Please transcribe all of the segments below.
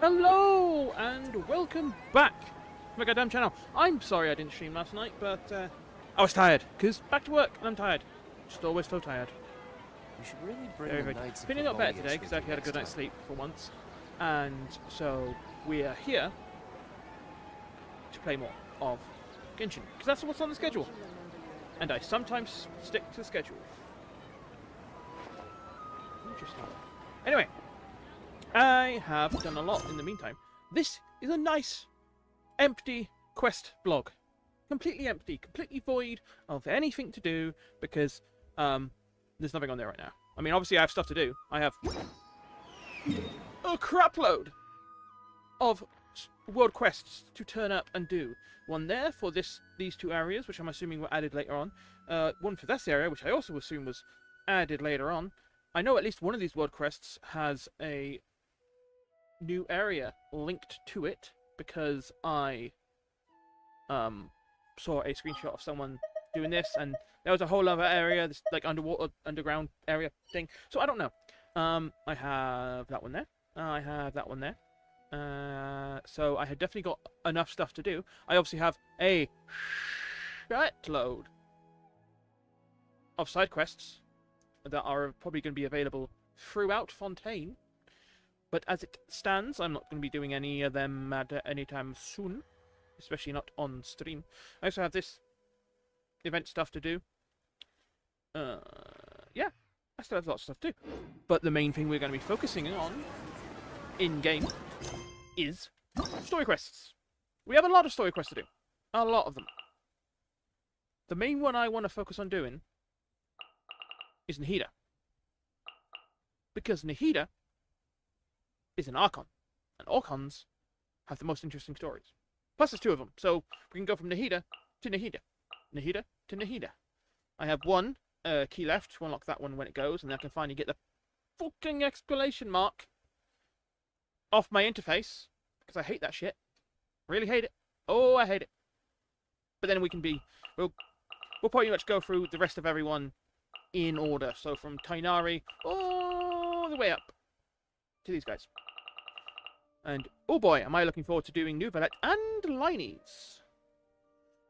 Hello and welcome back to my goddamn channel. I'm sorry I didn't stream last night, but I was tired. Because back to work and I'm tired. Just always so tired. We should really bring Very, the very Knights of feeling a lot better Favonius today because I with actually had a you good night's next sleep for once. And so we are here to play more of Genshin. Because that's what's on the schedule. And I sometimes stick to the schedule. Interesting. Anyway, I have done a lot in the meantime. This is a nice, empty quest blog. Completely empty, completely void of anything to do because there's nothing on there right now. I mean, obviously I have stuff to do. I have a crapload of world quests to turn up and do. One there for these two areas, which I'm assuming were added later on. One for this area, which I also assume was added later on. I know at least one of these world quests has a new area linked to it because I saw a screenshot of someone doing this, and there was a whole other area, this like underground area thing. So I don't know. I have that one there. I have that one there. So I have definitely got enough stuff to do. I obviously have a shitload of side quests that are probably going to be available throughout Fontaine. But as it stands, I'm not going to be doing any of them at any time soon. Especially not on stream. I also have this event stuff to do. Yeah, I still have lots of stuff to do. But the main thing we're going to be focusing on in-game is story quests. We have a lot of story quests to do. A lot of them. The main one I want to focus on doing is Nahida. Because Nahida is an Archon. And Archons have the most interesting stories. Plus there's two of them, so we can go from Nahida to Nahida. Nahida to Nahida. I have one key left to unlock that one when it goes, and then I can finally get the fucking exclamation mark off my interface, because I hate that shit. Really hate it. Oh, I hate it. But then we can be... We'll pretty much go through the rest of everyone in order. So from Tainari all the way up to these guys. And, oh boy, am I looking forward to doing Nuvalet and Lines.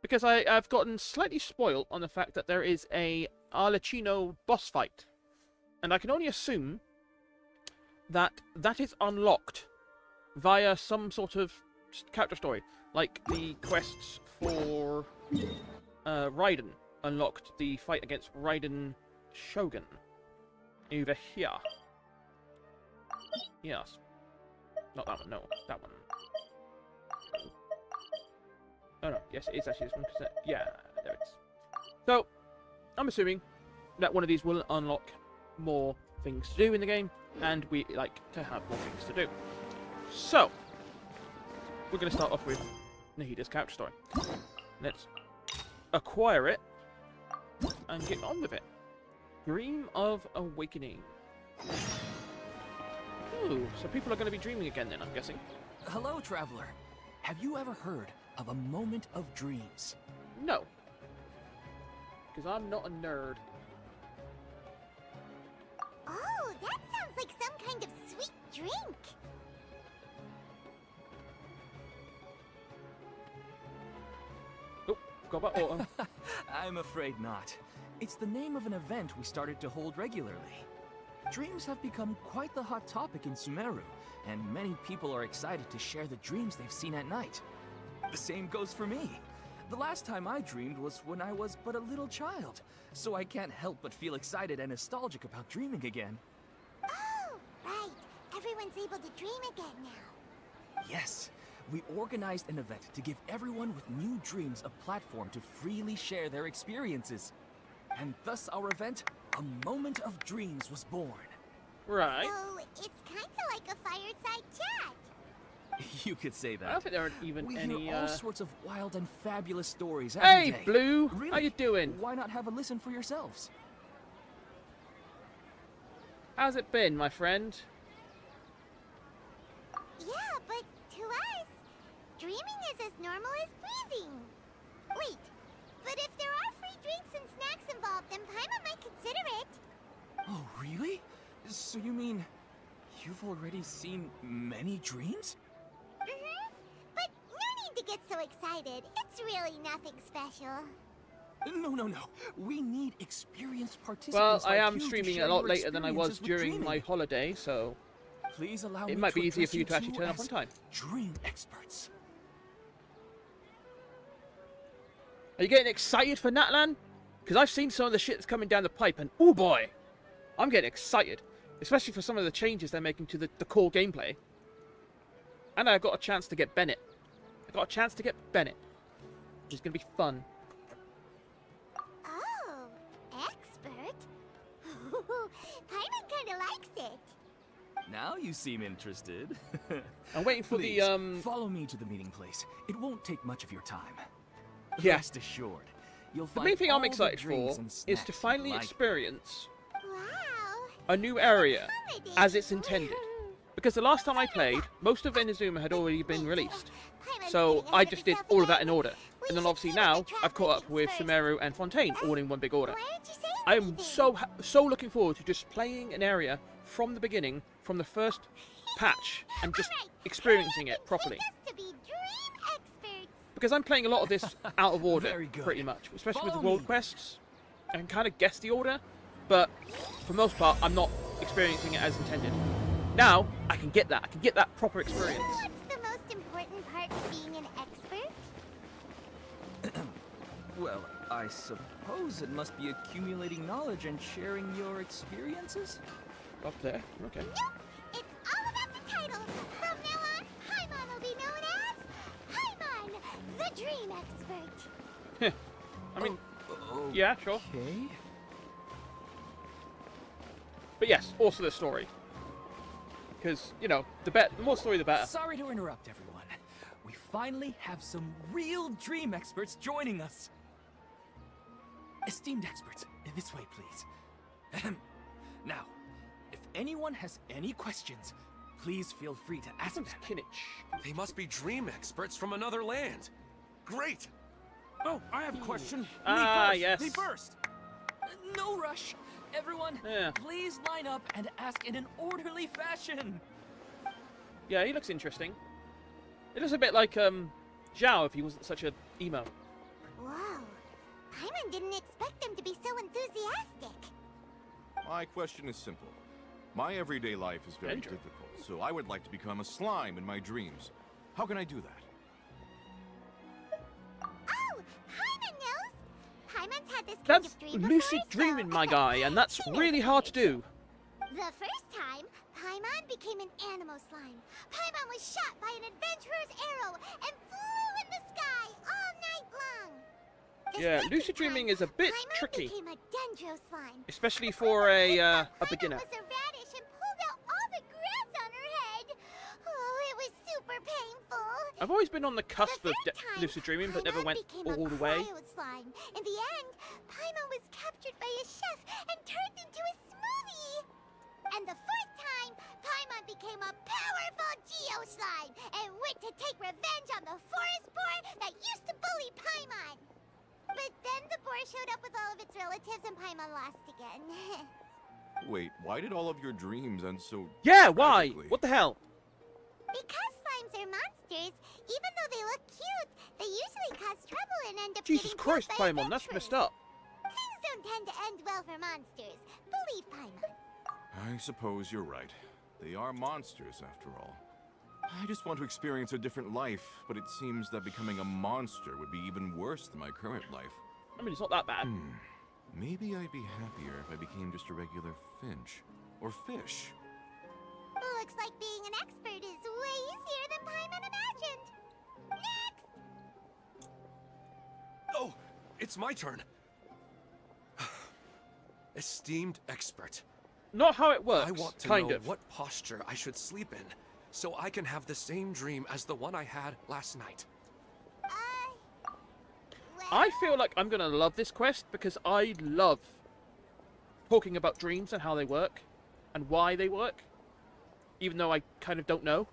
Because I've gotten slightly spoiled on the fact that there is a Arlecchino boss fight. And I can only assume that that is unlocked via some sort of character story. Like the quests for Raiden unlocked the fight against Raiden Shogun. Over here. Yes. Not that one, no. That one. Oh no, yes it is actually this one. Yeah, there it is. So, I'm assuming that one of these will unlock more things to do in the game, and we like to have more things to do. So, we're going to start off with Nahida's character story. Let's acquire it and get on with it. Dream of Awakening. Ooh, so people are going to be dreaming again then, I'm guessing. Hello, traveler. Have you ever heard of a moment of dreams? No. Because I'm not a nerd. Oh, that sounds like some kind of sweet drink. Oh, forgot about auto. I'm afraid not. It's the name of an event we started to hold regularly. Dreams have become quite the hot topic in Sumeru, and many people are excited to share the dreams they've seen at night. The same goes for me. The last time I dreamed was when I was but a little child, so I can't help but feel excited and nostalgic about dreaming again. Oh, right. Everyone's able to dream again now. Yes, we organized an event to give everyone with new dreams a platform to freely share their experiences. And thus our event, A Moment of Dreams, was born. Right. So, it's kind of like a fireside chat. You could say that. I don't think there are even We any, hear all sorts of wild and fabulous stories every Hey, day. Blue! Really? How you doing? Why not have a listen for yourselves? How's it been, my friend? Yeah, but to us, dreaming is as normal as breathing. Wait, but if there are free drinks and snacks involved, then Paimon might consider it. Oh, really? So you mean You've already seen many dreams? Mm-hmm. But no need to get so excited. It's really nothing special. No. We need experienced Well, participants I like am you to streaming share a lot your later than I was experiences with during dreaming. my holiday, so Please allow it me might be to easier address for you to actually two turn up on as time. Dream experts. Are you getting excited for Natlan? Because I've seen some of the shit that's coming down the pipe, and oh boy, I'm getting excited. Especially for some of the changes they're making to the core gameplay. And I got a chance to get Bennett. Which is going to be fun. Oh, expert? Paimon kinda likes it. Now you seem interested. I'm waiting for Please, the, follow me to the meeting place. It won't take much of your time. Yeah. Rest assured, you'll The find main thing all I'm the excited drinks for and is snacks to you'd finally like. experience Wow. a new area Holiday. as it's intended. Because the last time I played, most of Inazuma had already been released. Paimon's So getting I ahead of just did herself all of that again. in order. We And then should obviously see what now the I've caught up traffic with is first. Sumeru and Fontaine all in one big order. Why aren't you saying I am anything? so looking forward to just playing an area from the beginning, from the first patch, and just Alright, experiencing hurry it up and properly. take us to be dream experts. Because I'm playing a lot of this out of order, Very good. pretty much. Especially with the Follow world me. quests. I can kind of guess the order, but for the most part, I'm not experiencing it as intended. Now, I can get that. I can get that proper experience. What's the most important part of being an expert? Well, I suppose it must be accumulating knowledge and sharing your experiences? Up there, okay. Nope. It's all about the title. From now on, Paimon will be known as Paimon, the dream expert. I mean, Oh, yeah, sure. Okay. But yes, also the story. Because, you know, the more story, the better. Sorry to interrupt, everyone. We finally have some real dream experts joining us. Esteemed experts, this way, please. Ahem. Now, if anyone has any questions, please feel free to ask them. Kinich. They must be dream experts from another land. Great! Oh, I have a question. Ah, yes. Me first. No rush. Everyone, Yeah. please line up and ask in an orderly fashion. Yeah, he looks interesting. It looks a bit like, Zhao if he wasn't such a emo. Whoa. Paimon didn't expect them to be so enthusiastic. My question is simple. My everyday life is very Andrew. difficult, so I would like to become a slime in my dreams. How can I do that? Oh, Paimon knows. Paimon's had this kind That's of dream lucid before, dreaming, so my guy, and that's he knows really the hard to answer. do. The first time, Paimon became an animal slime. Paimon was shot by an adventurer's arrow and flew in the sky all night long. The Yeah, second lucid dreaming time, is a bit Paimon tricky. became a dendro slime. Especially for a Paimon beginner. was a radish and pulled out all the grass on her head. Oh, it was super painful. I've always been on the cusp of third time, lucid dreaming, but never Paimon went became all a the way. cryo slime. In the end, Paimon was captured by a chef and turned into a smoothie. And the fourth time, Paimon became a powerful Geo slime and went to take revenge on the forest boar that used to bully Paimon. But then the boar showed up with all of its relatives and Paimon lost again. Wait, why did all of your dreams end so... Yeah, why? tragically? What the hell? Because slimes are monsters, even though they look cute, they usually cause trouble and end up Jesus getting Christ, killed by Paimon, that's adventurers. messed up. Things don't tend to end well for monsters. Believe Paimon. I suppose you're right. They are monsters, after all. I just want to experience a different life, but it seems that becoming a monster would be even worse than my current life. I mean, it's not that bad. Maybe I'd be happier if I became just a regular finch. Or fish. Looks like being an expert is way easier than Paimon imagined. Next! Oh, it's my turn. Esteemed expert, Not how it works, I want to kind know of. what posture I should sleep in, so I can have the same dream as the one I had last night. Well, I feel like I'm going to love this quest because I love talking about dreams and how they work and why they work. Even though I kind of don't know.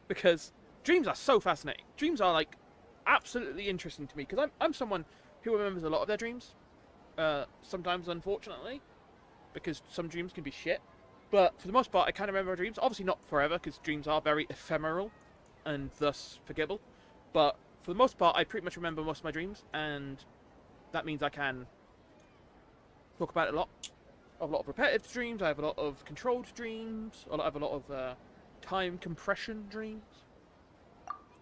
Because dreams are so fascinating. Dreams are like absolutely interesting to me because I'm someone who remembers a lot of their dreams. Sometimes, unfortunately, because some dreams can be shit. But for the most part, I can remember my dreams. Obviously not forever, because dreams are very ephemeral and thus forgettable. But for the most part, I pretty much remember most of my dreams, and that means I can talk about it a lot. I have a lot of repetitive dreams, I have a lot of controlled dreams, I have a lot of time compression dreams.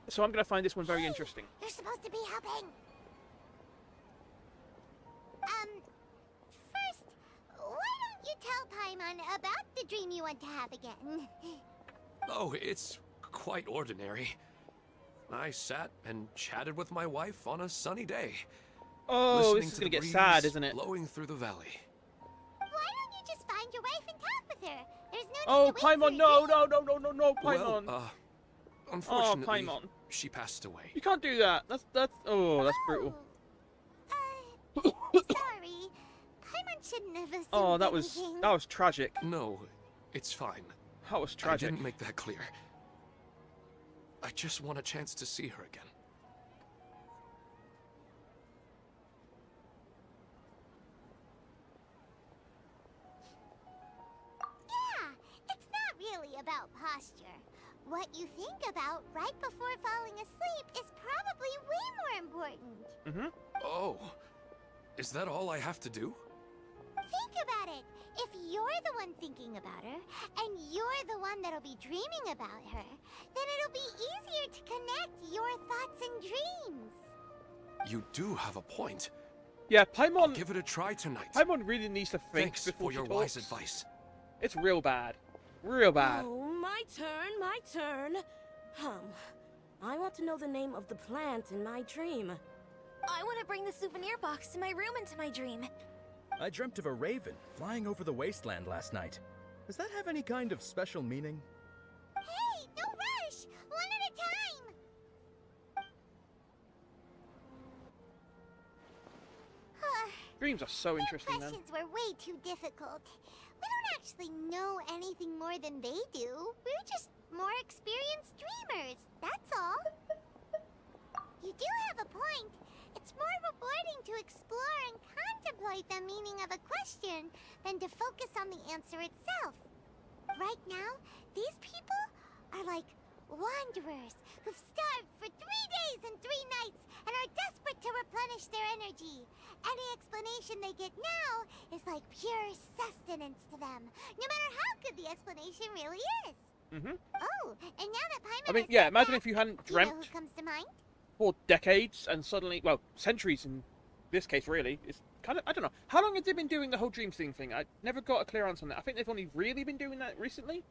So I'm going to find this one very interesting. You're supposed to be helping. First, why don't you tell Paimon about the dream you want to have again? Oh, it's quite ordinary. I sat and chatted with my wife on a sunny day. Oh, listening this is to going to the get sad, breeze isn't it? blowing through the valley. Why don't you just find your wife and talk with her? There's no need Oh, to wait for Paimon, a no, dream. no, Paimon. Well, unfortunately, Paimon. she passed away. You can't do that. That's brutal. Sorry. Paimon shouldn't have assumed Oh, that was anything. tragic. No, it's fine. That was I tragic. didn't make that clear. I just want a chance to see her again. Yeah, it's not really about posture. What you think about right before falling asleep is probably way more important. Mm-hmm. Oh, is that all I have to do? Think about it. If you're the one thinking about her, and you're the one that'll be dreaming about her, then it'll be easier to connect your thoughts and dreams. You do have a point. Yeah, I'll Paimon. give it a try tonight. Paimon really needs to think Thanks before for she your talks. wise advice. It's real bad. Real bad. Oh, my turn, my turn. I want to know the name of the plant in my dream. I want to bring the souvenir box to my room into my dream. I dreamt of a raven flying over the wasteland last night. Does that have any kind of special meaning? Hey, no rush! One at a time! Dreams are so Their interesting, man. questions were way too difficult. We don't actually know anything more than they do. We're just more experienced dreamers, that's all. You do have a point. It's more rewarding to explore and contemplate the meaning of a question than to focus on the answer itself. Right now, these people are like wanderers who've starved for 3 days and 3 nights and are desperate to replenish their energy. Any explanation they get now is like pure sustenance to them, no matter how good the explanation really is. Mm-hmm. Oh, and now that Paimon I mean, has yeah, said imagine that, if you hadn't you know dreamt who comes to mind? for decades and suddenly, well, centuries in this case, really. It's kind of, I don't know. How long have they been doing the whole dream thing? I never got a clear answer on that. I think they've only really been doing that recently.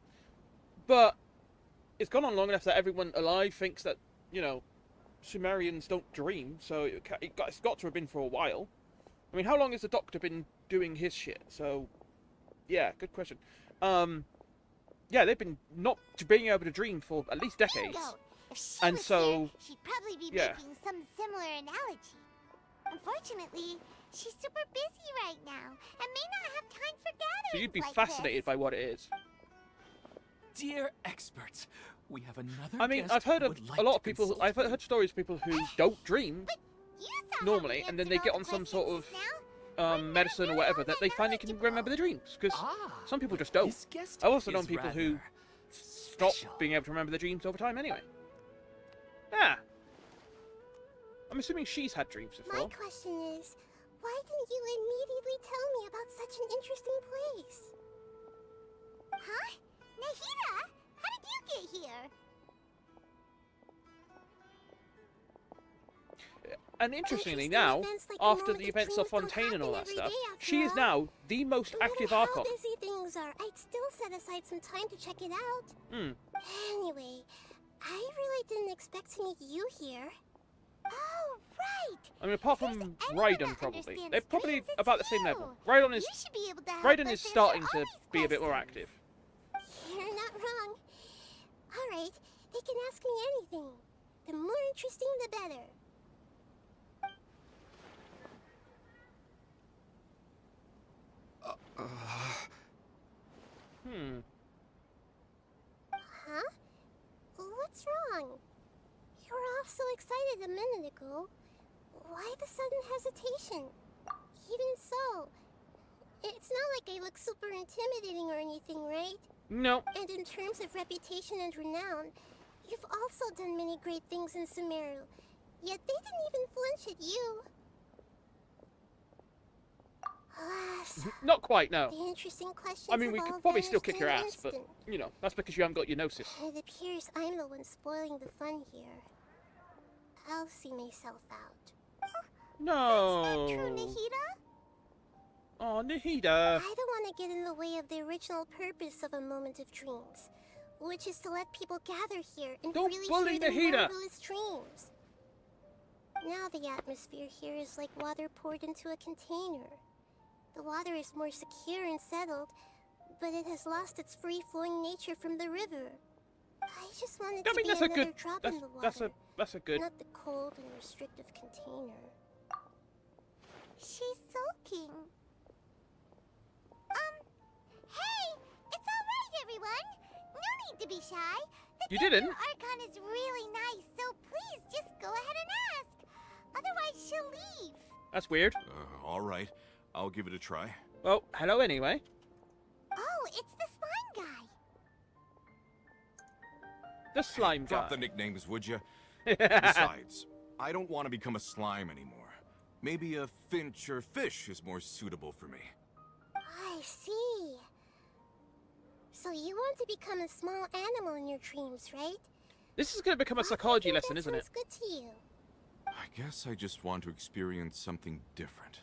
But it's gone on long enough that everyone alive thinks that, you know, Sumerians don't dream, so it's got to have been for a while. I mean, how long has the Doctor been doing his shit? So, yeah, good question. Yeah, they've been not being able to dream for at least decades. Bingo! If she And was so, here, she'd probably be yeah. making some similar analogy. Unfortunately, she's super busy right now and may not have time for gatherings So you'd be like fascinated this. by what it is. Dear experts, we have another I mean, guest I've heard who of would like a lot to of people. consult I've with heard stories of people who don't dream You saw how normally, we and then answered they all get the on some questions sort of just now. medicine or really whatever all that that they finally can knowledgeable. remember the dreams. Because Ah, some people but just don't. this guest I've also is known people who rather stop special. being able to remember their dreams over time anyway. Yeah. I'm assuming she's had dreams My before. question is, why didn't you immediately tell me about such an interesting place? Huh? Nahida? How did you get here? And interestingly Interesting now, events like the after moment the the events dreams of don't Fontaine and all that happen every stuff, day after she is all. now the most No active matter Archon. how busy things are, I'd still set aside some time to check it out. Hmm. Anyway, I really didn't expect to meet you here. Oh, right! I mean, apart If from there's anyone Raiden, that probably. understands They're probably dreams, it's about the same you. level. Raiden is You should be able to help Raiden us is answer starting all to these be a bit more questions. active. You're not wrong. Alright, they can ask me anything. The more interesting, the better. Hmm. Huh? What's wrong? You were all so excited a minute ago. Why the sudden hesitation? Even so, It's not like I look super intimidating or anything, right? No. And in terms of reputation and renown, you've also done many great things in Sumeru. Yet they didn't even flinch at you. Alas, Not quite, no. the interesting questions I mean, we have could all probably still vanished kick in your an ass, but, instant. you know, that's because you haven't got your gnosis. It appears I'm the one spoiling the fun here. I'll see myself out. No. That's not true, Nahida. Oh, Nahida. I don't want to get in the way of the original purpose of a moment of dreams, which is to let people gather here and Don't freely bully share their Nahida. marvelous dreams. Now the atmosphere here is like water poured into a container. The water is more secure and settled, but it has lost its free-flowing nature from the river. I just wanted I to mean, be that's a another good. drop in the water, That's a good. not the cold and restrictive container. She's sulking. Hey! It's alright, everyone! No need to be shy. The You didn't? Archon is really nice, so please just go ahead and ask. Otherwise, she'll leave. That's weird. All right. I'll give it a try. Well, hello anyway. Oh, it's the slime guy. The slime guy. Drop the nicknames, would you? Besides, I don't want to become a slime anymore. Maybe a finch or fish is more suitable for me. I see. So you want to become a small animal in your dreams, right? This is going to become a psychology lesson, isn't it? Sounds good to you. I guess I just want to experience something different.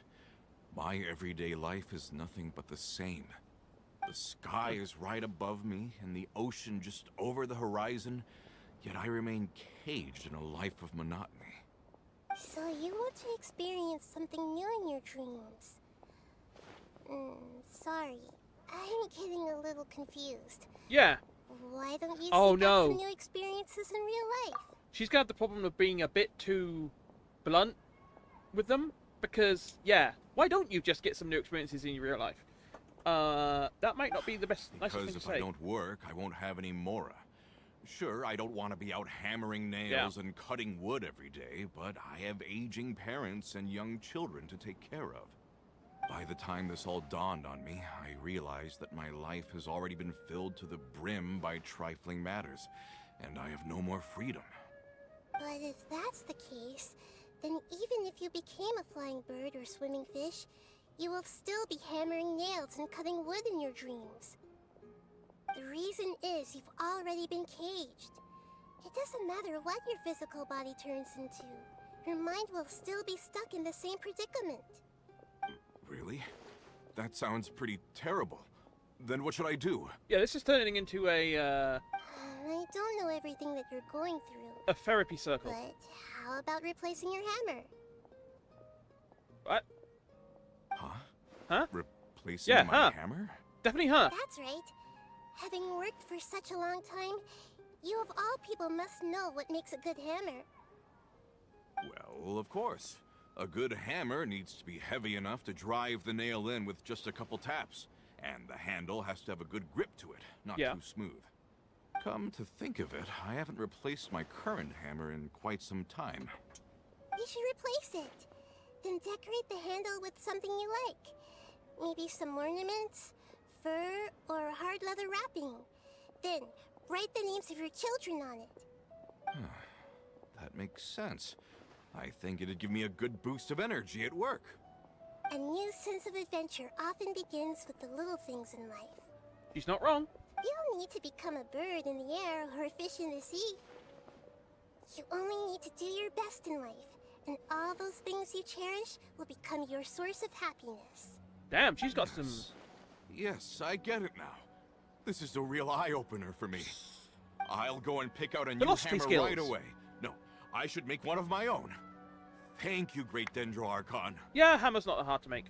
My everyday life is nothing but the same. The sky is right above me, and the ocean just over the horizon, yet I remain caged in a life of monotony. So you want to experience something new in your dreams? Sorry. I'm getting a little confused. Yeah. Why don't you Oh, seek no. out some new experiences in real life? She's going to have the problem of being a bit too blunt with them. Because, yeah, why don't you just get some new experiences in your real life? That might not be the nicest thing Because to if say. I don't work, I won't have any mora. Sure, I don't want to be out hammering nails and cutting wood every day, but I have aging parents and young children to take care of. By the time this all dawned on me, I realized that my life has already been filled to the brim by trifling matters, and I have no more freedom. But if that's the case, then even if you became a flying bird or swimming fish, you will still be hammering nails and cutting wood in your dreams. The reason is you've already been caged. It doesn't matter what your physical body turns into. Your mind will still be stuck in the same predicament. Really? That sounds pretty terrible. Then what should I do? Yeah, this is turning into a I don't know everything that you're going through, therapy circle. but how about replacing your hammer? What? Huh? Huh? Replacing Yeah, my huh. hammer? Definitely her. That's right. Having worked for such a long time, you of all people must know what makes a good hammer. Well, of course. A good hammer needs to be heavy enough to drive the nail in with just a couple taps. And the handle has to have a good grip to it, not too smooth. Come to think of it, I haven't replaced my current hammer in quite some time. You should replace it. Then decorate the handle with something you like. Maybe some ornaments, fur, or hard leather wrapping. Then, write the names of your children on it. That makes sense. I think it'd give me a good boost of energy at work. A new sense of adventure often begins with the little things in life. She's not wrong. You don't need to become a bird in the air or a fish in the sea. You only need to do your best in life, and all those things you cherish will become your source of happiness. Damn, she's got some... Yes, I get it now. This is a real eye-opener for me. I'll go and pick out a new Velocity hammer skills. right away. No, I should make one of my own. Thank you, Great Dendro Archon. Yeah, hammer's not that hard to make.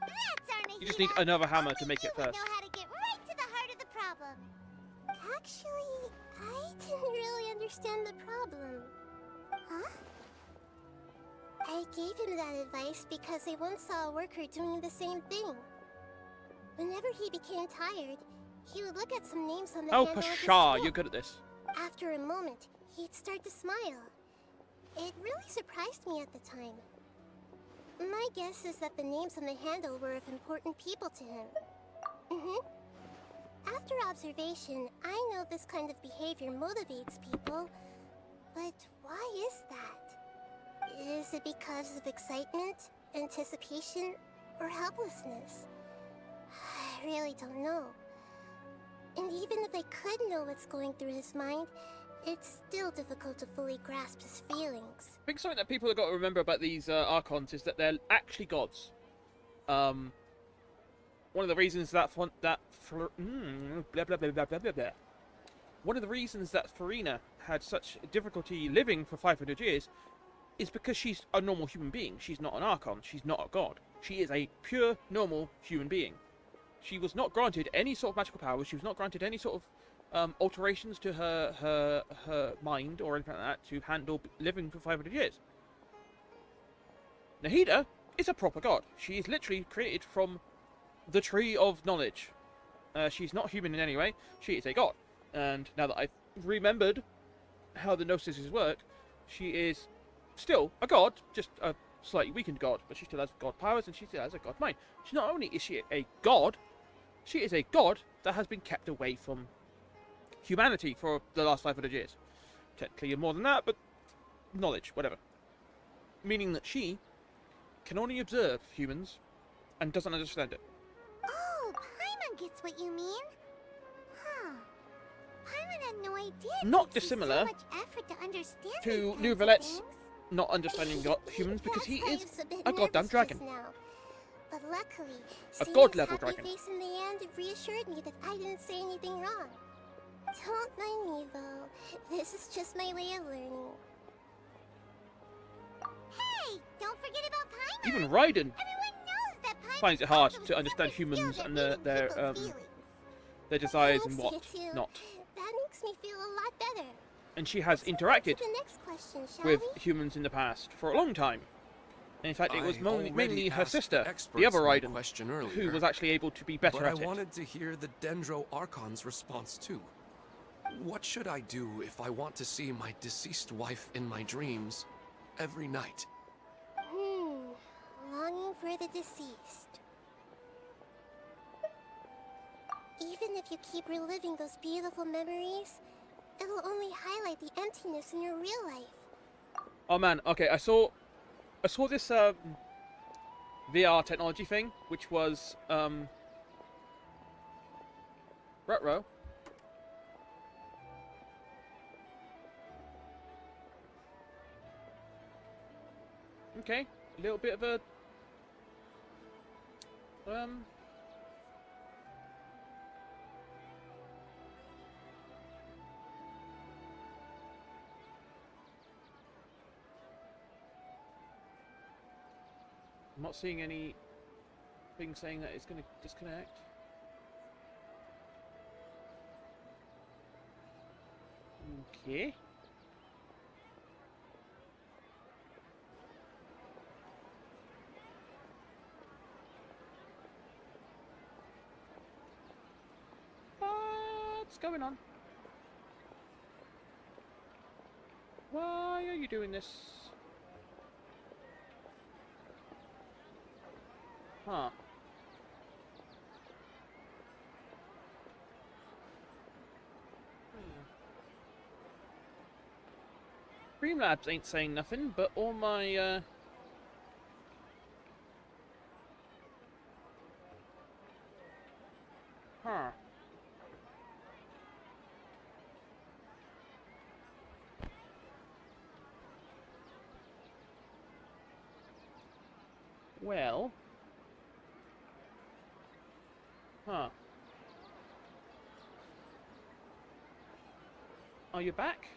That's our Nahida. You just need another hammer to Only make you it would first. know how to get right to the heart of the problem. Actually, I didn't really understand the problem. Huh? I gave him that advice because I once saw a worker doing the same thing. Whenever he became tired, he would look at some names on the Oh, handle of his pshaw, stick. you're good at this. After a moment, he'd start to smile. It really surprised me at the time. My guess is that the names on the handle were of important people to him. After observation, I know this kind of behavior motivates people. But why is that? Is it because of excitement, anticipation, or helplessness? I really don't know. And even if I could know what's going through his mind, it's still difficult to fully grasp his feelings. I think something that people have got to remember about these Archons is that they're actually gods. One of the reasons that One of the reasons that Farina had such difficulty living for 500 years is because she's a normal human being. She's not an Archon. She's not a god. She is a pure, normal human being. She was not granted any sort of magical powers. She was not granted any sort of alterations to her mind or anything like that to handle living for 500 years. Nahida is a proper god. She is literally created from the tree of knowledge. She's not human in any way. She is a god. And now that I've remembered how the Gnosis work, she is still a god, just a slightly weakened god, but she still has god powers and she still has a god mind. Not only is she a god, she is a god that has been kept away from humanity for the last 500 years. Technically more than that, but knowledge, whatever. Meaning that she can only observe humans and doesn't understand it. Oh, Paimon gets what you mean. Huh. Paimon had no idea it Not takes you dissimilar so much effort to understand to these kinds of Nouvelette's things. not understanding humans because he is That's why I was a bit a goddamn nervous dragon. just now. But luckily, A seeing god-level his happy dragon. face in the end reassured me that I didn't say anything wrong. Don't mind me though. This is just my way of learning. Hey, don't forget about Paimon. Even Raiden Everyone knows that Paimon finds it hard has some to understand super humans skills and at their reading people's feelings. desires I and hope what so too. not. That makes me feel a lot better. And she has Let's move on interacted to the next question, shall with we? humans in the past for a long time. And in fact, it was I mainly already her asked sister, the experts other my Raiden, question who earlier, was actually able to be better but I at it. wanted to hear the Dendro Archon's response too. What should I do if I want to see my deceased wife in my dreams every night? Longing for the deceased. Even if you keep reliving those beautiful memories, it'll only highlight the emptiness in your real life. Oh man, okay, I saw this VR technology thing, which was Retro. Okay, a little bit of a I'm not seeing any thing saying that it's going to disconnect. Okay. What's going on? Why are you doing this? Huh. Streamlabs ain't saying nothing, but all my, Huh. Well... Huh. Are you back?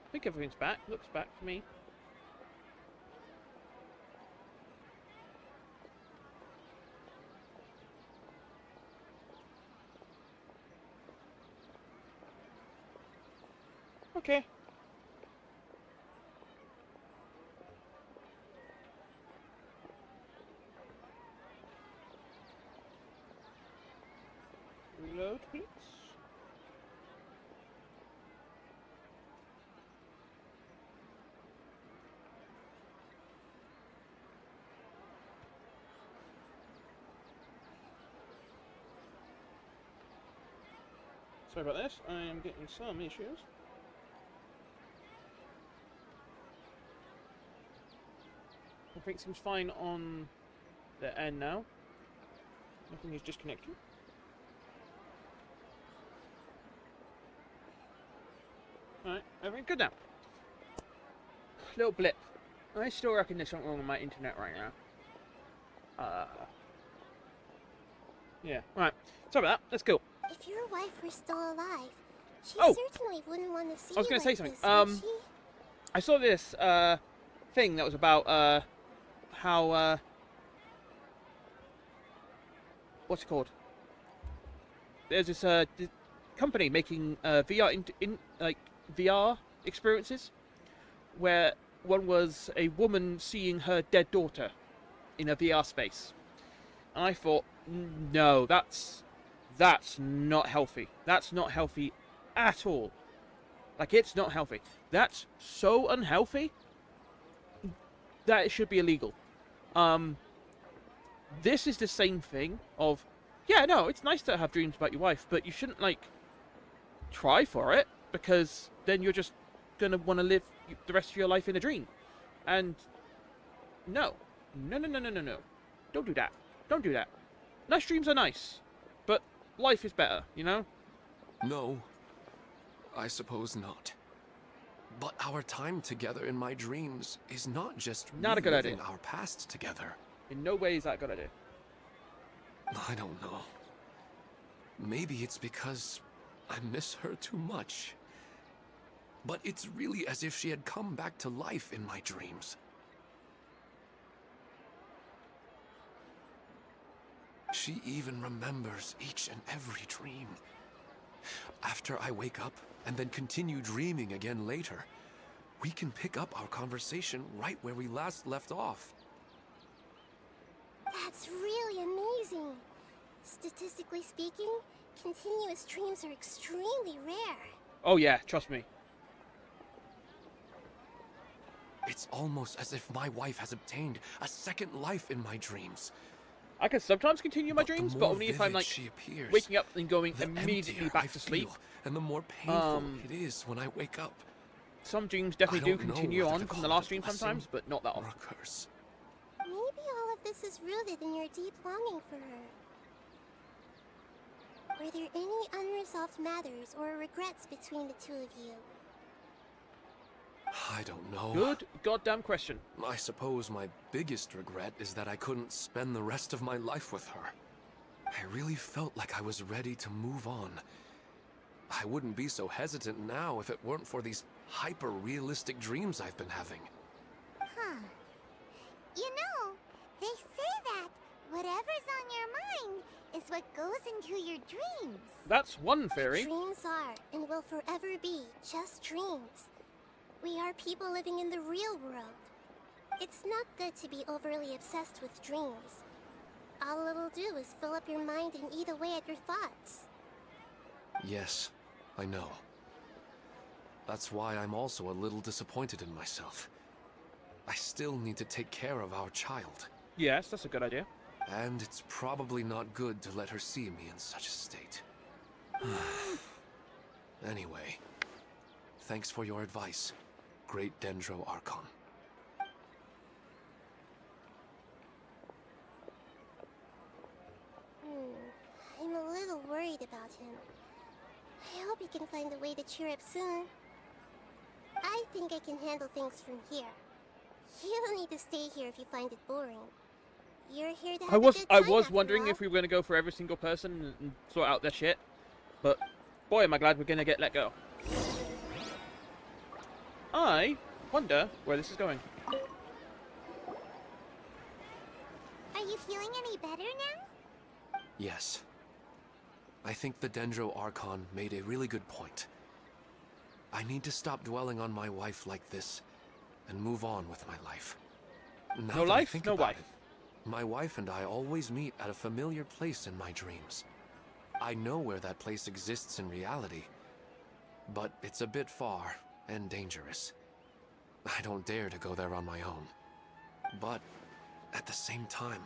I think everything's back. Looks back to me. Okay. Reload, please. Sorry about this. I am getting some issues. Everything seems fine on the end now. Nothing is disconnecting. Alright, everything good now. Little blip. I still reckon there's something wrong with my internet right now. Yeah, alright. Sorry about that. Let's go. If your wife were still alive, she Oh! certainly wouldn't want to see I was you gonna say like something. this, would she? I saw this thing that was about how what's it called? There's this company making VR like VR experiences, where one was a woman seeing her dead daughter in a VR space, and I thought, no, that's not healthy. That's not healthy at all. Like, it's not healthy. That's so unhealthy that it should be illegal. This is the same thing of, yeah, no, it's nice to have dreams about your wife, but you shouldn't, like, try for it, because then you're just gonna want to live the rest of your life in a dream. And no. No. Don't do that. Don't do that. Nice dreams are nice, but life is better, you know? No, I suppose not. But our time together in my dreams is not just Not a good reliving idea. our past together. In no way is that a good idea. I don't know. Maybe it's because I miss her too much. But it's really as if she had come back to life in my dreams. She even remembers each and every dream. After I wake up and then continue dreaming again later, we can pick up our conversation right where we last left off. That's really amazing. Statistically speaking, continuous dreams are extremely rare. Oh yeah, trust me. It's almost as if my wife has obtained a second life in my dreams. I can sometimes continue my But the dreams, but more only if I'm vivid like she appears, waking up and going the immediately emptier back I to sleep. feel, and the more painful Um, it is when I wake up. Some dreams definitely do don't know continue whether on to from call the it last a dream blessing sometimes, but not that or often. a curse. Maybe all of this is rooted in your deep longing for her. Were there any unresolved matters or regrets between the two of you? I don't know. Good goddamn question. I suppose my biggest regret is that I couldn't spend the rest of my life with her. I really felt like I was ready to move on. I wouldn't be so hesitant now if it weren't for these hyper-realistic dreams I've been having. Huh. You know, they say that whatever's on your mind is what goes into your dreams. That's one theory. Dreams are and will forever be just dreams. We are people living in the real world. It's not good to be overly obsessed with dreams. All it'll do is fill up your mind and eat away at your thoughts. Yes, I know. That's why I'm also a little disappointed in myself. I still need to take care of our child. Yes, that's a good idea. And it's probably not good to let her see me in such a state. Anyway, thanks for your advice, Great Dendro Archon. I'm a little worried about him. I hope he can find a way to cheer up soon. I think I can handle things from here. You don't need to stay here if you find it boring. You're here to have a good I time was after wondering all. if we were gonna go for every single person and sort out their shit, but boy, am I glad we're gonna get let go. I wonder where this is going. Are you feeling any better now? Yes. I think the Dendro Archon made a really good point. I need to stop dwelling on my wife like this and move on with my life. Now No that I life, think no about wife. it, my wife and I always meet at a familiar place in my dreams. I know where that place exists in reality, but it's a bit far and dangerous. I don't dare to go there on my own. But at the same time,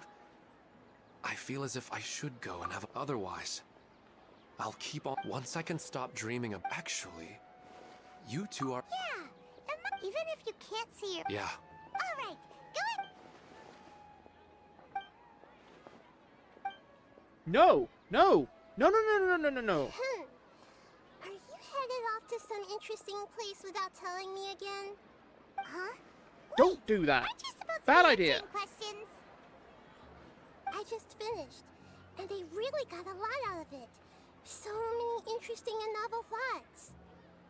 I feel as if I should go and have otherwise. I'll keep on. Once I can stop dreaming of. Actually, you two are. Yeah, even if you can't see your... Yeah. Alright, go ahead. No! No! No, no, no, no, no, no, no. Are you headed off to some interesting place without telling me again? Huh? Don't do that. Aren't you supposed Bad to be idea. answering questions? I just finished, and they really got a lot out of it. So many interesting and novel thoughts.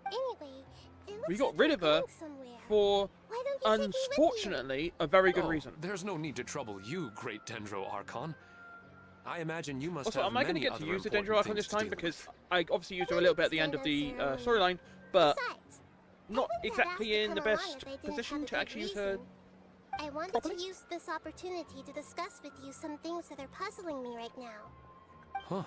Anyway, it looks We got like rid you're of her going somewhere. for, Why don't you take me with you? unfortunately, a very good Oh, reason. There's no need to trouble you, Great Dendro Archon. I imagine you must Also, have am I going to many get to other use the important Dendro Archon things this to time? deal Because with. I obviously used her a little bit at the end of the storyline, but Besides, not I wouldn't have exactly asked in to the come along best if I didn't position have a to good actually use her. reason. I wanted properly? to use this opportunity to discuss with you some things that are puzzling me right now. Huh.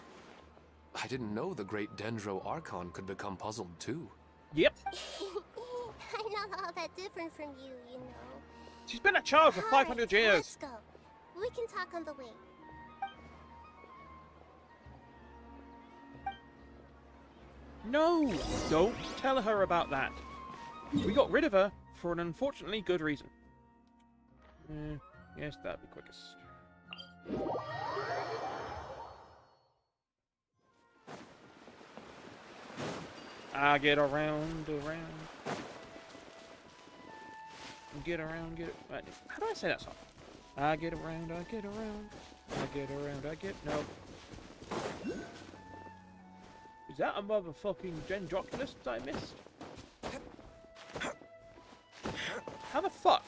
I didn't know the Great Dendro Archon could become puzzled too. Yep. I'm not all that different from you, you know. She's been a child for Alright, 500 Let's years. go. We can talk on the way. No! Don't tell her about that. We got rid of her for an unfortunately good reason. Yes, that'd be quickest. I get around. Get around, get... How do I say that song? I get around, I get around. No. Is that a motherfucking Dendroculus that I missed? How the fuck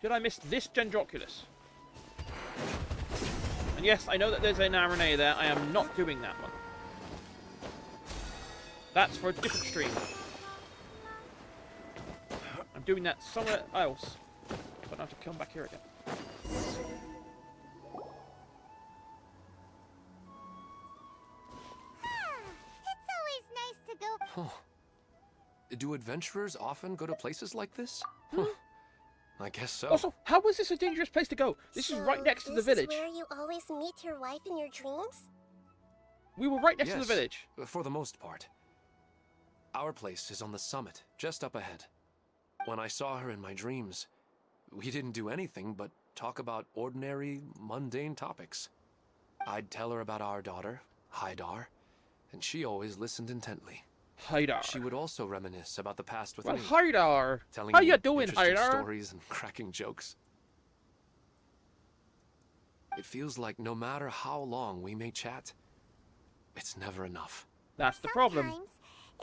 did I miss this Dendroculus? And yes, I know that there's an RNA there. I am not doing that one. That's for a different stream. I'm doing that somewhere else. But I have to come back here again. It's always nice to go... Huh. Do adventurers often go to places like this? Huh. I guess so. Also, how was this a dangerous place to go? This is right next to the village. This is where you always meet your wife in your dreams? We were right next to Yes, the village. for the most part. Our place is on the summit, just up ahead. When I saw her in my dreams, we didn't do anything but talk about ordinary, mundane topics. I'd tell her about our daughter, Haidar, and she always listened intently. Haidar. She would also reminisce about the past with Well, me, Haidar. telling How me you doing, interesting Haidar? stories and cracking jokes. It feels like no matter how long we may chat, it's never enough. That's the problem. Sometimes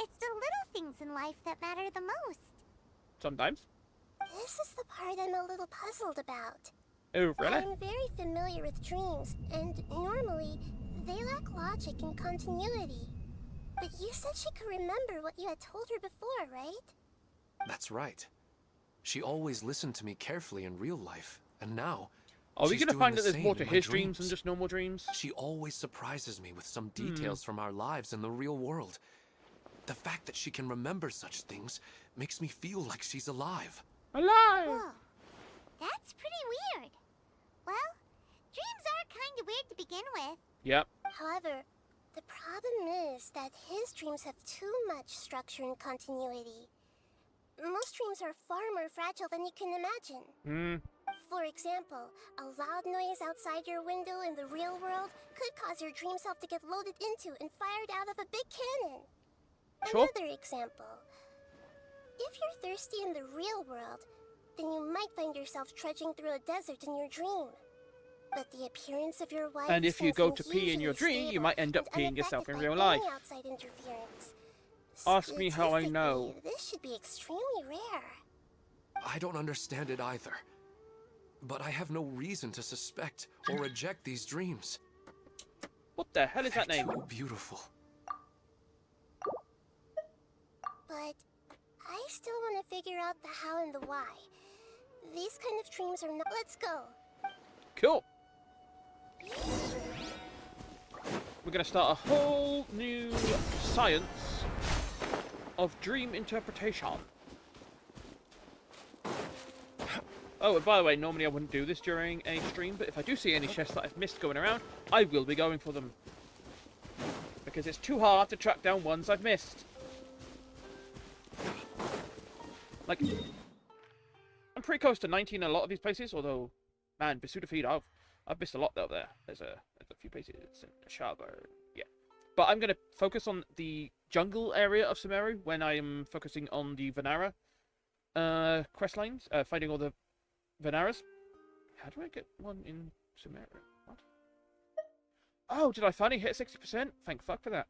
it's the little things in life that matter the most. Sometimes. This is the part I'm a little puzzled about. Oh, really? I'm very familiar with dreams, and normally they lack logic and continuity. But you said she could remember what you had told her before, right? That's right. She always listened to me carefully in real life, and now Are we she's going to doing find the that there's same more to in my his dreams than dreams. just normal dreams? She always surprises me with some details from our lives in the real world. The fact that she can remember such things makes me feel like she's alive. Alive! Whoa. That's pretty weird. Well, dreams are kind of weird to begin with. Yep. However, the problem is that his dreams have too much structure and continuity. Most dreams are far more fragile than you can imagine. For example, a loud noise outside your window in the real world could cause your dream self to get loaded into and fired out of a big cannon. Sure. Another example. If you're thirsty in the real world, then you might find yourself trudging through a desert in your dream. But the appearance of your wife And if you seems go to pee in your unusually dream, you stable might end up and peeing yourself unaffected in by real life. any outside interference. Ask me how I know. Statistically, this should be extremely rare. I don't understand it either. But I have no reason to suspect or reject these dreams. What the hell is that They're name? too beautiful. But I still want to figure out the how and the why. These kind of dreams are not... Let's go. Cool. We're going to start a whole new science of dream interpretation. Oh, and by the way, normally I wouldn't do this during a stream, but if I do see any chests that I've missed going around, I will be going for them. Because it's too hard to track down ones I've missed. Like, I'm pretty close to 90 in a lot of these places, although, man, Basuda Feed, I've missed a lot out there. There's a few places in Shaba, yeah. But I'm going to focus on the jungle area of Sumeru when I am focusing on the Vanara quest lines, finding all the Vanaras. How do I get one in Sumeru? What? Oh, did I finally hit 60%? Thank fuck for that.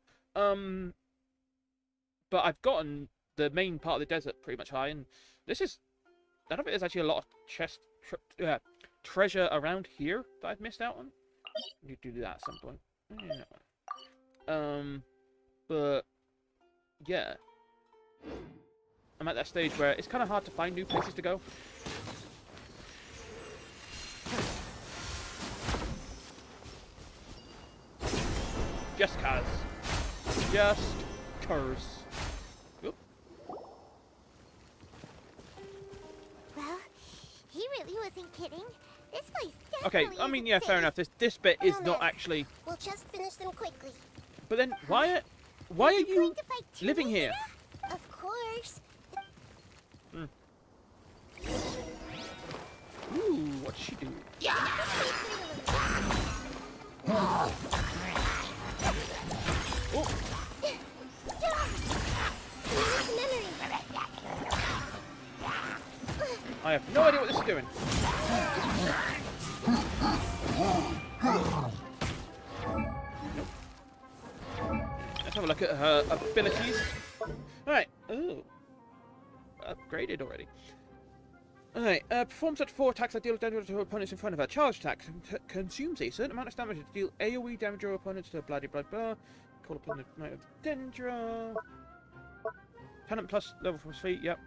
But I've gotten the main part of the desert pretty much high, and this is... None of it is actually a lot of treasure around here that I've missed out on. You do that at some point. Yeah. But yeah, I'm at that stage where it's kind of hard to find new places to go. Just cause. Just cause. Oop. Well, he really wasn't kidding. This place Okay, definitely I mean, isn't yeah, fair safe. enough. This bit is Well, not then, actually. We'll just finish them quickly. But then, why are Going you to fight too, living here? Nahida? Of course. Ooh, what did she do? Oh, Memory. I have no idea what this is doing. Let's have a look at her abilities. Alright. Ooh. Upgraded already. Alright. Perform such 4 attacks that deal damage to opponents in front of her. Charge attack consumes a certain amount of damage to deal AoE damage to opponents to blah blah blah. Call upon the Knight of Dendra. Talent plus level 4 feet, yep.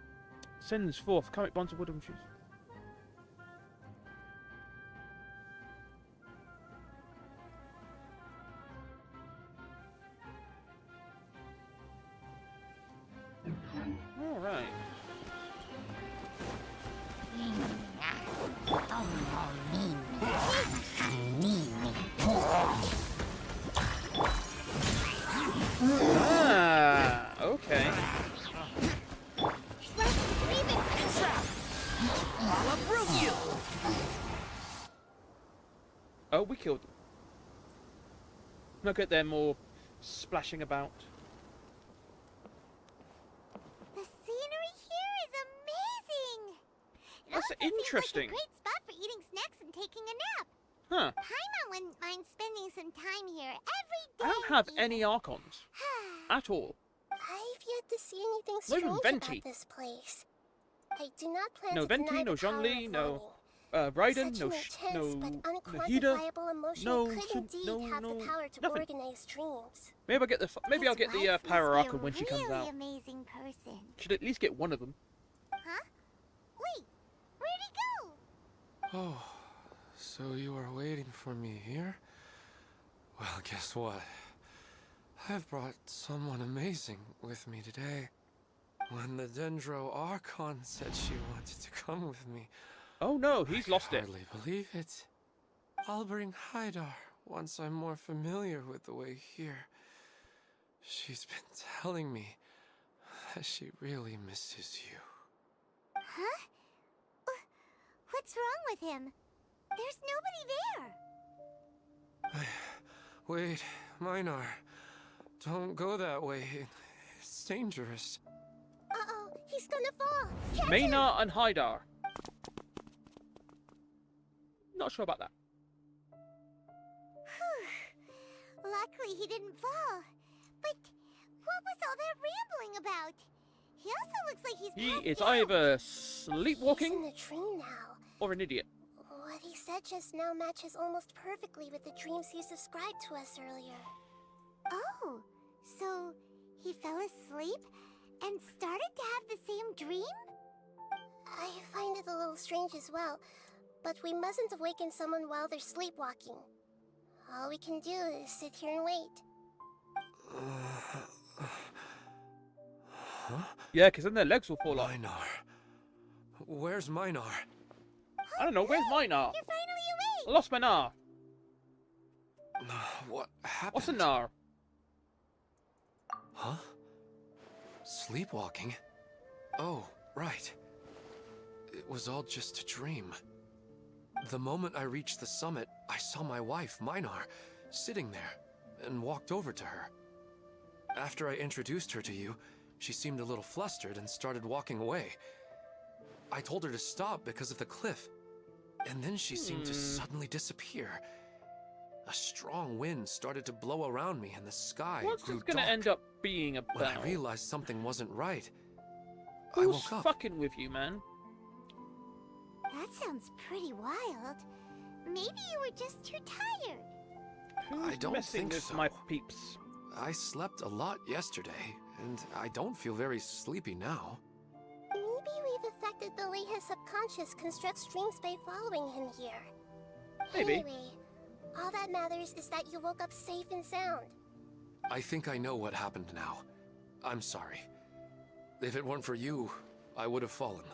Sends forth comic bonds of wood and shoes. Alright. Ah, okay. Oh, we killed them. Look at them all splashing about. The scenery here is amazing. It That's also seems interesting. like a great spot for eating snacks and taking a nap. Huh. Paimon wouldn't mind spending some time here every day. I don't have any Archons. At all. I've yet to see anything Not even strange Venti. about this place. I do not plan No to Venti, deny no the power Zhongli, of no learning. Raiden, Such no an intense but Nahida. unquantifiable emotion no could Sun- indeed no- have no- the power to nothing. organize dreams. Maybe I'll get the His wife Power must be Archon when she comes really out. amazing person. Should at least get one of them. Huh? Wait, where'd he go? Oh, so you are waiting for me here? Well, guess what? I've brought someone amazing with me today. When the Dendro Archon said she wanted to come with me, Oh no, he's I lost could it. hardly believe it. I'll bring Haidar once I'm more familiar with the way here. She's been telling me that she really misses you. Huh? What's wrong with him? There's nobody there. Wait, Minar. Don't go that way. It's dangerous. Uh-oh, he's gonna fall. Catch him! Maynard and Haidar. Not sure about that. Luckily he didn't fall. But what was all that rambling about? He also looks like he's He passed is out. either He's sleepwalking in a dream now. or an idiot. What he said just now matches almost perfectly with the dreams he's described to us earlier. Oh, so he fell asleep and started to have the same dream? I find it a little strange as well, but we mustn't awaken someone while they're sleepwalking. All we can do is sit here and wait. Huh? Yeah, because then their legs will fall off. Minar. Where's Minar? I don't know, where's Minar? You're finally I awake! lost my Nar. What happened? What's a Nar? Huh? Sleepwalking? Oh, right. It was all just a dream. The moment I reached the summit, I saw my wife, Minar, sitting there, and walked over to her. After I introduced her to you, she seemed a little flustered and started walking away. I told her to stop because of the cliff, and then she seemed to suddenly disappear. A strong wind started to blow around me and the sky What's grew this gonna dark. end up being about? When I realized something wasn't right, I Who's woke up. fucking with you, man? That sounds pretty wild. Maybe you were just too tired. Who's I don't messing think with so. my peeps? I slept a lot yesterday, and I don't feel very sleepy now. Maybe we've affected the way his subconscious constructs dreams by following him here. Maybe. Anyway, all that matters is that you woke up safe and sound. I think I know what happened now. I'm sorry. If it weren't for you, I would have fallen.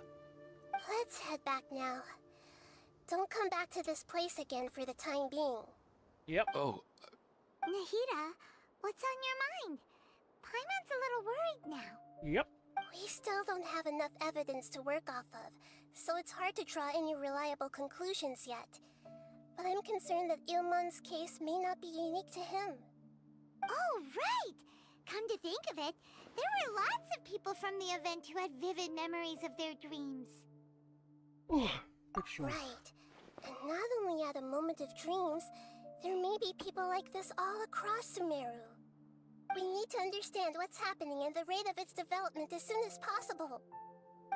Let's head back now. Don't come back to this place again for the time being. Yep. Oh, Nahida, what's on your mind? Paimon's a little worried now. Yep. We still don't have enough evidence to work off of, so it's hard to draw any reliable conclusions yet. But I'm concerned that Ilmon's case may not be unique to him. Oh, right! Come to think of it, there were lots of people from the event who had vivid memories of their dreams. Big Sean. Right. And not only at a moment of dreams, there may be people like this all across Sumeru. We need to understand what's happening and the rate of its development as soon as possible.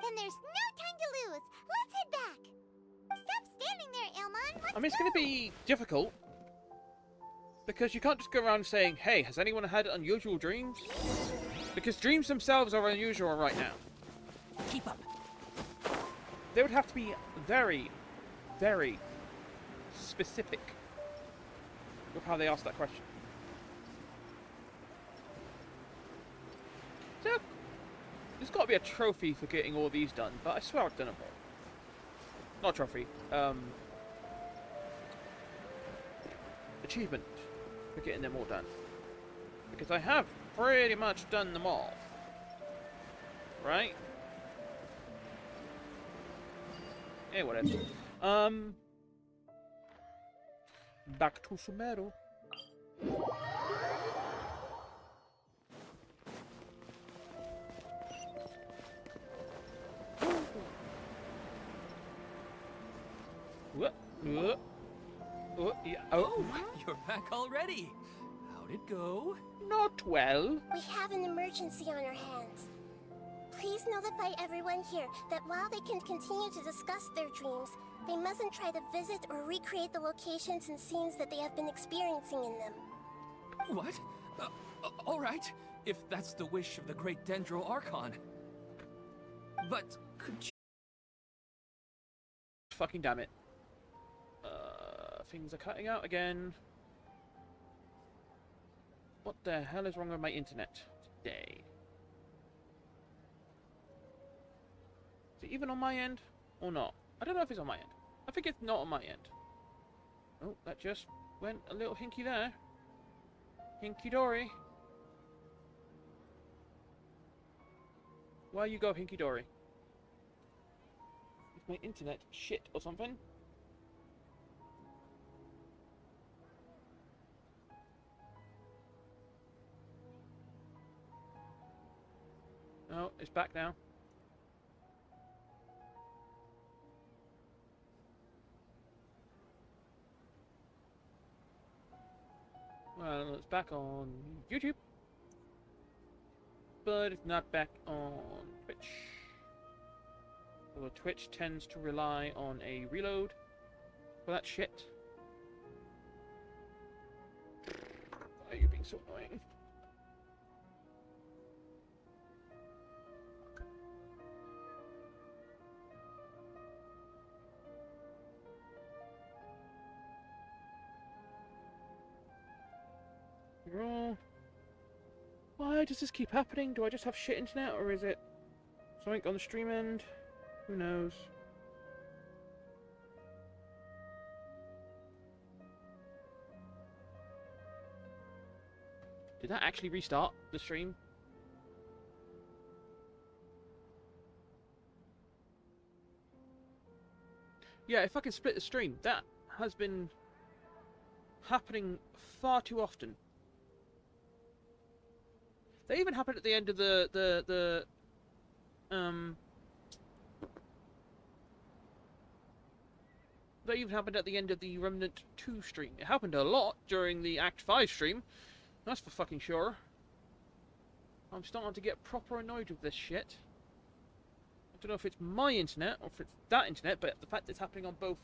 Then there's no time to lose. Let's head back. Stop standing there, Ilmon. Let's I mean, it's going to be difficult. Because you can't just go around saying, hey, has anyone had unusual dreams? Because dreams themselves are unusual right now. Keep up. They would have to be very, very specific with how they ask that question. So, there's got to be a trophy for getting all these done, but I swear I've done them all. Not a trophy. Achievement for getting them all done. Because I have pretty much done them all. Right? Yeah, whatever. Back to Sumeru. Yeah. Oh, you're back already. How'd it go? Not well. We have an emergency on our hands. Please notify everyone here that while they can continue to discuss their dreams, they mustn't try to visit or recreate the locations and scenes that they have been experiencing in them. What? All right, if that's the wish of the great Dendro Archon. But could you... Fucking damn it. Things are cutting out again. What the hell is wrong with my internet today? Is it even on my end or not? I don't know if it's on my end. I think it's not on my end. Oh, that just went a little hinky there. Hinky dory. Where you go, hinky dory? Is my internet shit or something? Oh, it's back now. Well, it's back on YouTube. But it's not back on Twitch. Although Twitch tends to rely on a reload for that shit. Why are you being so annoying? Oh. Why does this keep happening? Do I just have shit internet, or is it something on the stream end? Who knows? Did that actually restart the stream? Yeah, if I can split the stream, that has been happening far too often. They even happened at the end of That even happened at the end of the Remnant 2 stream. It happened a lot during the Act 5 stream. That's for fucking sure. I'm starting to get proper annoyed with this shit. I don't know if it's my internet or if it's that internet, but the fact that it's happening on both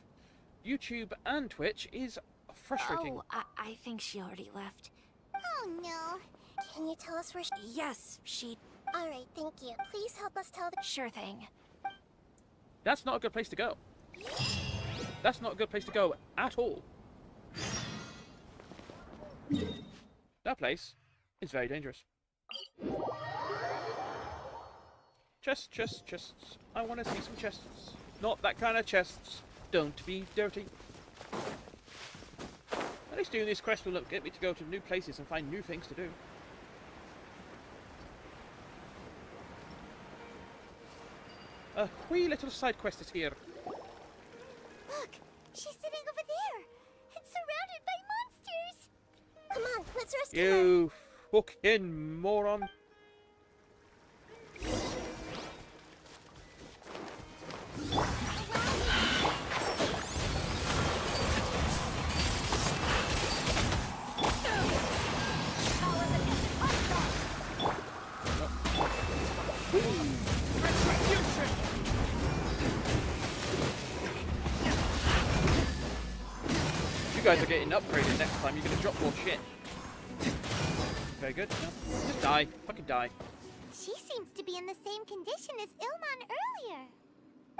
YouTube and Twitch is frustrating. Oh, I think she already left. Oh no. Can you tell us where she... Yes, she... Alright, thank you. Please help us tell the... Sure thing. That's not a good place to go. That's not a good place to go at all. That place is very dangerous. Chests, chests, chests. I want to see some chests. Not that kind of chests. Don't be dirty. At least doing this quest will get me to go to new places and find new things to do. A wee little side quest is here. Look! She's sitting over there! And surrounded by monsters! Come on, let's rescue her! You fucking moron. You guys are getting upgraded next time. You're gonna drop more shit. Very good. No. Just die. Fucking die. She seems to be in the same condition as Ilman earlier.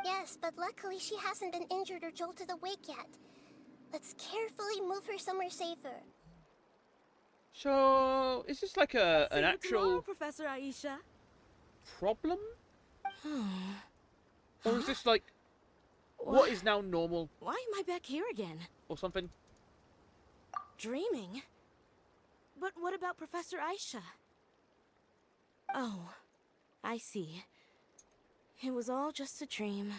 Yes, but luckily she hasn't been injured or jolted awake yet. Let's carefully move her somewhere safer. So, is this like an See you actual tomorrow, Professor Aisha. problem? Or is this like what is now normal Why am I back here again? or something? Dreaming? But what about Professor Aisha? Oh, I see. It was all just a dream.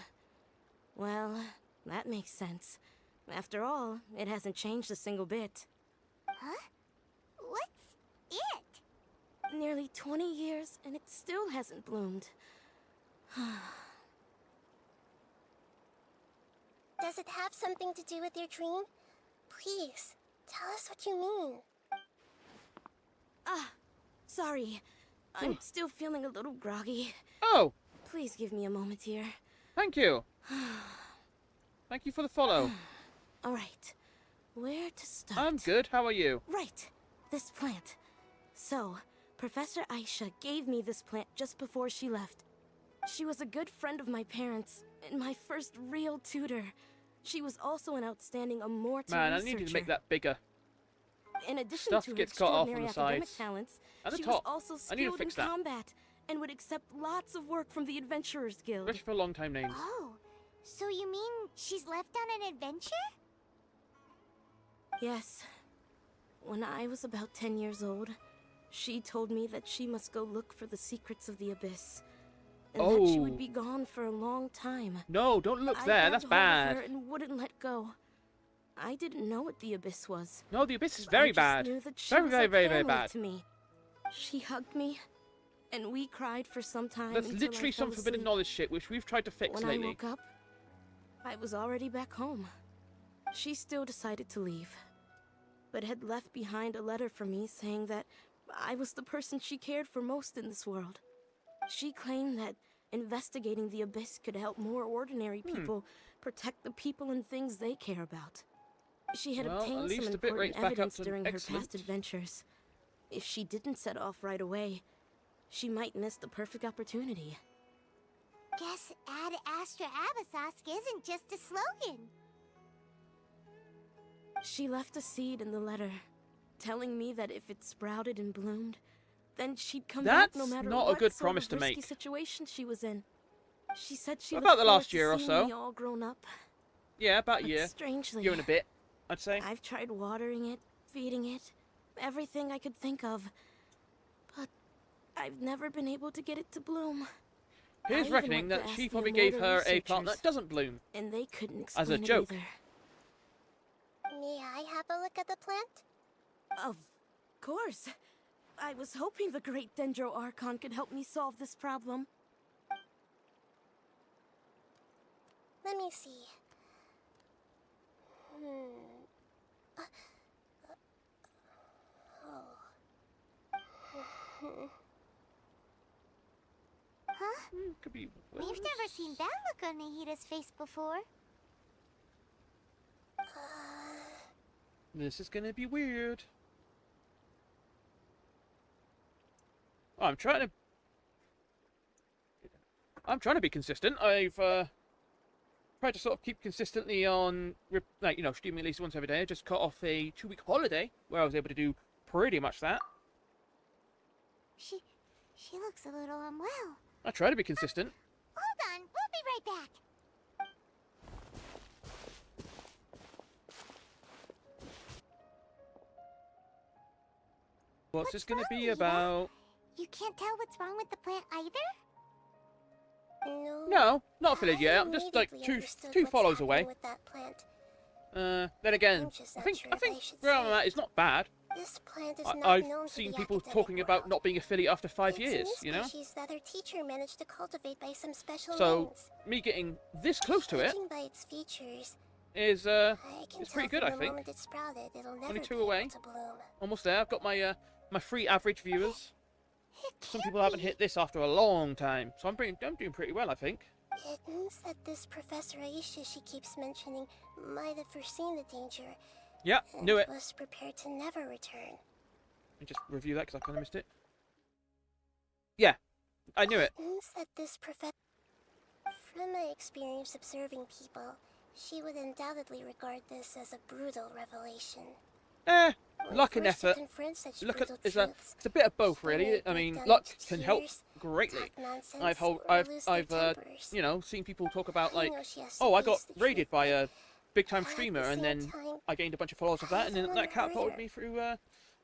Well, that makes sense. After all, it hasn't changed a single bit. Huh? What's it? Nearly 20 years, and it still hasn't bloomed. Does it have something to do with your dream? Please, tell us what you mean. Sorry. I'm still feeling a little groggy. Oh, Please give me a moment here. thank you. Thank you for the follow. All right. Where to start? I'm good. How are you? Right. This plant. So, Professor Aisha gave me this plant just before she left. She was a good friend of my parents and my first real tutor. She was also an outstanding immortal Man, I researcher. needed to make that bigger. In addition Stuff to her gets cut off on extraordinary the academic sides. talents, At the she top. was also I need to skilled in fix that. combat and would accept lots of work from the Adventurers Guild. Especially for long time names. Oh, so you mean she's left on an adventure? Yes. When I was about 10 years old, she told me that she must go look for the secrets of the Abyss. And that she would Oh. be gone for a long time. No, don't look I there. grabbed That's hold of her bad. and wouldn't let go. I didn't know what the Abyss was. No, the abyss is I very just bad. knew that she Very, was very, like very, very family bad. to me. She hugged me, and we cried for some time. That's until I literally fell some forbidden asleep. knowledge shit, which we've tried to fix When lately. I woke up, I was already back home. She still decided to leave, but had left behind a letter for me saying that I was the person she cared for most in this world. She claimed that investigating the Abyss could help more ordinary people protect the people and things they care about. She had Well, at obtained least some the bit important rate's back up evidence to during her excellent. past adventures. If she didn't set off right away, she might miss the perfect opportunity. Guess Ad Astra Abyssosque isn't just a slogan. She left a seed in the letter, telling me that if it sprouted and bloomed, then she'd come back no That's matter not a what good sort promise of to risky make. situation she was in. She said she What looked about the forward last to year or seeing so? me all grown up. Yeah, about a But year. strangely, Year and a bit, I'd say. I've tried watering it, feeding it, everything I could think of, but I've never been able to get it to bloom. I Here's even reckoning went to that ask she the probably gave immortal her a plant researchers, that doesn't bloom. and they couldn't As a explain joke. it either. May I have a look at the plant? Of course. I was hoping the great Dendro Archon could help me solve this problem. Let me see. Huh? Could be We've worse. never seen that look on Nahida's face before. This is gonna be weird. Oh, I'm trying to be consistent. I've tried to sort of keep consistently on, like, you know, streaming at least once every day. I just cut off a 2-week holiday where I was able to do pretty much that. She looks a little unwell. I try to be consistent. Hold on, we'll be right back. What's this gonna wrong, be Nahida? about? You can't tell what's wrong with the plant either? No, not affiliated yet. I'm just like two follows away. With that plant. Then again, I'm just I not think sure if I should where I'm say at is not bad. This plant is not I've known to seen the people academic talking about world. not being affiliate after 5 It's a years, new you know? species that our teacher managed to cultivate by some special So, means. me getting this close to it Judging by its features, is I can it's tell pretty good, from I the think. moment it sprouted, it'll never Only be 2 able away. to bloom. Almost there. I've got my my free average viewers. It Some can't people haven't be. hit this after a long time, so I'm doing pretty well, I think. It means that this Professor Aisha she keeps mentioning might have foreseen the danger Yeah, and knew it. was prepared to never return. Let me just review that because I kind of missed it. Yeah, I knew it. It means that this Professor... From my experience observing people, she would undoubtedly regard this as a brutal revelation. Luck and Forced to effort. confront such Look at brutal it's truths, a bit of both, she really. may I break mean, down luck into can help tears, greatly. talk nonsense, I've or lose their tempers. you know, seen people talk about I like, know she has to oh, I face got the raided truth, by but a big time at the streamer, and same then time, I gained a bunch of followers of that, and then I that don't wanna catapulted hurt me her. through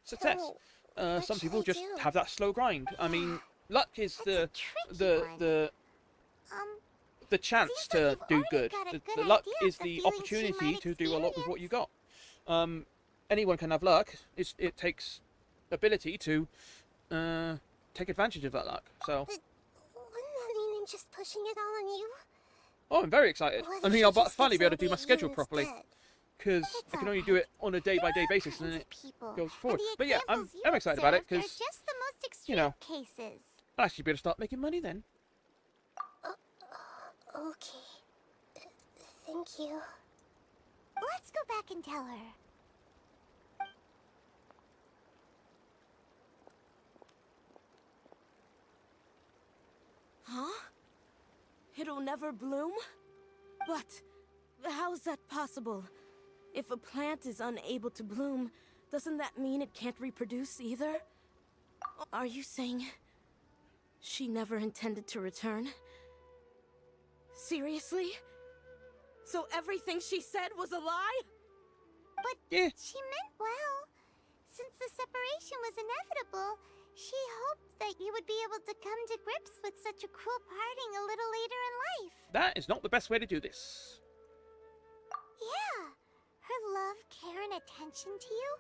success. what Some should people I just do? have that slow grind. I mean, luck is That's a the tricky one. the chance Seems like to you've do already good. got a The good luck idea of is the the feelings she opportunity might to do a lot with what you got. experience. Anyone can have luck. It takes ability to take advantage of that luck. So, But wouldn't that mean I'm just pushing it all on you? oh, I'm very excited. What I if mean, she I'll just finally gets be able to do angry my at you schedule properly, instead? because It's I can all only do right. it on a day-by-day There are basis, and kinds then of it people, goes and forward. the But yeah, I'm examples you excited about it observed are because just the most extreme know, cases. I'll actually be able to start making money then. Okay. Thank you. Let's go back and tell her. Huh? It'll never bloom? But how's that possible? If a plant is unable to bloom, doesn't that mean it can't reproduce either? Are you saying she never intended to return? Seriously? So everything she said was a lie? But Yeah. she meant well. Since the separation was inevitable, she hoped that you would be able to come to grips with such a cruel parting a little later in life. That is not the best way to do this. Yeah. Her love, care, and attention to you,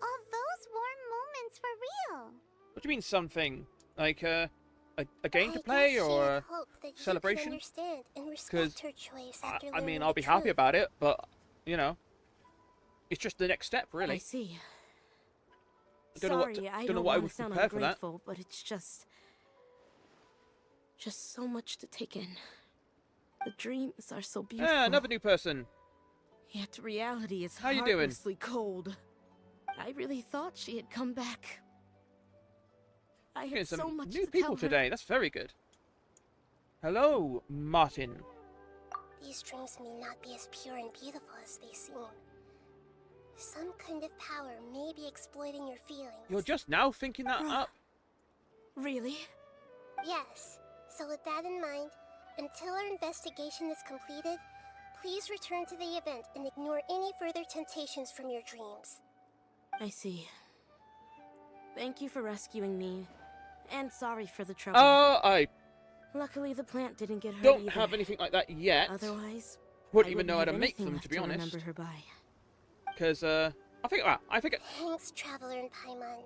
all those warm moments were real. What do you mean something? Like a game I to play guess she or had a hoped that you could celebration? understand and respect 'Cause her choice I after mean, learning I'll the be happy truth. about it, but you know, it's just the next step, I really. see. I don't know what Sorry, to- I don't know don't what I want would to sound prepare for that. ungrateful, but it's just so much to take in. The dreams are so beautiful. Ah, another new person. Yet reality is How you doing? heartlessly cold. I really thought she had come back. I Getting had so some much new to people tell her. today. That's very good. Hello, Martin. These dreams may not be as pure and beautiful as they seem. Some kind of power may be exploiting your feelings. You're just now thinking that up. Really? Yes. So with that in mind, until our investigation is completed, please return to the event and ignore any further temptations from your dreams. I see. Thank you for rescuing me. And sorry for the trouble. I Luckily, the plant didn't get hurt Don't either. have anything like that yet. Otherwise, Wouldn't I even wouldn't know how to have make anything them, left to be honest. remember her by. Because, I think Thanks, Traveler and Paimon.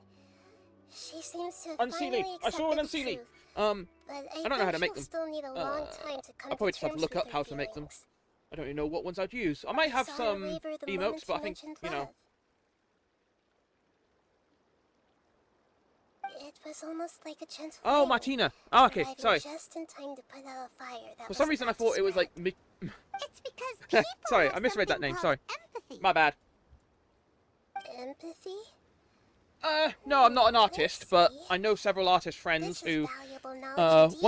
She seems to have Unseelie. finally I saw an accepted the Unseelie. truth, I but don't know how to think make she'll them. still need a long time to come I'll probably to just have to terms look with up her how to make them. feelings. I don't even know what ones I'd use. I might have Saw her some waver the emotes, moment but I you think, mentioned you know, love. It was almost like a gentle Oh, rain, Martina. Oh, okay, arriving sorry. just in time to put out a fire that For some was reason I about to thought it was spread. like... It's because people Sorry, have I misread that something name, called sorry. Empathy. My bad. Empathy? No, I'm not an artist, but see. I know several artist friends This who, is valuable knowledge indeed.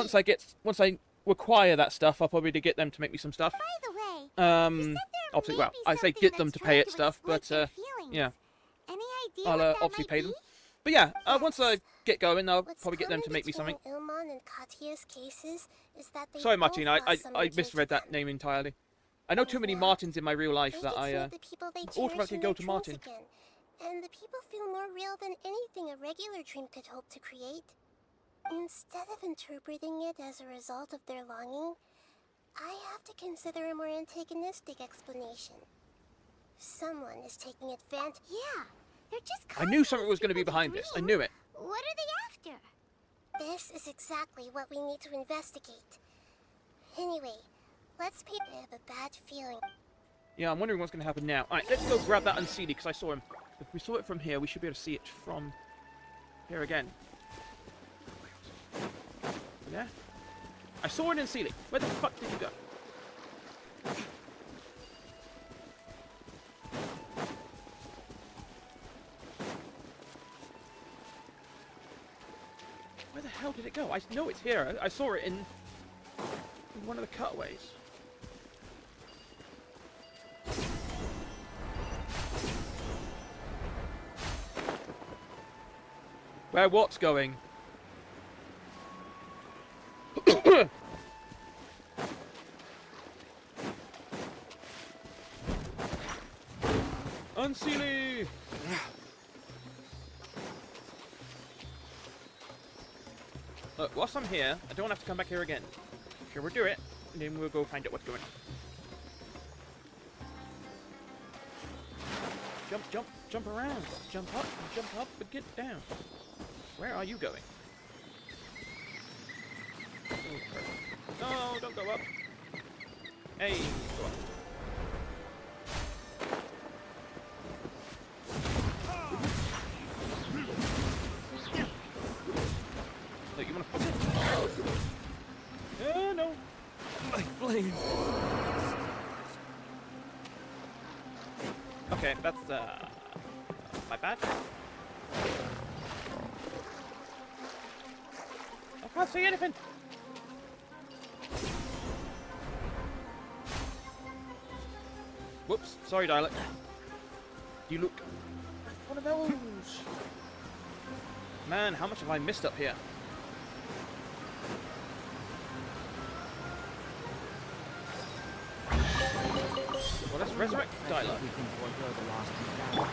once I acquire that stuff, I'll probably get them to make me some stuff. By the way, you said there Obviously, may well, be I say something get them that's to pay trying it to stuff, exploit but, your feelings. yeah. Any idea I'll what that obviously might pay be? them. But yeah, once I Yes. get going, I'll What's probably get them to common make me something. between Ilmon and Katya's cases is that they Sorry, both Martina, lost I someone misread dear to that them. name entirely. I know too many Yeah. Martins in my real life They that get to know I, the people they cherish automatically in go their to dreams Martin. again. And the people feel more real than anything a regular dream could hope to create. Instead of interpreting it as a result of their longing, I have to consider a more antagonistic explanation. Someone is taking advantage. Yeah, they're just. I knew something was going to be behind this. I knew it. What are they after? This is exactly what we need to investigate. Anyway, let's pay. I have a bad feeling. Yeah, I'm wondering what's going to happen now. Alright, let's go grab that Unseelie, because I saw him. If we saw it from here, we should be able to see it from here again. Yeah? I saw an Unseelie. Where the fuck did you go? Where the hell did it go? I know it's here. I saw it in one of the cutaways. Where what's going? Unseelie! Look, whilst I'm here, I don't have to come back here again. Sure, we'll do it, and then we'll go find out what's going on. Jump, jump, jump around. Jump up, but get down. Where are you going? Oh, crap. No, don't go up. Hey, go up. Look, you wanna fuck it? No. My flame. Okay, that's, my bad. I can't see anything. Whoops, sorry, Dialect. You look like one of those. Man, how much have I missed up here? Well, let's resurrect Dialect. We can forego the lost and found.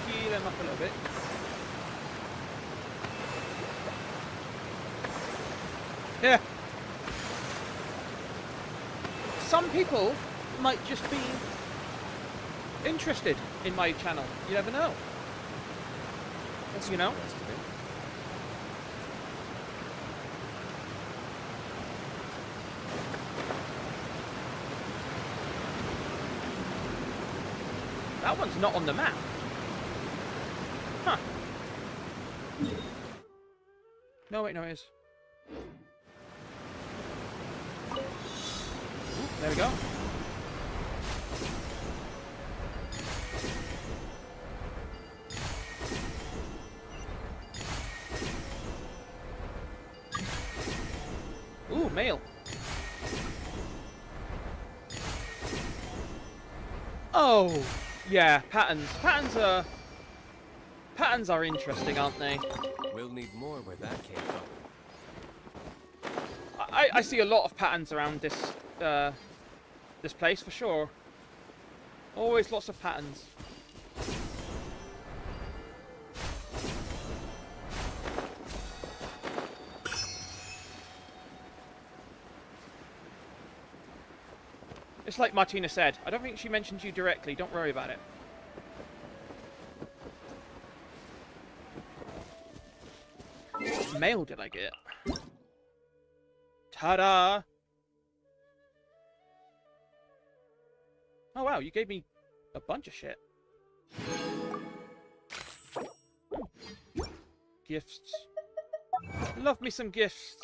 Heal them up a little bit. Yeah. Some people might just be interested in my channel. You never know. You know? That one's not on the map. Huh. No, wait, no, it is. Ooh, there we go. Ooh, mail. Oh, yeah, patterns. Patterns are interesting, aren't they? We'll need more where that came from. I see a lot of patterns around this this place for sure. Always lots of patterns. It's like Martina said. I don't think she mentioned you directly. Don't worry about it. What mail did I get? Ta-da! Oh wow, you gave me a bunch of shit. Gifts. Love me some gifts.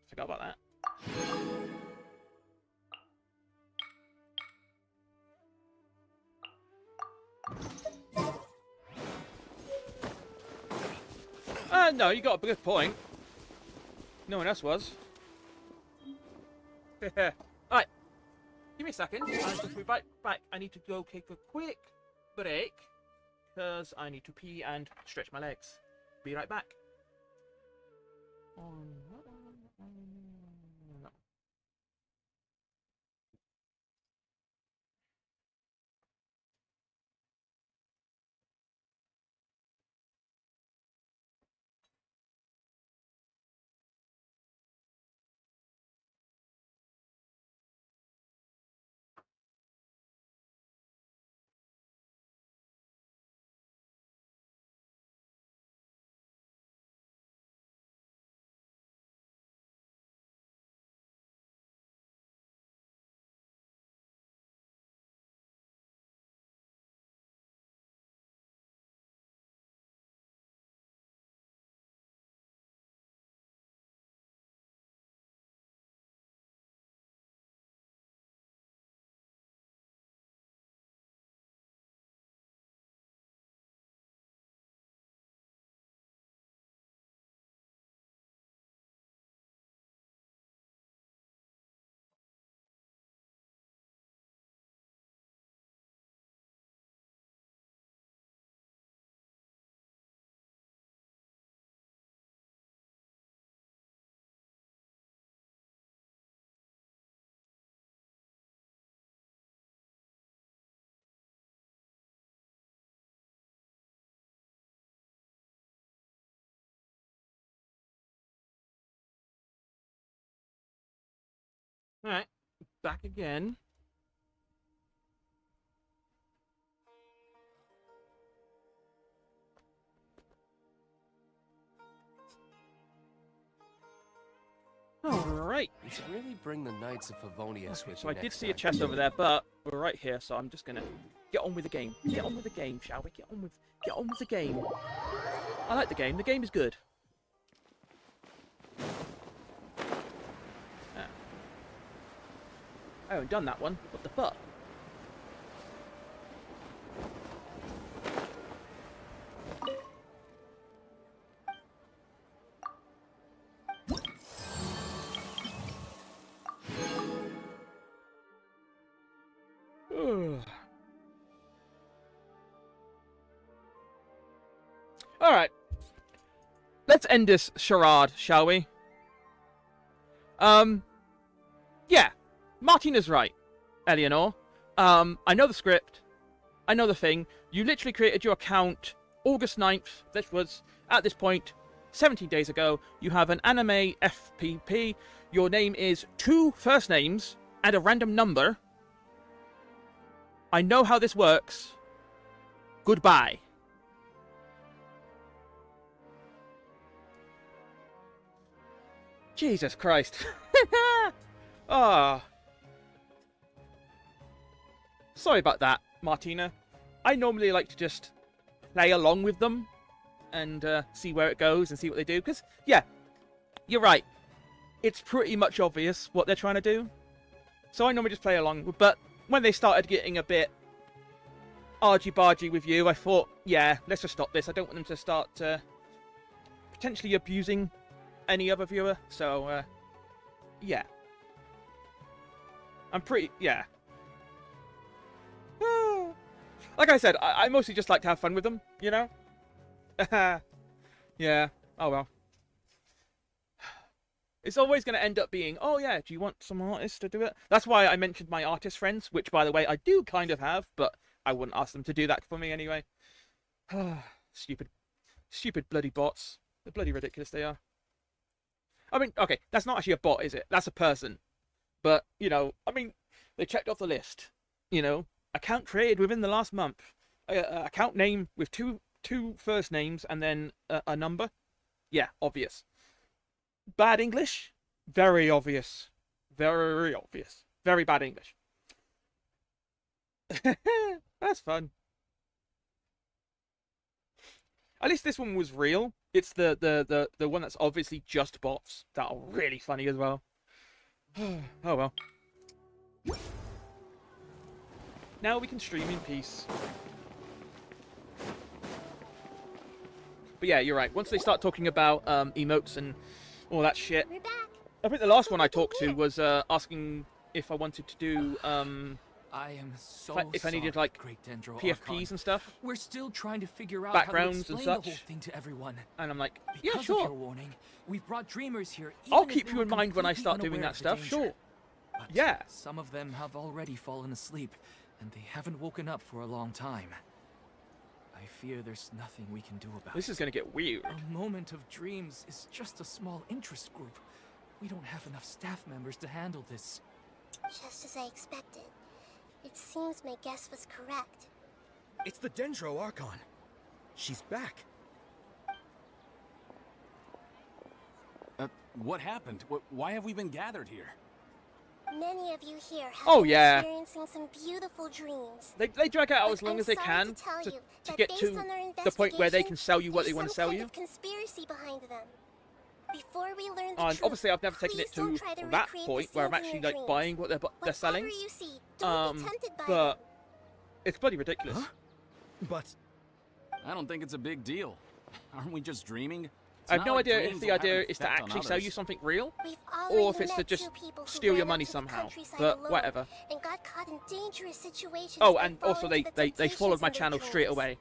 Forgot about that. No, you got a good point. No one else was. Alright. Give me a second. I'll just be right back. I need to go take a quick break. Because I need to pee and stretch my legs. Be right back. No. Alright. Back again. Alright. You should really bring the Knights of Favonius with So you I did next see a time. chest over there, but we're right here, so I'm just gonna get on with the game. Get on with the game, shall we? Get on with the game. I like the game. The game is good. Ah. I haven't done that one. What the fuck? Alright. Let's end this charade, shall we? Yeah. Martina's right, Eleanor. I know the script. I know the thing. You literally created your account August 9th. This was, at this point, 17 days ago. You have an anime FPP. Your name is 2 first names and a random number. I know how this works. Goodbye. Jesus Christ. Ah. Sorry about that, Martina. I normally like to just play along with them and see where it goes and see what they do. Because, yeah, you're right. It's pretty much obvious what they're trying to do. So I normally just play along. But when they started getting a bit argy-bargy with you, I thought, yeah, let's just stop this. I don't want them to start potentially abusing any other viewer. So, yeah. I'm pretty... yeah. Like I said, I mostly just like to have fun with them, you know? Yeah. Oh, well. It's always going to end up being, oh, yeah, do you want some artists to do it? That's why I mentioned my artist friends, which, by the way, I do kind of have, but I wouldn't ask them to do that for me anyway. Stupid bloody bots. They're bloody ridiculous, they are. I mean, okay, that's not actually a bot, is it? That's a person. But, you know, I mean, they checked off the list. You know, account created within the last month. Account name with two first names and then a number. Yeah, obvious. Bad English? Very obvious. Very obvious. Very bad English. That's fun. At least this one was real. It's the one that's obviously just bots that are really funny as well. Oh well. Now we can stream in peace. But yeah, you're right. Once they start talking about emotes and all that shit, We're back. I think the last one I talked to was asking if I wanted to do I am so if I needed sorry, like Great Dendro PFPs Archon. and stuff, We're still trying to figure out backgrounds how and to explain such. the whole thing to everyone. And I'm like, Because yeah, of your sure. warning, we've brought dreamers here. I'll even if keep they you were in mind when I completely start doing unaware that of the stuff. danger. Sure. But Yeah. some of them have already fallen asleep, and they haven't woken up for a long time. I fear there's nothing we can do about This it. is gonna get weird. A moment of dreams is just a small interest group. We don't have enough staff members to handle this. Just as I expected. It seems my guess was correct. It's the Dendro Archon. She's back. What happened? Why have we been gathered here? Many of you here have Oh, been yeah. experiencing some beautiful dreams. They drag it out But as long I'm as they sorry can to tell you to that get based to on our the point where they investigation, can sell you what they there's want to some sell kind you. of conspiracy behind them. Before we learn the And truth, obviously, I've never taken please it don't to try to that recreate point the where I'm scenes in actually your like dreams. buying what they're selling. Whatever you see, don't be tempted by But them. it's bloody ridiculous. Huh? But I don't think it's a big deal. Aren't we just dreaming? It's I have not no like idea if dreams the will have idea an is to effect on actually sell others. you something real, We've or if already it's to met just two people who steal your ran money out to the somehow. countryside But alone whatever. And got caught in dangerous situations Oh, by and also falling to the they followed temptations my in their channel straight dreams. away,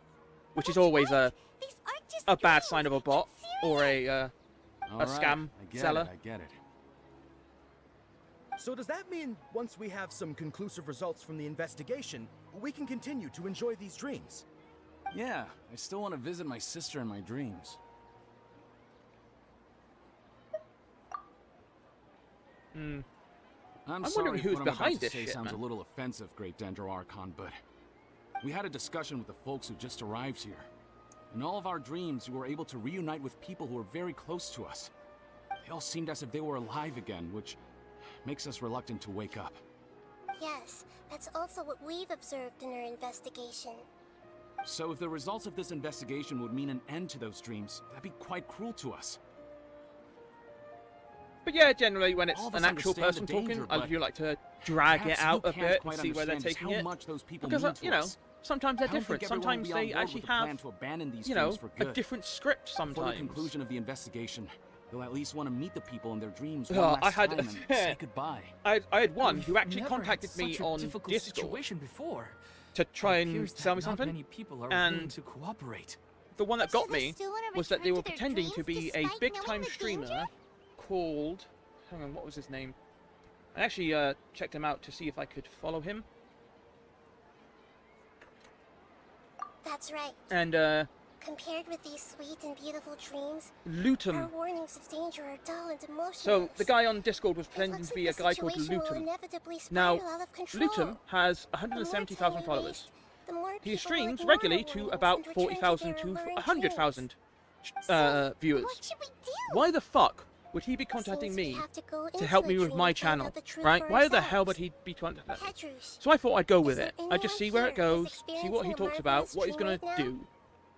which is That's always right. These aren't just a bad dreams. sign of a bot It's or serious. a All right, scam I get seller. It, I get it. so does that mean once we have some conclusive results from the investigation, we can continue to enjoy these dreams? Yeah, I still want to visit my sister in my dreams. Hmm. I'm wondering sorry if who's what I'm about behind to this say shit, sounds man. a little offensive, Great Dendro Archon, but we had a discussion with the folks who just arrived here. In all of our dreams, we were able to reunite with people who were very close to us. They all seemed as if they were alive again, which makes us reluctant to wake up. Yes, that's also what we've observed in our investigation. So if the results of this investigation would mean an end to those dreams, that'd be quite cruel to us. But yeah, generally when it's All of an us actual understand person the danger, talking, I but do like to drag it Perhaps out you a can't bit and quite see where they're understand taking how it. much those people Because mean to you know, us. sometimes they're I don't different. think everyone will Sometimes be on they board actually with the plan have, to abandon these you know, dreams for a good. different script Before the sometimes. conclusion of the investigation, you'll at least want to meet the people in their dreams Oh, one I last had- time and say goodbye. I had one We've who actually never contacted had me such a on difficult Discord situation before. to try It and appears sell me that not something. many people are willing And to cooperate. the one that So got they me still wanna was that they return were to their pretending to dreams be a despite big knowing time the streamer danger? called. Hang on, what was his name? I actually checked him out to see if I could follow him. That's right. And Compared with these sweet and beautiful dreams, our Lutum. warnings of danger are dull and emotionless. So the guy on Discord was It pretending looks to be like a the guy called situation will Lutum. inevitably Now, spiral out of control. Lutum has The more time 170,000 we followers. waste, the more He people will streams ignore regularly our to warnings about and return 40,000 their to alluring 100,000 So, viewers. What should we do? Why the fuck would he be contacting Since we me have to go to into help a me with dream my and find channel? out the truth Right? for Why the hell ourselves? would he be contacting me? Petrus, So I thought I'd go with Is there it. I'd just anyone see where it here who's goes, see what he experiencing a talks about, marvelous what he's gonna dream right now? do.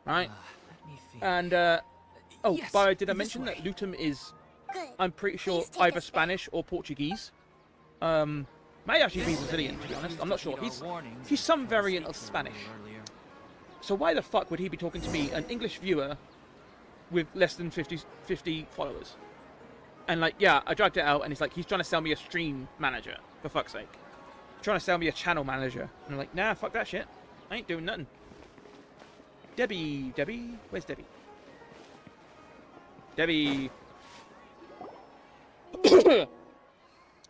Right? Let me think. And, oh, Yes, but did I this mention way. that Lutum is, Good. I'm pretty sure, Please take either us back. Spanish or Portuguese? May actually be Brazilian, to be honest. I'm not sure. He's some variant of Spanish. So why the fuck would he be talking to me, an English viewer, with less than 50 followers? And like, yeah, I dragged it out, and he's like, he's trying to sell me a stream manager, for fuck's sake. Trying to sell me a channel manager. And I'm like, nah, fuck that shit. I ain't doing nothing. Debbie, where's Debbie? Debbie.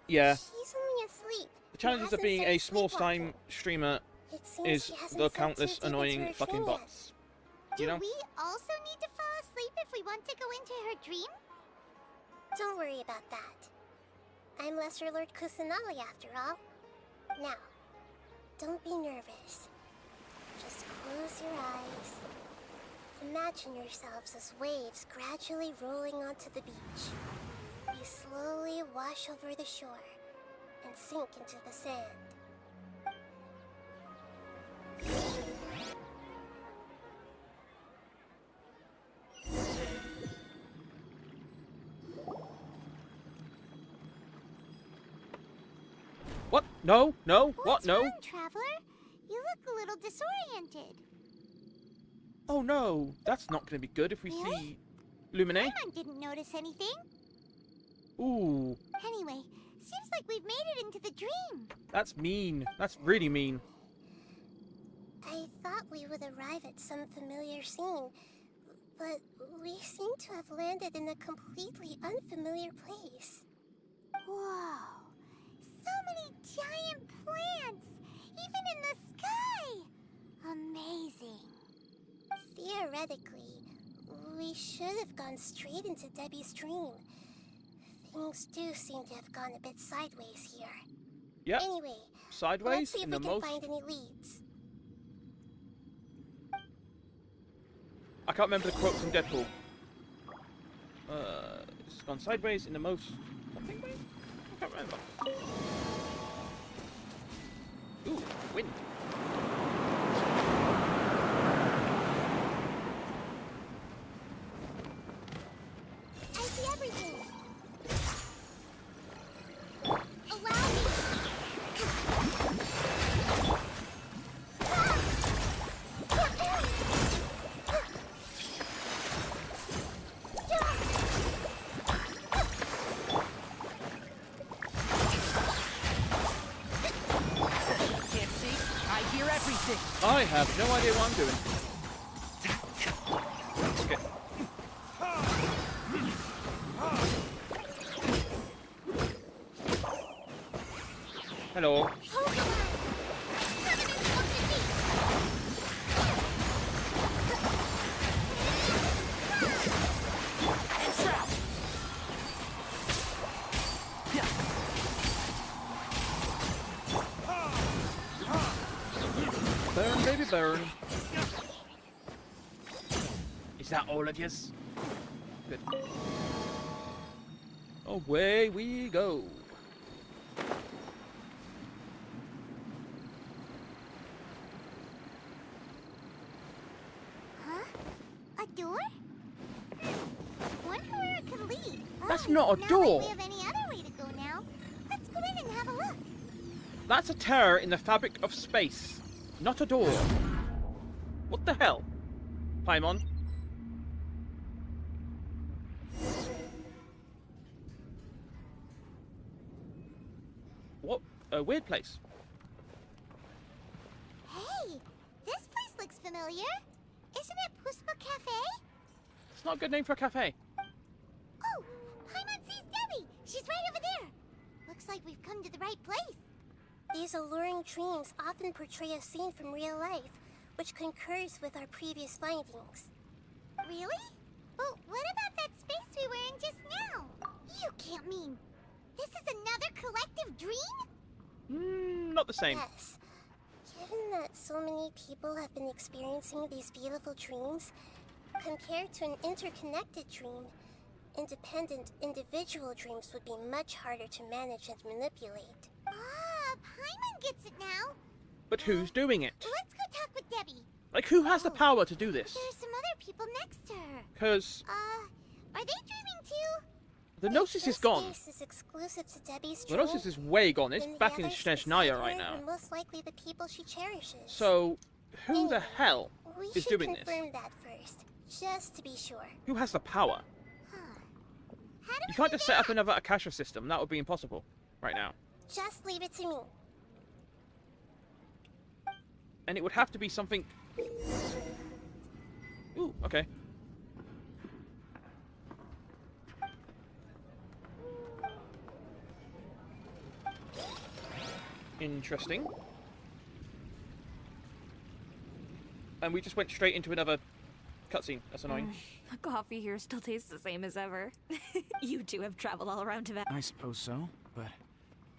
Yeah, She's only asleep. the challenges of Hasn't being a started small-time sleepwalking. streamer It seems is she hasn't the felt countless too deep into annoying her fucking dream yet. bots. Do You know? we also need to fall asleep if we want to go into her dream? Don't worry about that. I'm Lesser Lord Kusanali after all. Now, don't be nervous. Just close your eyes. Imagine yourselves as waves gradually rolling onto the beach. You slowly wash over the shore and sink into the sand. What? No, no, what? What's No. wrong, Traveler? You look a little disoriented. Oh no, that's not going to be good if we Really? see Lumine. Paimon didn't notice anything. Ooh, Anyway, seems like we've made it into the dream. that's mean. That's really mean. I thought we would arrive at some familiar scene, but we seem to have landed in a completely unfamiliar place. Whoa! So many giant plants! Even in the sky! Amazing. Theoretically, we should have gone straight into Debbie's dream. Things do seem to have gone a bit sideways here. Yep. Anyway, let's Sideways see if in we the can most. find any leads. I can't remember the quote from Deadpool. It's gone sideways in the most. Something way? I can't remember. Ooh, wind. I see everything. Allow me. Can't see. I hear everything. I have no idea what I'm doing. Okay. Hello. Burn, baby, burn. Is that all it is? Good. Away we go. Huh? A door? Wonder where it could lead. That's Oh, not a it's not door. like we have any other way to go now. Let's go in and have a look. That's a tear in the fabric of space, not a door. What the hell? Paimon? What a weird place. Hey, this place looks familiar. Isn't it Puspa Cafe? It's not a good name for a cafe. Oh, Paimon sees Debbie. She's right over there. Looks like we've come to the right place. These alluring dreams often portray a scene from real life, which concurs with our previous findings. Really? But what about that space we were in just now? You can't mean this is another collective dream? Not the same. Yes. Given that so many people have been experiencing these beautiful dreams, compared to an interconnected dream, independent individual dreams would be much harder to manage and manipulate. Ah, Paimon gets it now. But who's doing it? Let's go talk with Debbie. Like, who has the power to do this? There's some other people next to her. Because Are they dreaming too? the Gnosis is This gone. space is exclusive to Debbie's The dream. Gnosis is way gone. It's Then the back in others Shnezhnaya beside right her now. are most likely the people she cherishes. So, who the Anyway, hell we is should doing this? confirm that first, just to be sure. Who has the power? Huh. How do You we can't do just set up that? another Akasha system. That would be impossible right now. Just leave it to me. And it would have to be something... Ooh, okay. Interesting. And we just went straight into another cutscene. That's annoying. The coffee here still tastes the same as ever. You two have traveled all around Tibet. I suppose so. but...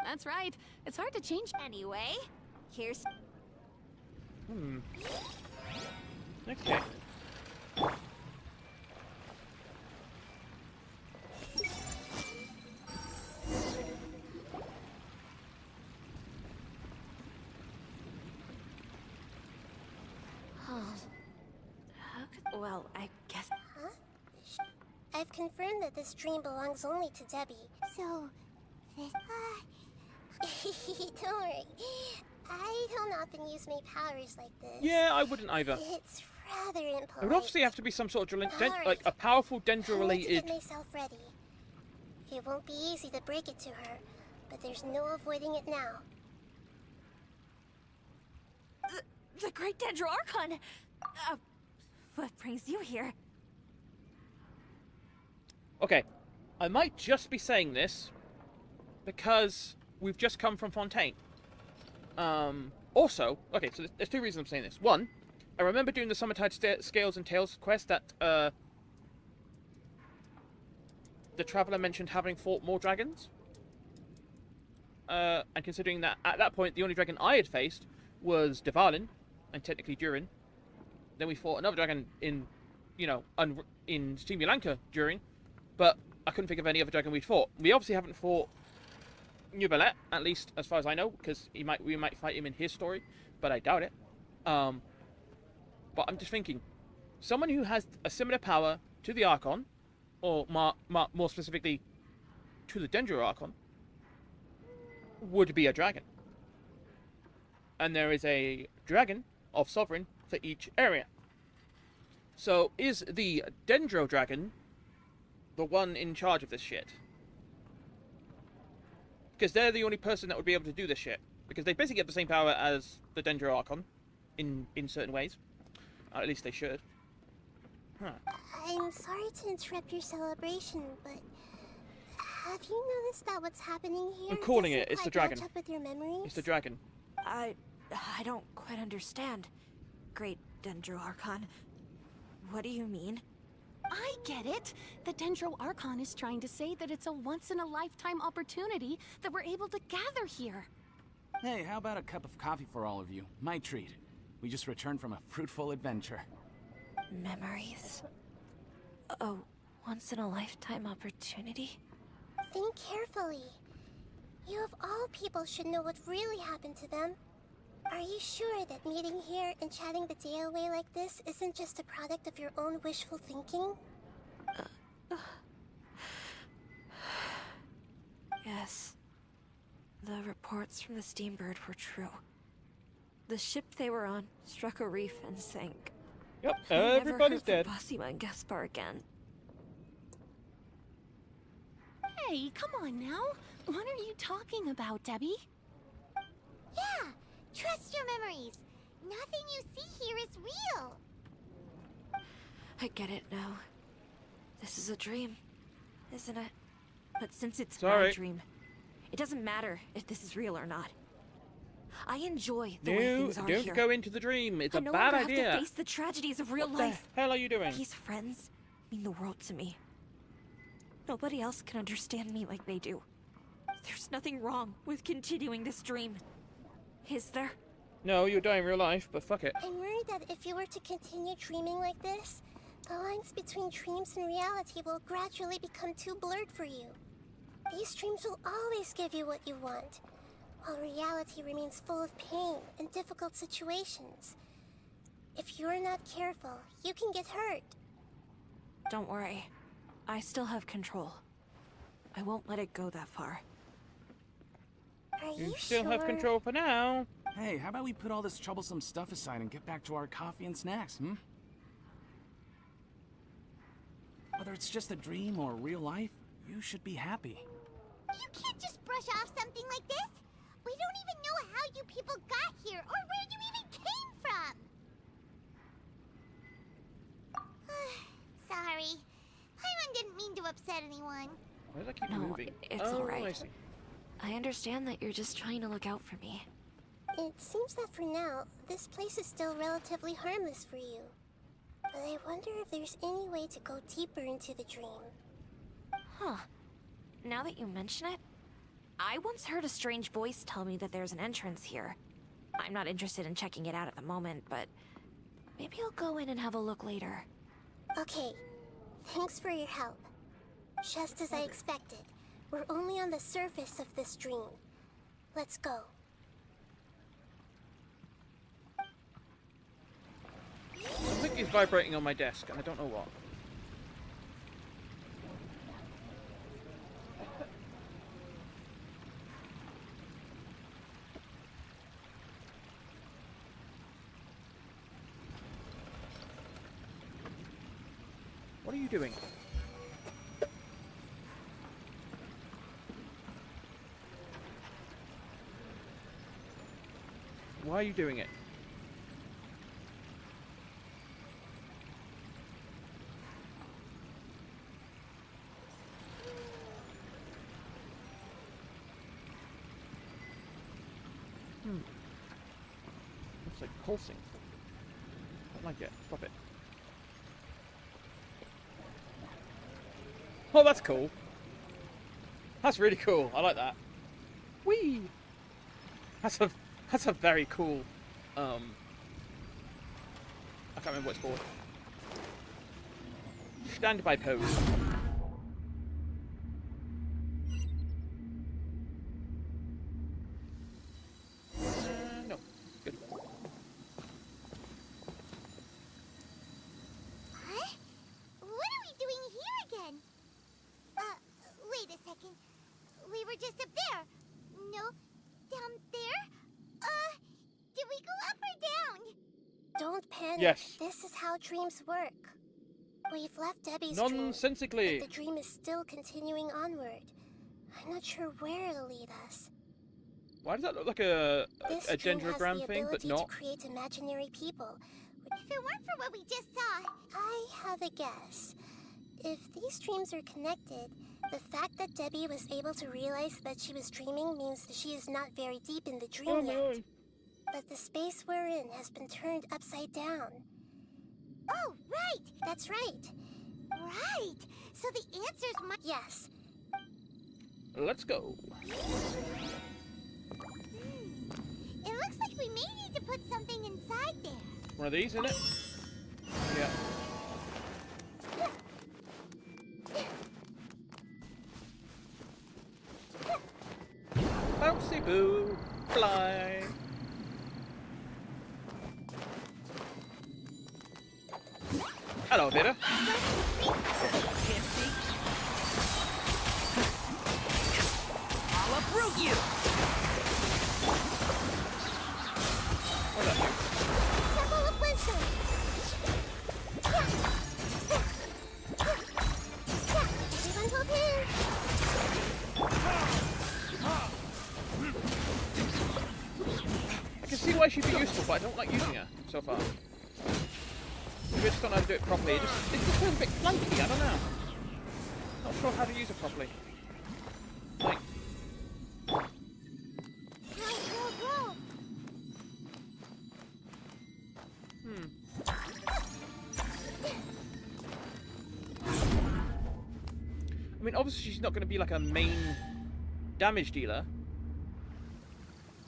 That's right. It's hard to change anyway. Here's... Okay. Well, I guess... Huh? I've confirmed that this dream belongs only to Debbie. So, this... don't worry. I don't often use my powers like this. Yeah, I wouldn't either. It's rather impolite. It would obviously have to be some sort of Alright. like a powerful I need to dendro-related... get myself ready. It won't be easy to break it to her, but there's no avoiding it now. The Great Dendro Archon! What brings you here? Okay, I might just be saying this because we've just come from Fontaine. Also, okay, so there's two reasons I'm saying this. One, I remember doing the Summertide Scales and Tails quest that the Traveler mentioned having fought more dragons. And considering that at that point the only dragon I had faced was Devalin, and technically Durin. Then we fought another dragon in, you know, in Stimulanka during, but I couldn't think of any other dragon we'd fought. We obviously haven't fought Nuvalet, at least as far as I know, because we might fight him in his story, but I doubt it. But I'm just thinking, someone who has a similar power to the Archon, or more specifically, to the Dendro Archon, would be a dragon. And there is a dragon of Sovereign for each area. So is the Dendro Dragon the one in charge of this shit? Because they're the only person that would be able to do this shit. Because they basically get the same power as the Dendro Archon in certain ways. At least they should. Huh. I'm sorry to interrupt your celebration, but have you noticed that what's happening here I'm calling doesn't it. It's the quite dragon. match up with your memories? It's the dragon. I don't quite understand. Great Dendro Archon. What do you mean? I get it. The Dendro Archon is trying to say that it's a once-in-a-lifetime opportunity that we're able to gather here. Hey, how about a cup of coffee for all of you? My treat. We just returned from a fruitful adventure. Memories. A once-in-a-lifetime opportunity? Think carefully. You of all people should know what really happened to them. Are you sure that meeting here and chatting the day away like this isn't just a product of your own wishful thinking? Yes. The reports from the Steambird were true. The ship they were on struck a reef and sank. Yep, I never everybody's heard dead. from Basima and Gaspar again. Hey, come on now. What are you talking about, Debbie? Yeah, trust your memories. Nothing you see here is real. I get it now. This is a dream, isn't it? But since it's Sorry. my dream, it doesn't matter if this is real or not. I enjoy the way No, things are don't here. go into the dream. It's I a no bad longer have idea. to face the tragedies of real What life. the hell are you doing? These friends mean the world to me. Nobody else can understand me like they do. There's nothing wrong with continuing this dream. Is there? No, you're dying in real life, but fuck it. I'm worried that if you were to continue dreaming like this, the lines between dreams and reality will gradually become too blurred for you. These dreams will always give you what you want, while reality remains full of pain and difficult situations. If you're not careful, you can get hurt. Don't worry. I still have control. I won't let it go that far. Are You you still sure? have control for now. Hey, how about we put all this troublesome stuff aside and get back to our coffee and snacks, hmm? Whether it's just a dream or real life, you should be happy. You can't just brush off something like this. We don't even know how you people got here or where you even came from. Sorry. Paimon didn't mean to upset anyone. Why does that keep No, moving? it's oh, alright. I see. I understand that you're just trying to look out for me. It seems that for now, this place is still relatively harmless for you. But I wonder if there's any way to go deeper into the dream. Huh. Now that you mention it, I once heard a strange voice tell me that there's an entrance here. I'm not interested in checking it out at the moment, but maybe I'll go in and have a look later. Okay, thanks for your help. Just as I expected, we're only on the surface of this dream. Let's go. Something is vibrating on my desk, and I don't know what. What are you doing? Why are you doing it? It's like pulsing. I don't like it. Stop it. Oh, that's cool. That's really cool. I like that. Whee! That's a very cool. I can't remember what it's called. Standby pose. No. Good. Huh? What are we doing here again? Wait a second. We were just up there. No, down there? Did we go up or down? Don't panic. Yes. This is how dreams work. We've left Debbie's Nonsensically. dream, but the dream is still continuing onward. I'm not sure where it'll lead us. Why does that look like a This dream has dendrogram the thing, but ability not? to create imaginary people. If it weren't for what we just saw, I have a guess. If these dreams are connected, the fact that Debbie was able to realize that she was dreaming means that she is not very deep in the dream yet. But the space we're in has been turned upside down. Oh, right! That's right. Right! So the answers might... Yes. Let's go. It looks like we may need to put something inside there. One of these in it? Yeah. Bouncy boo, fly. Hello, Nahida. I'll uproot you! What's that? Temple of Wisdom. Everyone hold hands. I can see why she'd be useful, but I don't like using her so far. Maybe I just don't know how to do it properly. It just feels a bit clunky, I don't know. Not sure how to use it properly. Like, Go. I mean, obviously she's not going to be like a main damage dealer.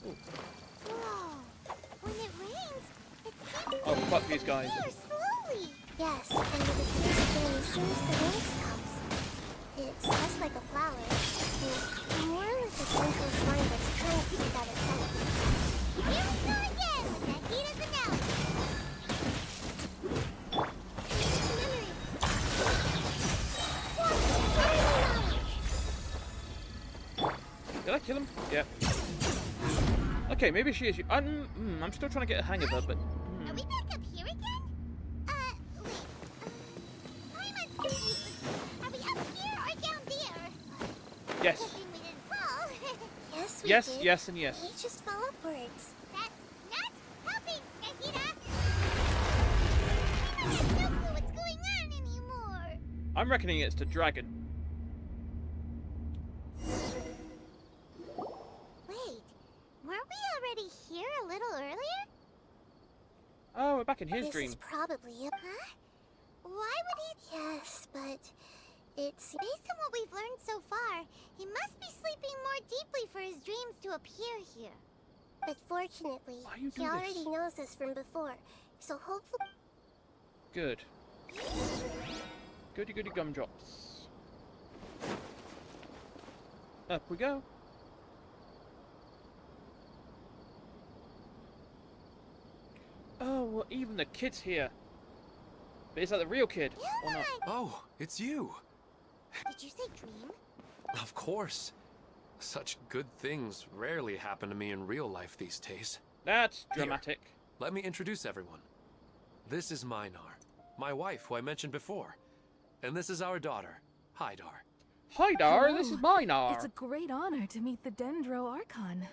Ooh. Whoa. When it rains, it seems Oh, fuck these guys. to slowly. Yes, and it appears again as soon as the rain stops. It's less like a flower, and more like a gentle slime that's trying to get out of sight. Here we go again with Nahida's analogy. Memory. Did I kill him? Yeah. Okay, maybe she is. I'm still trying to get a hang of her, but. Are we back up here again? Wait. Paimon's confused. Are we up here or down there? Yes. Hoping we didn't fall. Yes, we Yes, did. yes, and yes. We just fell upwards. That's not helping, Nahida. I have no clue what's going on anymore. I'm reckoning it's the dragon. Wait, weren't we already here a little earlier? Oh, we're back in his This dream. is probably a... Huh? Why would he... Yes, but It's based on what we've learned so far, he must be sleeping more deeply for his dreams to appear here. But fortunately, Why you do he this? already knows this from before, so hopefully... Good. Goody goody gumdrops. Up we go. Oh, well, even the kid's here. But is that the real kid? Or not? Oh, it's you. Did you say dream? Of course. Such good things rarely happen to me in real life these days. That's Here. dramatic. Let me introduce everyone. This is Minar, my wife who I mentioned before. And this is our daughter, Hydar. Hi Dar, Hello. this is Minar. It's a great honor to meet the Dendro Archon.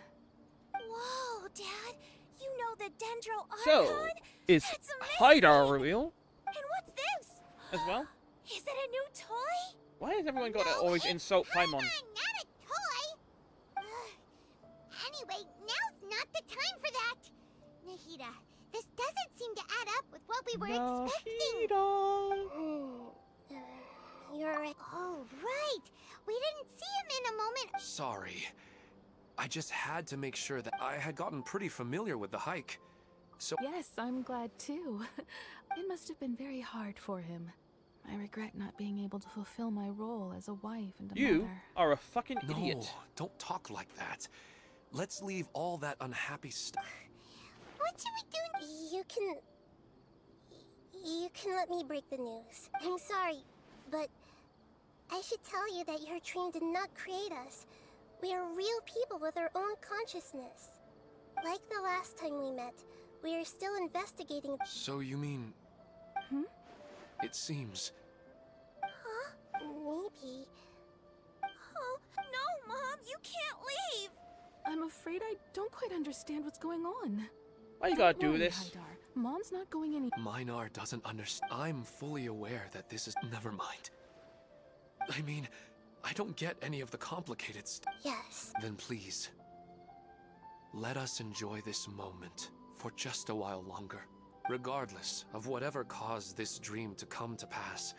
Whoa, Dad! You know the Dendro Archon? So, is That's amazing! Hydar real And what's this? as well? Is it a new toy? Why has everyone got to No, always it's insult Paimon? Not a toy! Anyway, now's not the time for that! Nahida, this doesn't seem to add up with what we were expecting! Nahida. You're right. Oh, right! We didn't see him in a moment. Sorry. I just had to make sure that I had gotten pretty familiar with the hike. So Yes, I'm glad too. It must have been very hard for him. I regret not being able to fulfill my role as a wife and a You mother. are a fucking no, idiot. don't talk like that. Let's leave all that unhappy stuff. What should we do? You can let me break the news. I'm sorry, but I should tell you that your dream did not create us. We are real people with our own consciousness. Like the last time we met, we are still investigating. So you mean... It seems... Huh? Maybe. Oh, no, Mom, you can't leave! I'm afraid I don't quite understand what's going on. Why you gotta Don't do worry, this? Hydar. Mom's not going any. Minar doesn't understand. I'm fully aware that this is... Never mind. I mean, I don't get any of the complicated stuff. Yes. Then please, let us enjoy this moment for just a while longer. Regardless of whatever caused this dream to come to pass,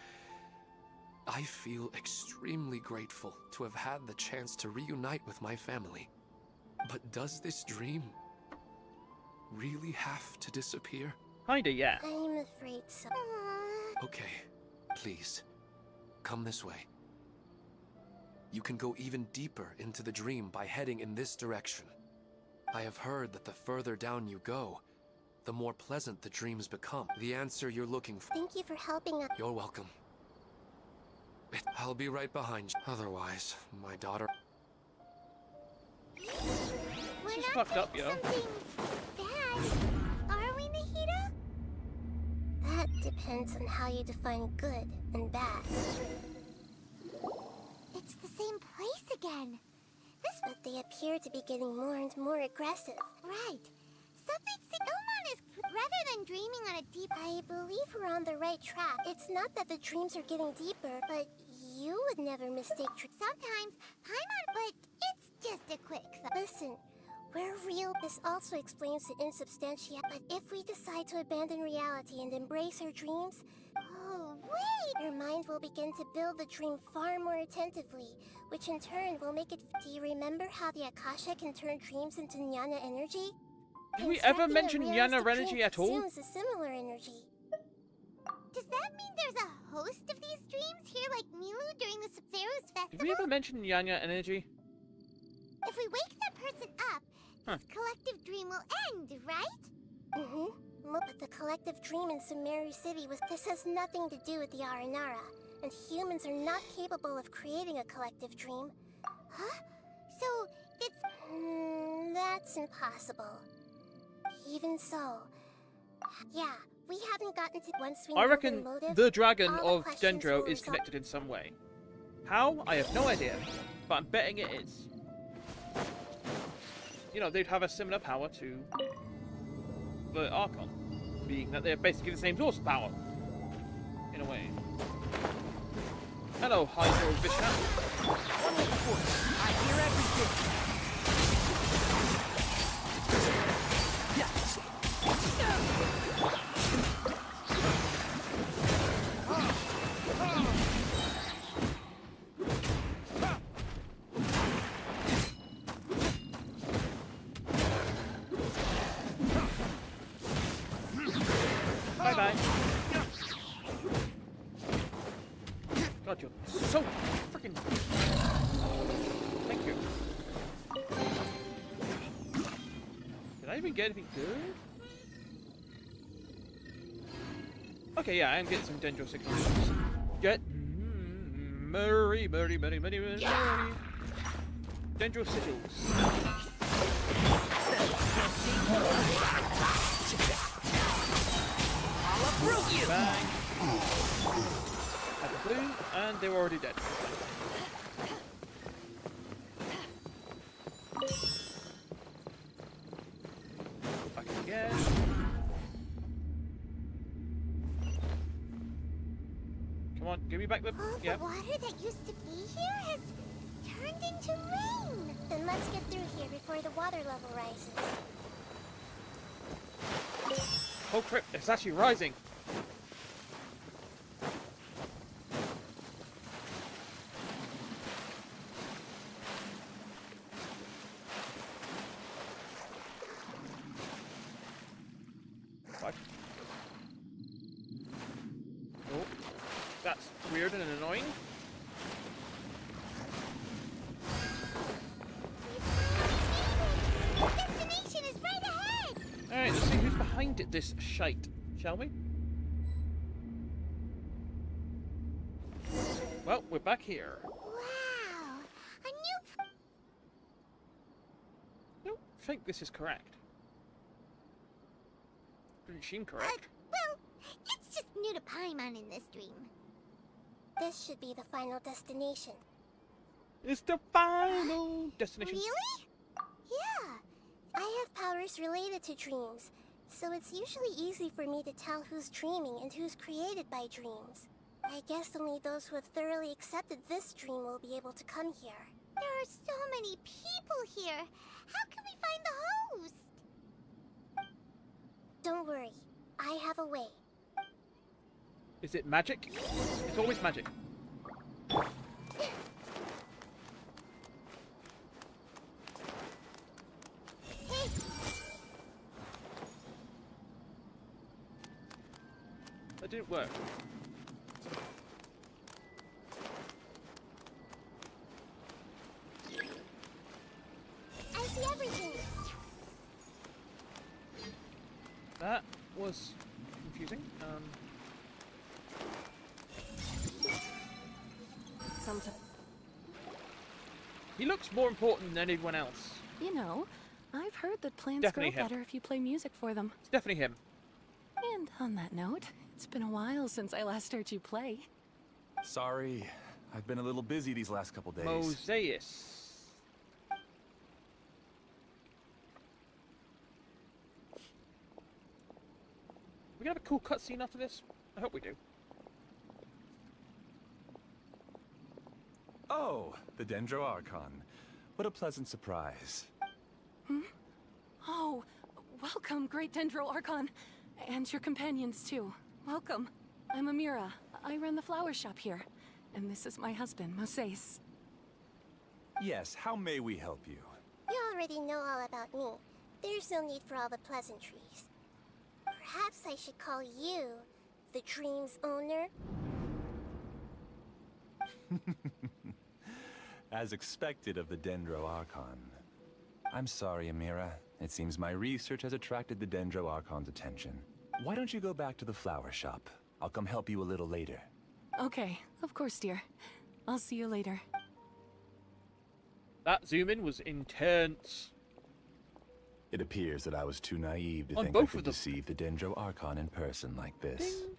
I feel extremely grateful to have had the chance to reunite with my family. But does this dream really have to disappear? Kinda, yeah. I'm afraid so. Okay, please, come this way. You can go even deeper into the dream by heading in this direction. I have heard that the further down you go, the more pleasant the dreams become. The answer you're looking for. Thank you for helping us. You're welcome. I'll be right behind you. Otherwise, my daughter... We're This is not fucked up, doing yo. something bad, are we, Nahida? That depends on how you define good and bad. It's the same place again. But they appear to be getting more and more aggressive. Right. Something Ilmon is rather than dreaming on a deep... I believe we're on the right track. It's not that the dreams are getting deeper, but you would never mistake... Sometimes, Paimon, but it's just a quick thought. Listen, we're real. This also explains the insubstantiality. But if we decide to abandon reality and embrace our dreams... Oh, wait! Your mind will begin to build the dream far more attentively, which in turn will make it... Do you remember how the Akasha can turn dreams into jnana energy? Did we ever Constructing a mention realistic Jnana energy dream at all? consumes a similar energy. Does that mean there's a host of these dreams here like Milu during the Sub-Zero's Did festival? we ever mention Jnana energy? If we wake that person up, Huh. this collective dream will end, right? Mm-hmm. But the collective dream in Sumeru City was... This has nothing to do with the Aranara, and humans are not capable of creating a collective dream. Huh? So, it's... that's impossible. Even so... Yeah, we haven't gotten to... Once we I know reckon the motive, the dragon all the of questions Dendro will is resolve. connected in some way. How? I have no idea, but I'm betting it is. You know, they'd have a similar power to the Archon, being that they're basically the same source of power, in a way. Hello, Hydro Bishop. I hear everything. God, you're so freaking. Thank you. Did I even get anything good? Okay, yeah, I am getting some Dendro signals. Get Murray. Dendro sigils. Bang. Had the bloom, and they were already dead. Back again. Come on, give me back the. All Yep. the water that used to be here has turned into rain. Then let's get through here before the water level rises. Oh crap! It's actually rising. What? Oh, that's weird and annoying. Destination is right ahead. All right, let's see who's behind it. This shite, shall we? Well, we're back here. Wow, a new. I don't think this is correct. Doesn't seem correct. Well, it's just new to Paimon in this dream. This should be the final destination. It's the final destination. Really? Yeah. I have powers related to dreams, so it's usually easy for me to tell who's dreaming and who's created by dreams. I guess only those who have thoroughly accepted this dream will be able to come here. There are so many people here. How can we find the host? Don't worry. I have a way. Is it magic? It's always magic. Hey, That didn't work. I see everything. That was confusing. Sometimes. He looks more important than anyone else. You know, I've heard that plants Definitely grow him. better if you play music for them. It's definitely him. And on that note, it's been a while since I last heard you play. Sorry, I've been a little busy these last couple days. Mosaius. We gonna have a cool cutscene after this? I hope we do. Oh, the Dendro Archon. What a pleasant surprise. Oh, welcome, Great Dendro Archon. And your companions, too. Welcome. I'm Amira. I run the flower shop here. And this is my husband, Moses. Yes, how may we help you? You already know all about me. There's no need for all the pleasantries. Perhaps I should call you the dream's owner? As expected of the Dendro Archon. I'm sorry, Amira. It seems my research has attracted the Dendro Archon's attention. Why don't you go back to the flower shop? I'll come help you a little later. Okay, of course, dear. I'll see you later. That zoom in was intense. It appears that I was too naive to On think I both could of them. deceive the Dendro Archon in person like this. Ding.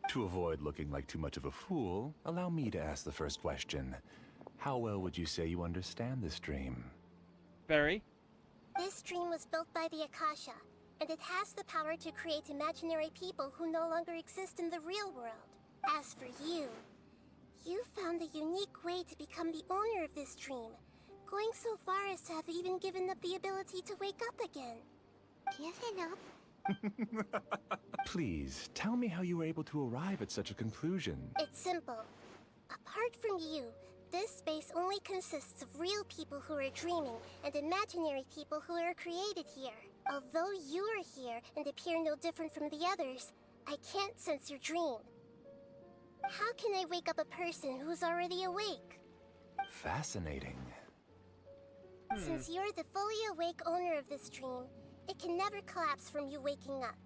To avoid looking like too much of a fool, allow me to ask the first question. How well would you say you understand this dream? Very. This dream was built by the Akasha, and it has the power to create imaginary people who no longer exist in the real world. As for you, you found a unique way to become the owner of this dream, going so far as to have even given up the ability to wake up again. Given up? Please, tell me how you were able to arrive at such a conclusion. It's simple. Apart from you, this space only consists of real people who are dreaming and imaginary people who are created here. Although you are here and appear no different from the others, I can't sense your dream. How can I wake up a person who's already awake? Fascinating. Since you're the fully awake owner of this dream, it can never collapse from you waking up.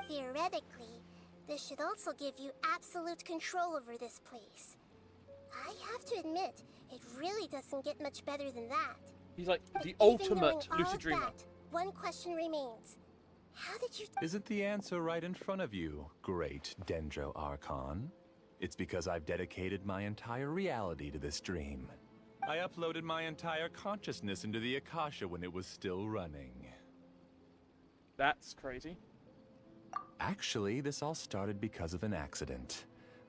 Theoretically, this should also give you absolute control over this place. I have to admit, it really doesn't get much better than that. He's like But the even knowing ultimate all lucid of dreamer. that, one question remains. How did you... Isn't the answer right in front of you, great Dendro Archon? It's because I've dedicated my entire reality to this dream. I uploaded my entire consciousness into the Akasha when it was still running. That's crazy. Actually, this all started because of an accident.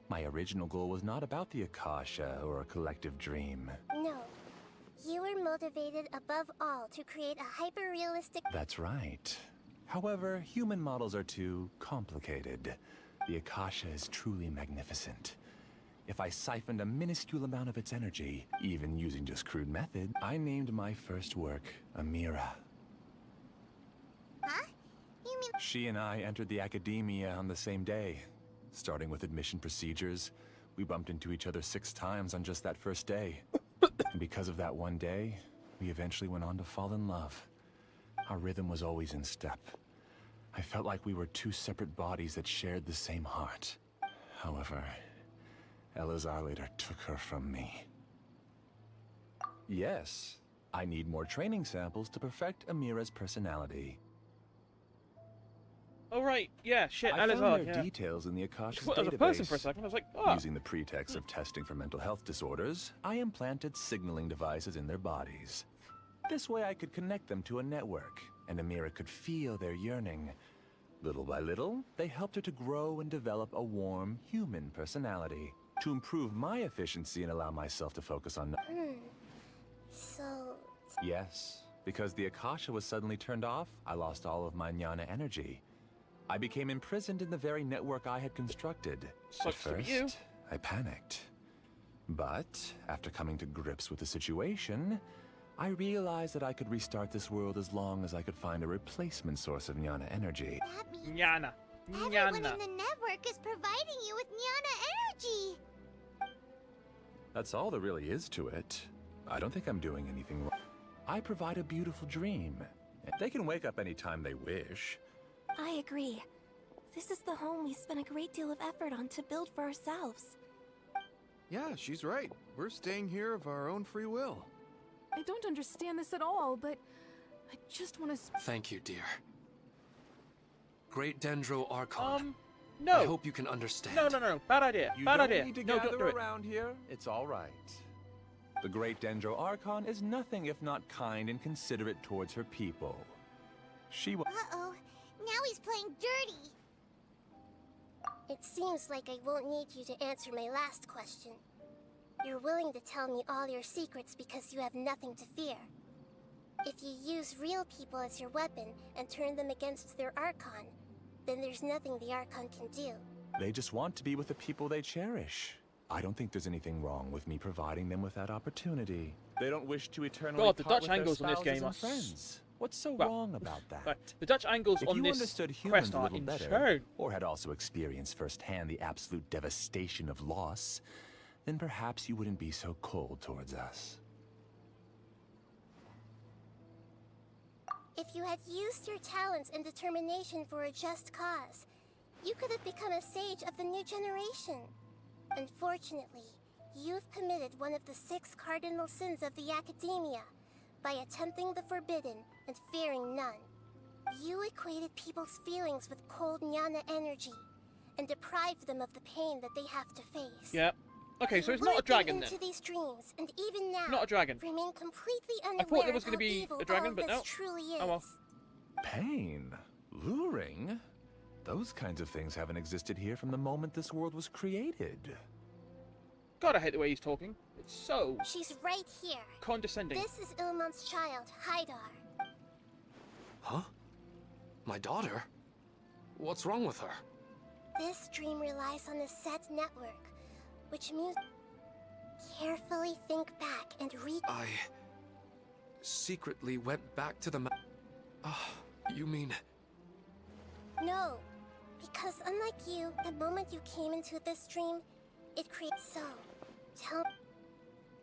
My original goal was not about the Akasha or a collective dream. No. You were motivated above all to create a hyper-realistic... That's right. However, human models are too complicated. The Akasha is truly magnificent. If I siphoned a minuscule amount of its energy, even using just crude methods, I named my first work Amira. Huh? You mean... She and I entered the academia on the same day. Starting with admission procedures, we bumped into each other 6 times on just that first day. And because of that one day, we eventually went on to fall in love. Our rhythm was always in step. I felt like we were 2 separate bodies that shared the same heart. However, Elazar later took her from me. Yes, I need more training samples to perfect Amira's personality. Oh right, yeah, shit, I found Elazar, their yeah. details in the Akasha's Well, as database. a person for a second, I was like, oh. Using the pretext of testing for mental health disorders, I implanted signaling devices in their bodies. This way I could connect them to a network, and Amira could feel their yearning. Little by little, they helped her to grow and develop a warm, human personality. To improve my efficiency and allow myself to focus on... So... Yes, because the Akasha was suddenly turned off, I lost all of my jnana energy. I became imprisoned in the very network I had constructed. Sucks At to be first, you. I panicked. But, after coming to grips with the situation, I realized that I could restart this world as long as I could find a replacement source of jnana energy. that means Nyana. everyone Nyana. in the network is providing you with Jnana energy! That's all there really is to it. I don't think I'm doing anything wrong. I provide a beautiful dream. They can wake up anytime they wish. I agree. This is the home we spent a great deal of effort on to build for ourselves. Yeah, she's right. We're staying here of our own free will. I don't understand this at all, but I just want to... Thank you, dear. Great Dendro Archon. No. I hope you can understand. No. Bad idea. You Bad don't idea. need to No, gather don't do it. around here. It's all right. The great Dendro Archon is nothing if not kind and considerate towards her people. She was... Uh-oh. Now he's playing dirty. It seems like I won't need you to answer my last question. You're willing to tell me all your secrets because you have nothing to fear. If you use real people as your weapon and turn them against their Archon, then there's nothing the Archon can do. They just want to be with the people they cherish. I don't think there's anything wrong with me providing them with that opportunity. They don't wish to eternally God, the part Dutch with their angles on this spouses game and are friends. What's so Well, wrong about that? Right. The Dutch angles If on you this understood humans quest a are little better, insane. or had also experienced firsthand the absolute devastation of loss, then perhaps you wouldn't be so cold towards us. If you had used your talents and determination for a just cause, you could have become a sage of the new generation. Unfortunately, you've committed one of the 6 cardinal sins of the Academia by attempting the forbidden and fearing none. You equated people's feelings with cold jnana energy and deprived them of the pain that they have to face. Yeah. Okay, so it's You not a lured them dragon then. into these dreams, and even now, Not a dragon. remain completely unaware I thought there was of going to how be evil a dragon, all of but this no. truly is. Oh well. Pain? Luring? Those kinds of things haven't existed here from the moment this world was created. God, I hate the way he's talking. It's so She's right here. condescending. This is Ilmon's child, Haidar. Huh? My daughter? What's wrong with her? This dream relies on a set network, which means carefully think back and read. I secretly went back to the you mean... No, Because unlike you, the moment you came into this dream, it creates so. Tell.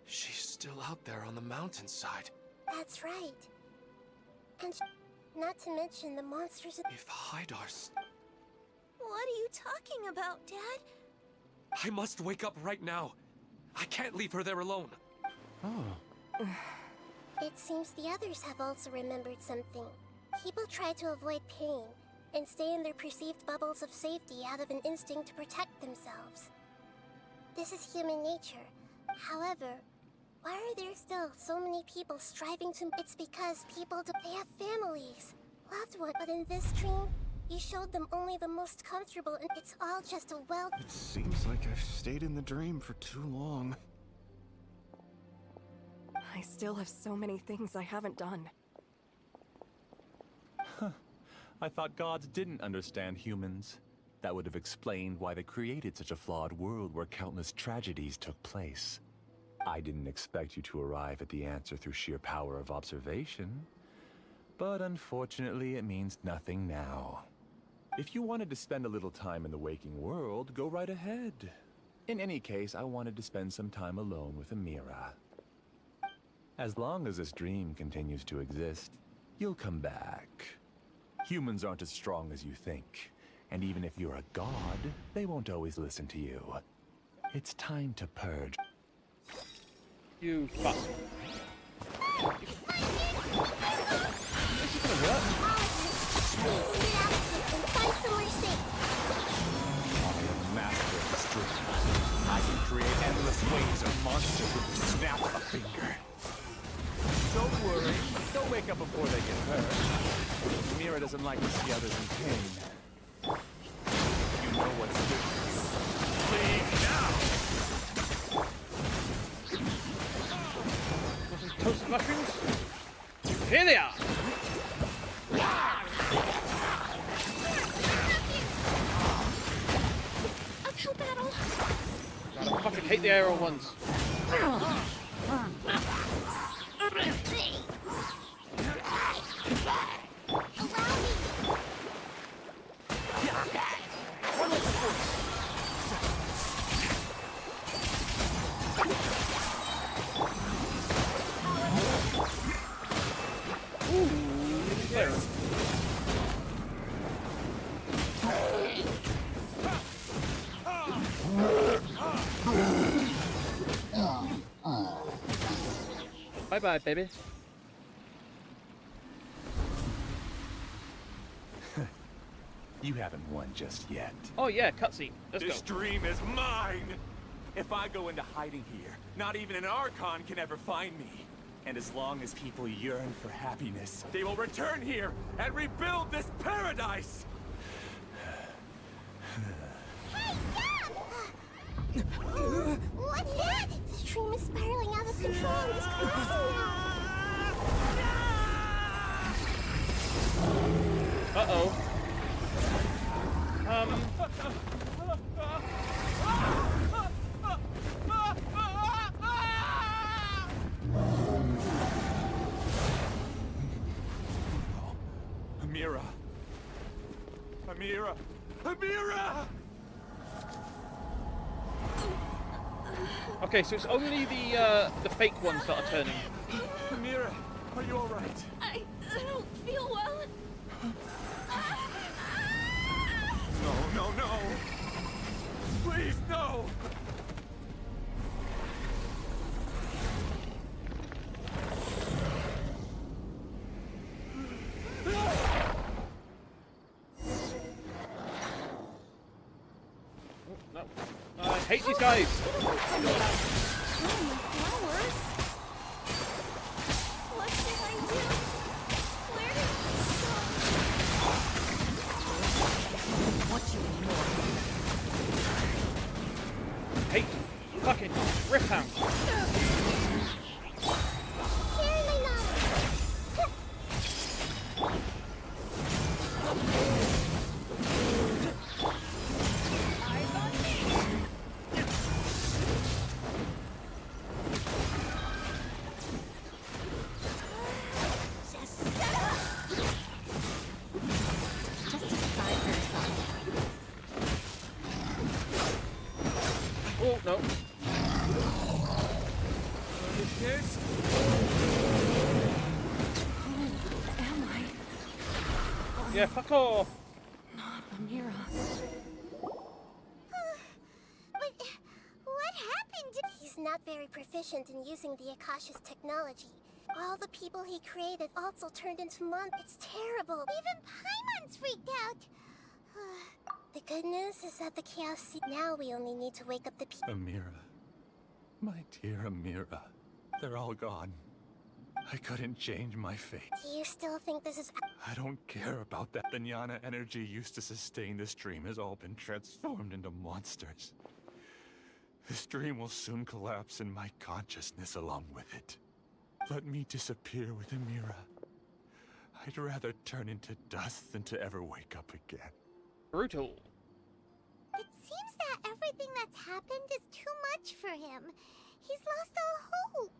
She's still out there on the mountainside. That's right. And not to mention the monsters. If Hydar's... What are you talking about, Dad? I must wake up right now. I can't leave her there alone. Oh. It seems the others have also remembered something. People try to avoid pain and stay in their perceived bubbles of safety out of an instinct to protect themselves. This is human nature. However, why are there still so many people striving to... It's because people they have families, loved ones. But in this dream, you showed them only the most comfortable, and it's all just a well... It seems like I've stayed in the dream for too long. I still have so many things I haven't done. I thought gods didn't understand humans. That would have explained why they created such a flawed world where countless tragedies took place. I didn't expect you to arrive at the answer through sheer power of observation. But unfortunately, it means nothing now. If you wanted to spend a little time in the waking world, go right ahead. In any case, I wanted to spend some time alone with Amira. As long as this dream continues to exist, you'll come back. Humans aren't as strong as you think, and even if you're a god, they won't always listen to you. It's time to purge. You fuck. This is gonna work. Please get out of here and find somewhere safe. I am master of this dream. I can create endless waves of monsters with the snap of a finger. Don't worry. Don't wake up before they get hurt. Mira doesn't like to see others in pain. You know what's good for you. Leave now! Want some toasted mushrooms? Here they are! Uphill battle. God, I fucking hate the aerial ones. Bye-bye, baby. You haven't won just yet. Oh yeah, cutscene. Let's This go. dream is mine! If I go into hiding here, not even an Archon can ever find me. And as long as people yearn for happiness, they will return here and rebuild this paradise! Hey, stop! What's that? This dream is spiraling out of control. It's collapsing now. Uh-oh. Amira! Amira! Amira! Okay, so it's only the fake ones that are turning. Amira, are you alright? I don't feel well. No, no, no! Please, no! No. I hate these guys. What's behind you? Where did Hate fucking Rifthound. Here, my love. Eyes on me. Just shut up. Just decide for yourself. Kids? Who am I? Yeah, fuck off. Not Amira. But what happened? He's not very proficient in using the Akasha's technology. All the people he created also turned into It's terrible. Even Paimon's freaked out. The good news is that the chaos. Now we only need to wake up the people. Amira. My dear Amira. They're all gone. I couldn't change my fate. Do you still think this is? I don't care about that. The jnana energy used to sustain this dream has all been transformed into monsters. This dream will soon collapse and my consciousness along with it. Let me disappear with Amira. I'd rather turn into dust than to ever wake up again. Brutal. It seems that everything that's happened is too much for him. He's lost all hope.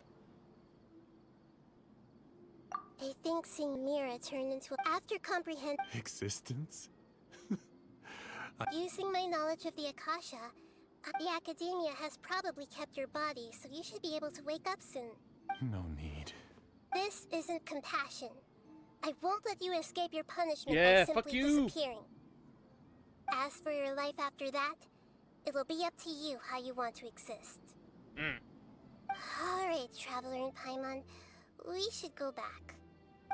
I think seeing Mira turn into after comprehend Existence? using my knowledge of the Akasha, the Academia has probably kept your body, so you should be able to wake up soon. No need. This isn't compassion. I won't let you escape your punishment Yeah, by fuck simply you. disappearing. As for your life after that, it'll be up to you how you want to exist. Alright, Traveler and Paimon, we should go back.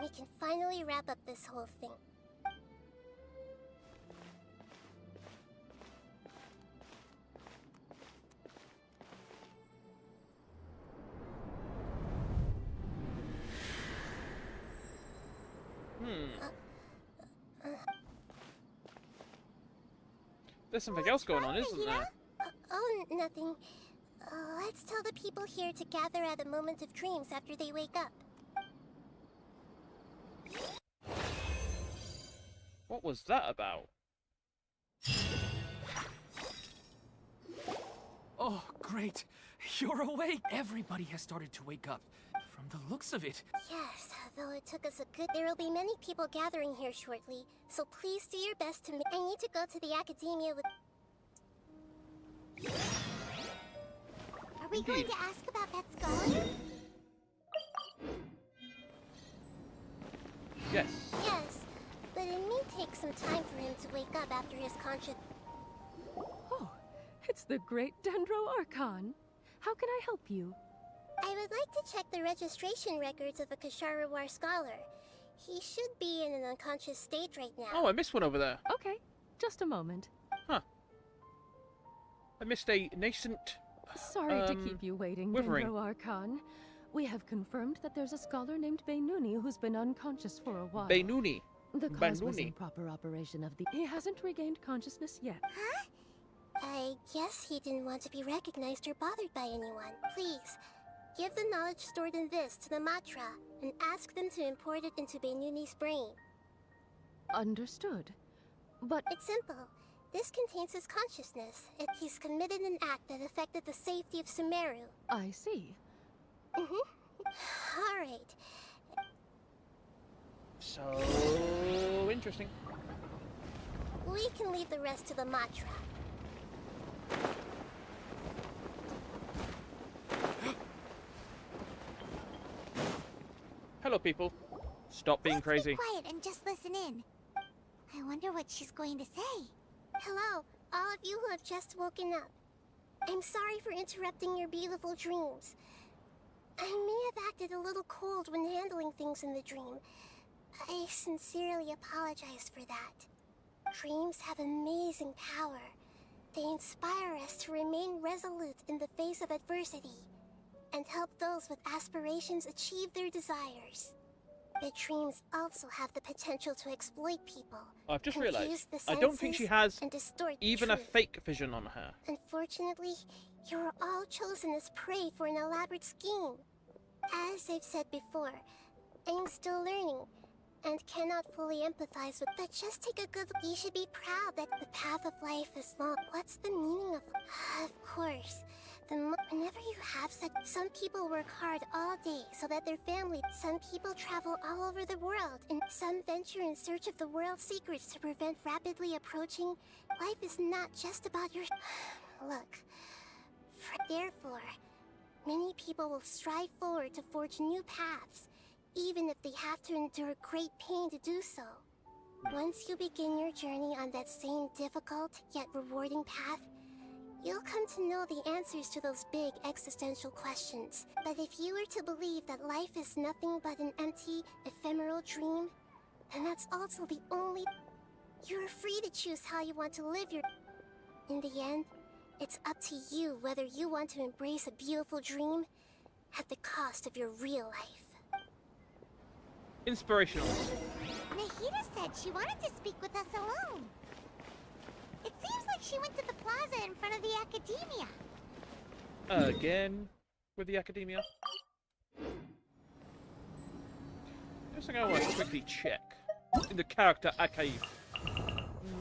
We can finally wrap up this whole thing. There's something else going on, isn't there? Oh, nothing. Let's tell the people here to gather at a moment of dreams after they wake up. What was that about? Oh, great. You're awake. Everybody has started to wake up. From the looks of it. Yes, though it took us a good... There will be many people gathering here shortly, so please do your best to... I need to go to the Academia with... Are we going to ask about that scholar? Yes. Yes, but it may take some time for him to wake up after his conscious... Oh, it's the great Dendro Archon. How can I help you? I would like to check the registration records of a Kasharawar scholar. He should be in an unconscious state right now. Oh, I missed one over there. Okay, just a moment. Huh. I missed a nascent... Sorry to keep you waiting, Withering. Dendro Archon. We have confirmed that there's a scholar named Bainuni who's been unconscious for a while. Bainuni. The cause was Bainuni. improper operation of the... He hasn't regained consciousness yet. Huh? I guess he didn't want to be recognized or bothered by anyone. Please, give the knowledge stored in this to the Matra and ask them to import it into Bainuni's brain. Understood. But... It's simple. This contains his consciousness. He's committed an act that affected the safety of Sumeru. I see. Alright. So... interesting. We can leave the rest to the Matra. Hello, people. Stop being crazy. Be quiet and just listen in. I wonder what she's going to say. Hello, all of you who have just woken up. I'm sorry for interrupting your beautiful dreams. I may have acted a little cold when handling things in the dream. I sincerely apologize for that. Dreams have amazing power. They inspire us to remain resolute in the face of adversity and help those with aspirations achieve their desires. But dreams also have the potential to exploit people. I've just confuse realised, the I don't think she senses, has and distort the even a truth. fake vision on her. Unfortunately, you are all chosen as prey for an elaborate scheme. As I've said before, I'm still learning and cannot fully empathize with, but just take a good look. You should be proud that the path of life is long. What's the meaning of... Of course, whenever you have such... Some people work hard all day so that their family... Some people travel all over the world, and some venture in search of the world's secrets to prevent rapidly approaching... Life is not just about your... Look, therefore, Many people will strive forward to forge new paths, even if they have to endure great pain to do so. Once you begin your journey on that same difficult yet rewarding path, you'll come to know the answers to those big existential questions. But if you were to believe that life is nothing but an empty, ephemeral dream, then that's also the only... You're free to choose how you want to live your... In the end, it's up to you whether you want to embrace a beautiful dream at the cost of your real life. Inspirational. Nahida said she wanted to speak with us alone. It seems like she went to the plaza in front of the academia. Again with the academia. Just thing I want to quickly check in the character archive.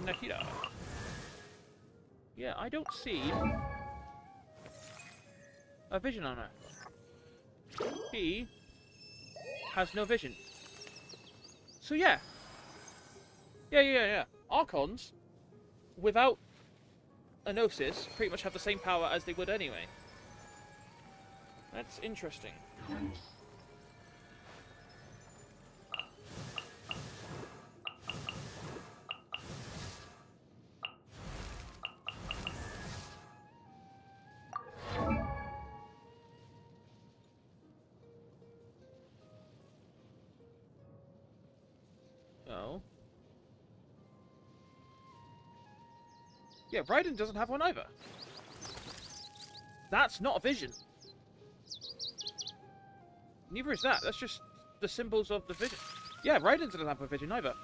Nahida. Yeah, I don't see a vision on her. He has no vision. So yeah. Yeah. Archons, without a Gnosis, pretty much have the same power as they would anyway. That's interesting. Oh. Yeah, Raiden doesn't have one either. That's not a vision. Neither is that. That's just the symbols of the vision. Yeah, Raiden doesn't have a vision either.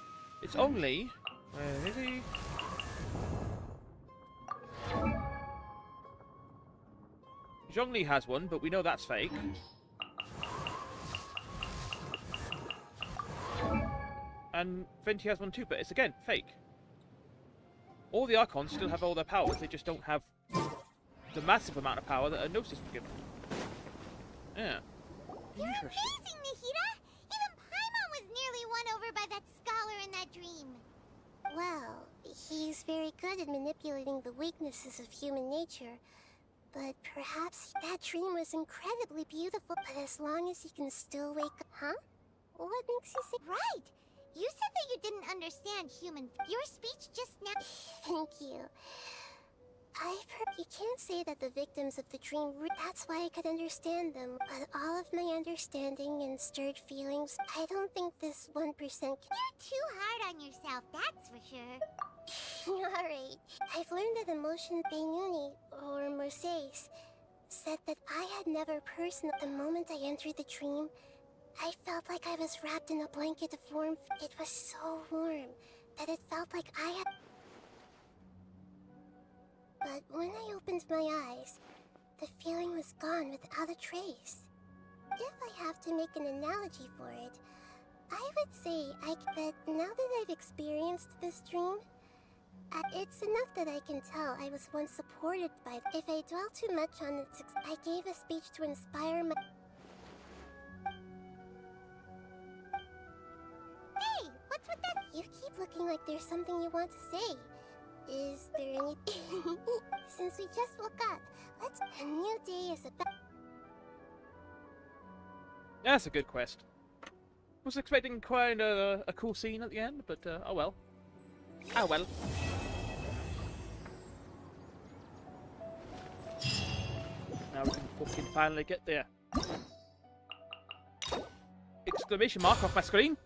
It's only... Where is he? Zhongli has one, but we know that's fake. And Venti has one too, but it's again fake. All the Archons still have all their powers, they just don't have the massive amount of power that a Gnosis would give them. Yeah. You're amazing, Nahida! Even Paimon was nearly won over by that scholar in that dream. Well, he's very good at manipulating the weaknesses of human nature. But perhaps that dream was incredibly beautiful. But as long as he can still wake up... Huh? What makes you say... Right! You said that you didn't understand human... Your speech just now... Thank you. I've heard... You can't say that the victims of the dream... That's why I could understand them. But all of my understanding and stirred feelings... I don't think this 1%... You're too hard on yourself, that's for sure. Alright. I've learned that emotion Benuni, or Mercedes, said that I had never personally... The moment I entered the dream... I felt like I was wrapped in a blanket of warmth. It was so warm that it felt like I had... But when I opened my eyes, the feeling was gone without a trace. If I have to make an analogy for it, I would say that now that I've experienced this dream, it's enough that I can tell I was once supported by... If I dwell too much on it, I gave a speech to inspire my... Hey, what's with that? You keep looking like there's something you want to say. Is there anything? Since we just woke up, let's... A new day is about... That's a good quest. Was expecting quite a cool scene at the end, but oh well. Oh well. Now we can fucking finally get there. Exclamation mark off my screen.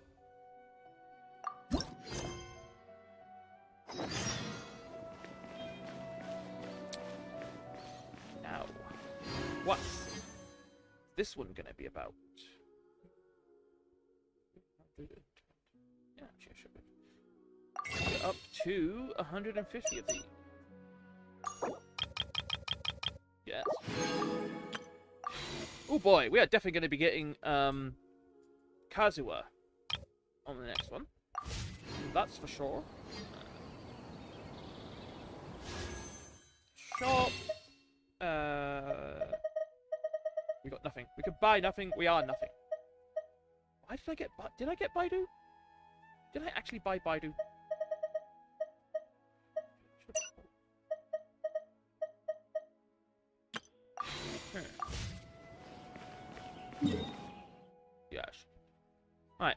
Now, what's this one gonna be about? Yeah, sure. Get up to 150 of these. Yes. Oh boy, we are definitely going to be getting Kazuha on the next one. That's for sure. Shop. We got nothing. We could buy nothing. We are nothing. Why did I get... Did I get Baidu? Did I actually buy Baidu? Yes. Right,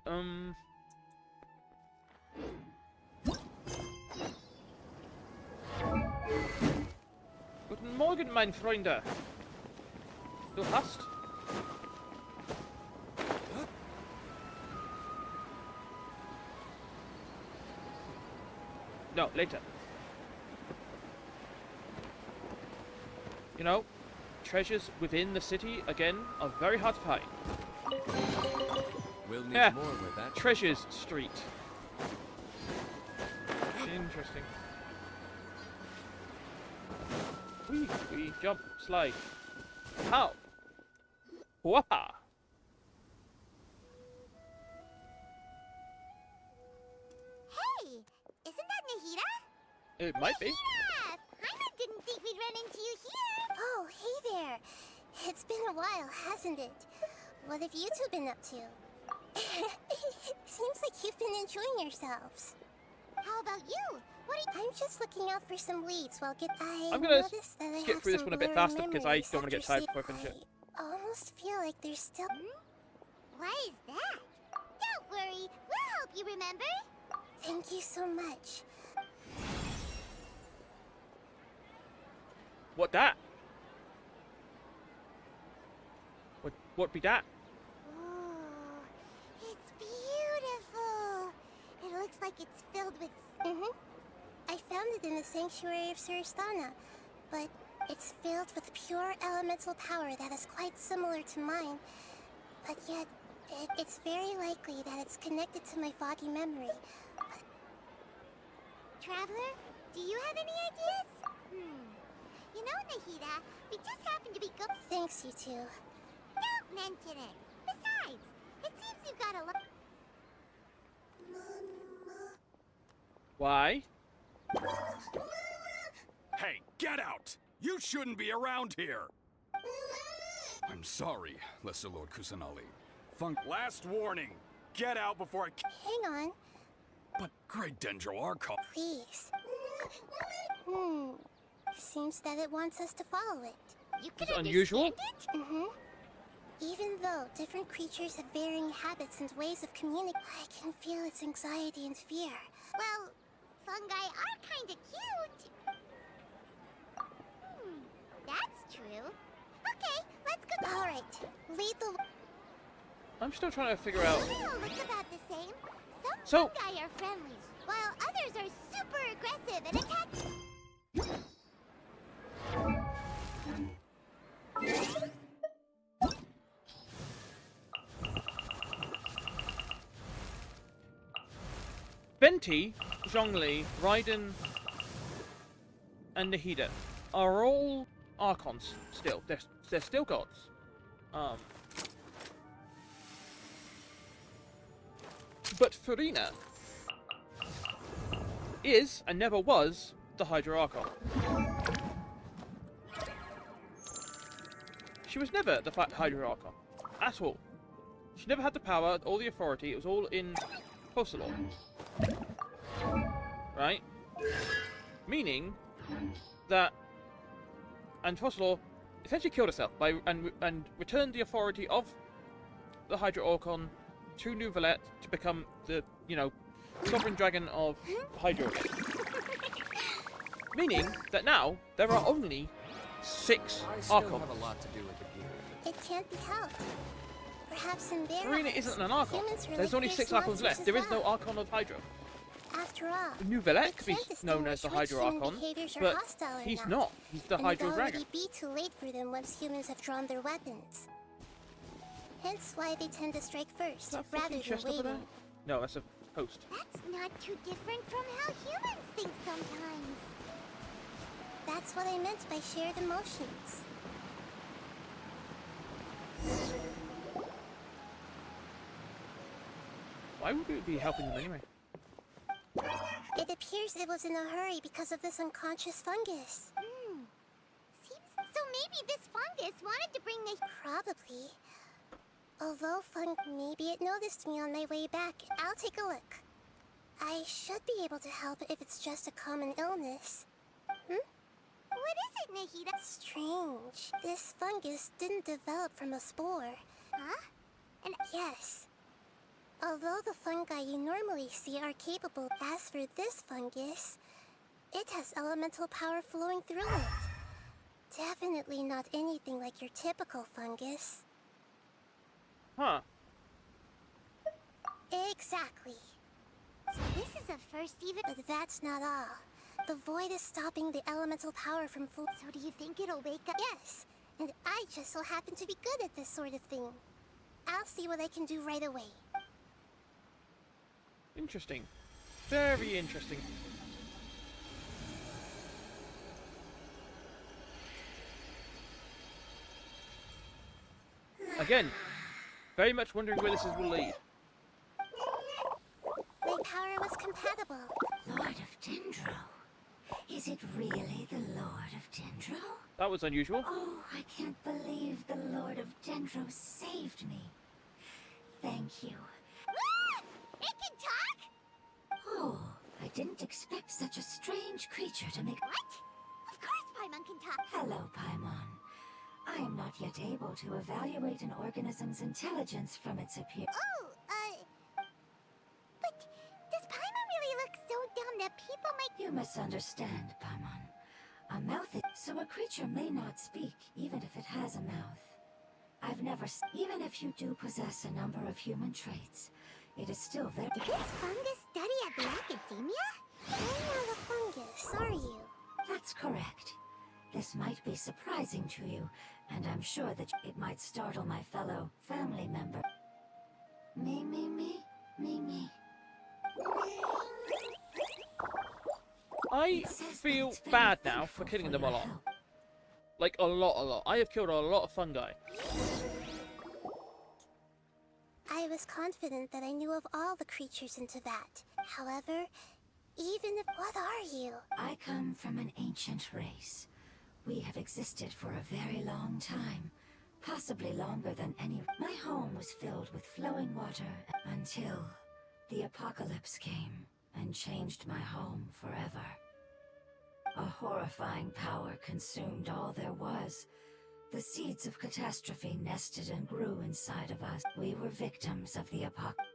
Guten Morgen, mein Freunde. Du hast... No, later. You know, treasures within the city, again, are very hard to find. We'll need Yeah, more where that Treasures Street. Interesting. We jump, slide. How? Whoa! Hey, isn't that Nahida? It might be. Nahida! Paimon didn't think we'd run into you here. Oh, hey there. It's been a while, hasn't it? What have you two been up to? Seems like you've been enjoying yourselves. How about you? I'm just looking out for some leads while I'm gonna skip through this one a bit faster because I don't want to get tired before I finish it. I almost feel like there's still... Why is that? Don't worry, we'll help you remember. Thank you so much. What that? What be that? Oh, it's beautiful. It looks like it's filled with... I found it in the sanctuary of Suristana, but it's filled with pure elemental power that is quite similar to mine. But yet, it's very likely that it's connected to my foggy memory. Traveler, do you have any ideas? You know, Nahida, we just happen to be good. Thanks, you two. Don't mention it. Besides, it seems you've got a lot. Why? Hey, get out! You shouldn't be around here! I'm sorry, Lesser Lord Kusanali. Funk, last warning! Get out before I... Hang on. But Great Dendro Archon... Please. Seems that it wants us to follow it. You can Is it unusual? understand it? Even though different creatures have varying habits and ways of communicating, I can feel its anxiety and fear. Well, fungi are kinda cute. That's true. Okay, let's go. Alright, lead the... I'm still trying to figure out... They all look about the same. Some So- fungi are friendly, while others are super aggressive and attack... Venti, Zhongli, Raiden, and Nahida are all Archons still. They're still gods. But Farina is, and never was, the Hydra Archon. She was never the Hydra Archon. At all. She never had the power or the authority. It was all in Focalor. Right? Meaning that... And Focalor essentially killed herself and returned the authority of the Hydra Archon to New Valette to become the, you know, sovereign dragon of Hydra. Meaning that now there are only 6 I still Archons. have a lot to do with the gear. It can't be helped. Perhaps in their Farina eyes, isn't an Archon. humans were There's like only fierce 6 Archons monsters left. as There is no well. Archon of Hydra. After all, New we Valette could be can't known as the distinguish Hydra which human Archon, behaviors are but hostile or he's not. He's the and Hydra it'd dragon. already be too late for them once humans have drawn their weapons. Hence why they tend to strike first, Is that a rather fucking than chest over there? waiting. No, that's a post. That's not too different from how humans think sometimes. That's what I meant by shared emotions. Why would we be helping them anyway? It appears it was in a hurry because of this unconscious fungus. Seems so maybe this fungus wanted to bring the... Probably. Although maybe it noticed me on my way back. I'll take a look. I should be able to help if it's just a common illness. What is it, Nahida? Strange. This fungus didn't develop from a spore. Huh? And yes. Although the fungi you normally see are capable, as for this fungus, it has elemental power flowing through it. Definitely not anything like your typical fungus. Huh. Exactly. So this is a first even... But that's not all. The void is stopping the elemental power from flow. So do you think it'll wake up? Yes. And I just so happen to be good at this sort of thing. I'll see what I can do right away. Interesting. Very interesting. Again, very much wondering where this will lead. My power was compatible. Lord of Dendro. Is it really the Lord of Dendro? That was unusual. Oh, I can't believe the Lord of Dendro saved me. Thank you. It can talk? Oh, I didn't expect such a strange creature to make... What? Of course Paimon can talk. Hello, Paimon. I am not yet able to evaluate an organism's intelligence from its appearance. Oh, but does Paimon really look so dumb that people might... You misunderstand, Paimon. A mouth is... So a creature may not speak, even if it has a mouth. I've never... Even if you do possess a number of human traits, it is still very... Did this fungus study at the academia? You're not a fungus, are you? That's correct. This might be surprising to you, and I'm sure that it might startle my fellow family member. Me. I feel bad now for killing them a lot. Like, a lot. I have killed a lot of fungi. I was confident that I knew of all the creatures in Teyvat. However, even if... What are you? I come from an ancient race. We have existed for a very long time. Possibly longer than any... My home was filled with flowing water until the apocalypse came and changed my home forever. A horrifying power consumed all there was. The seeds of catastrophe nested and grew inside of us. We were victims of the apocalypse.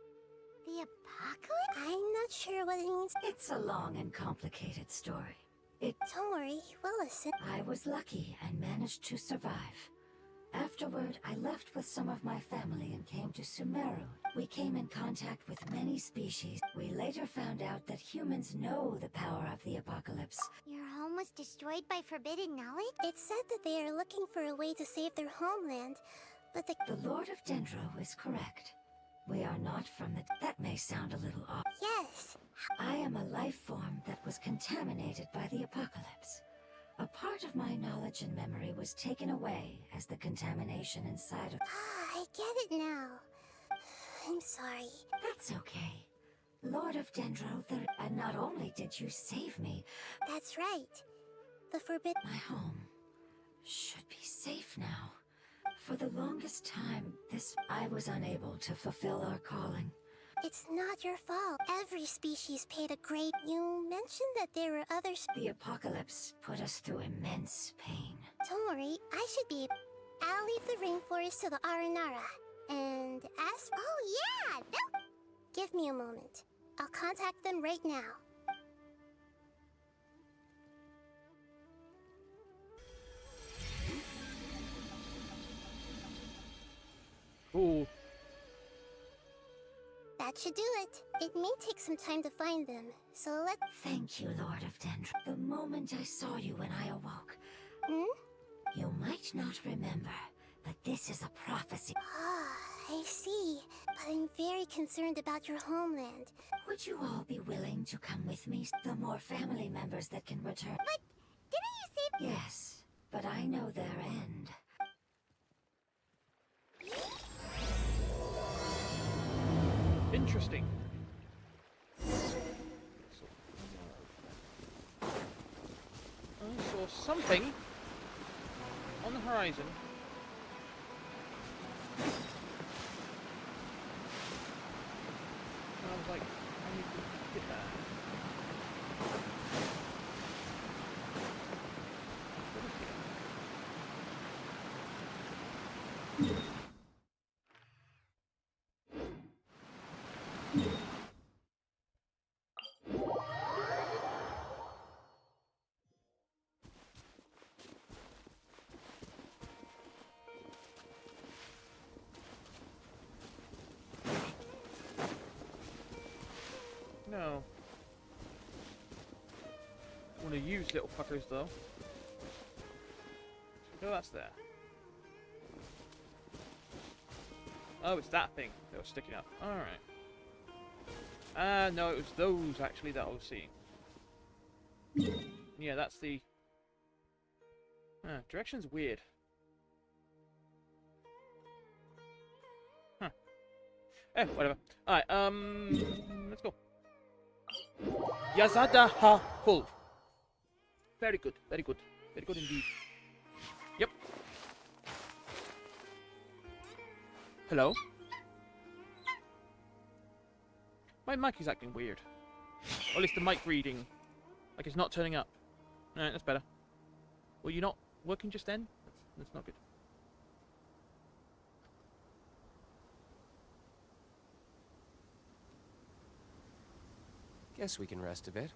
The apocalypse? I'm not sure what it means. It's a long and complicated story. Don't worry, we'll listen. I was lucky and managed to survive. Afterward, I left with some of my family and came to Sumeru. We came in contact with many species. We later found out that humans know the power of the apocalypse. Your home was destroyed by forbidden knowledge? It said that they are looking for a way to save their homeland, but the Lord of Dendro is correct. We are not from the... That may sound a little odd. Yes. I am a life form that was contaminated by the apocalypse. A part of my knowledge and memory was taken away as the contamination inside of... I get it now. I'm sorry. That's okay. Lord of Dendro, and not only did you save me... That's right. The forbidden... My home should be safe now. For the longest time, I was unable to fulfill our calling. It's not your fault. Every species paid a great... You mentioned that there were others... The apocalypse put us through immense pain. Don't worry, I should be... I'll leave the rainforest to the Aranara. And ask... Oh yeah! Give me a moment. I'll contact them right now. Ooh. That should do it. It may take some time to find them, so let's... Thank you, Lord of Dendro. The moment I saw you when I awoke... You might not remember, but this is a prophecy. Ah, I see. But I'm very concerned about your homeland. Would you all be willing to come with me? The more family members that can return... But didn't you say... Yes, but I know their end. Interesting. I saw something on the horizon. And I was like, I need to get that. go. I want to use little fuckers though. No, that's there. Oh, it's that thing that was sticking up. Alright. No, it was those actually that I was seeing. Yeah, that's the... direction's weird. Huh. Eh, whatever. Alright, let's go. Yazada ha hull. Very good, very good. Very good indeed. Yep. Hello? My mic is acting weird. Or at least the mic reading. Like it's not turning up. Alright, that's better. Were you not working just then? That's not good. Guess we can rest a bit.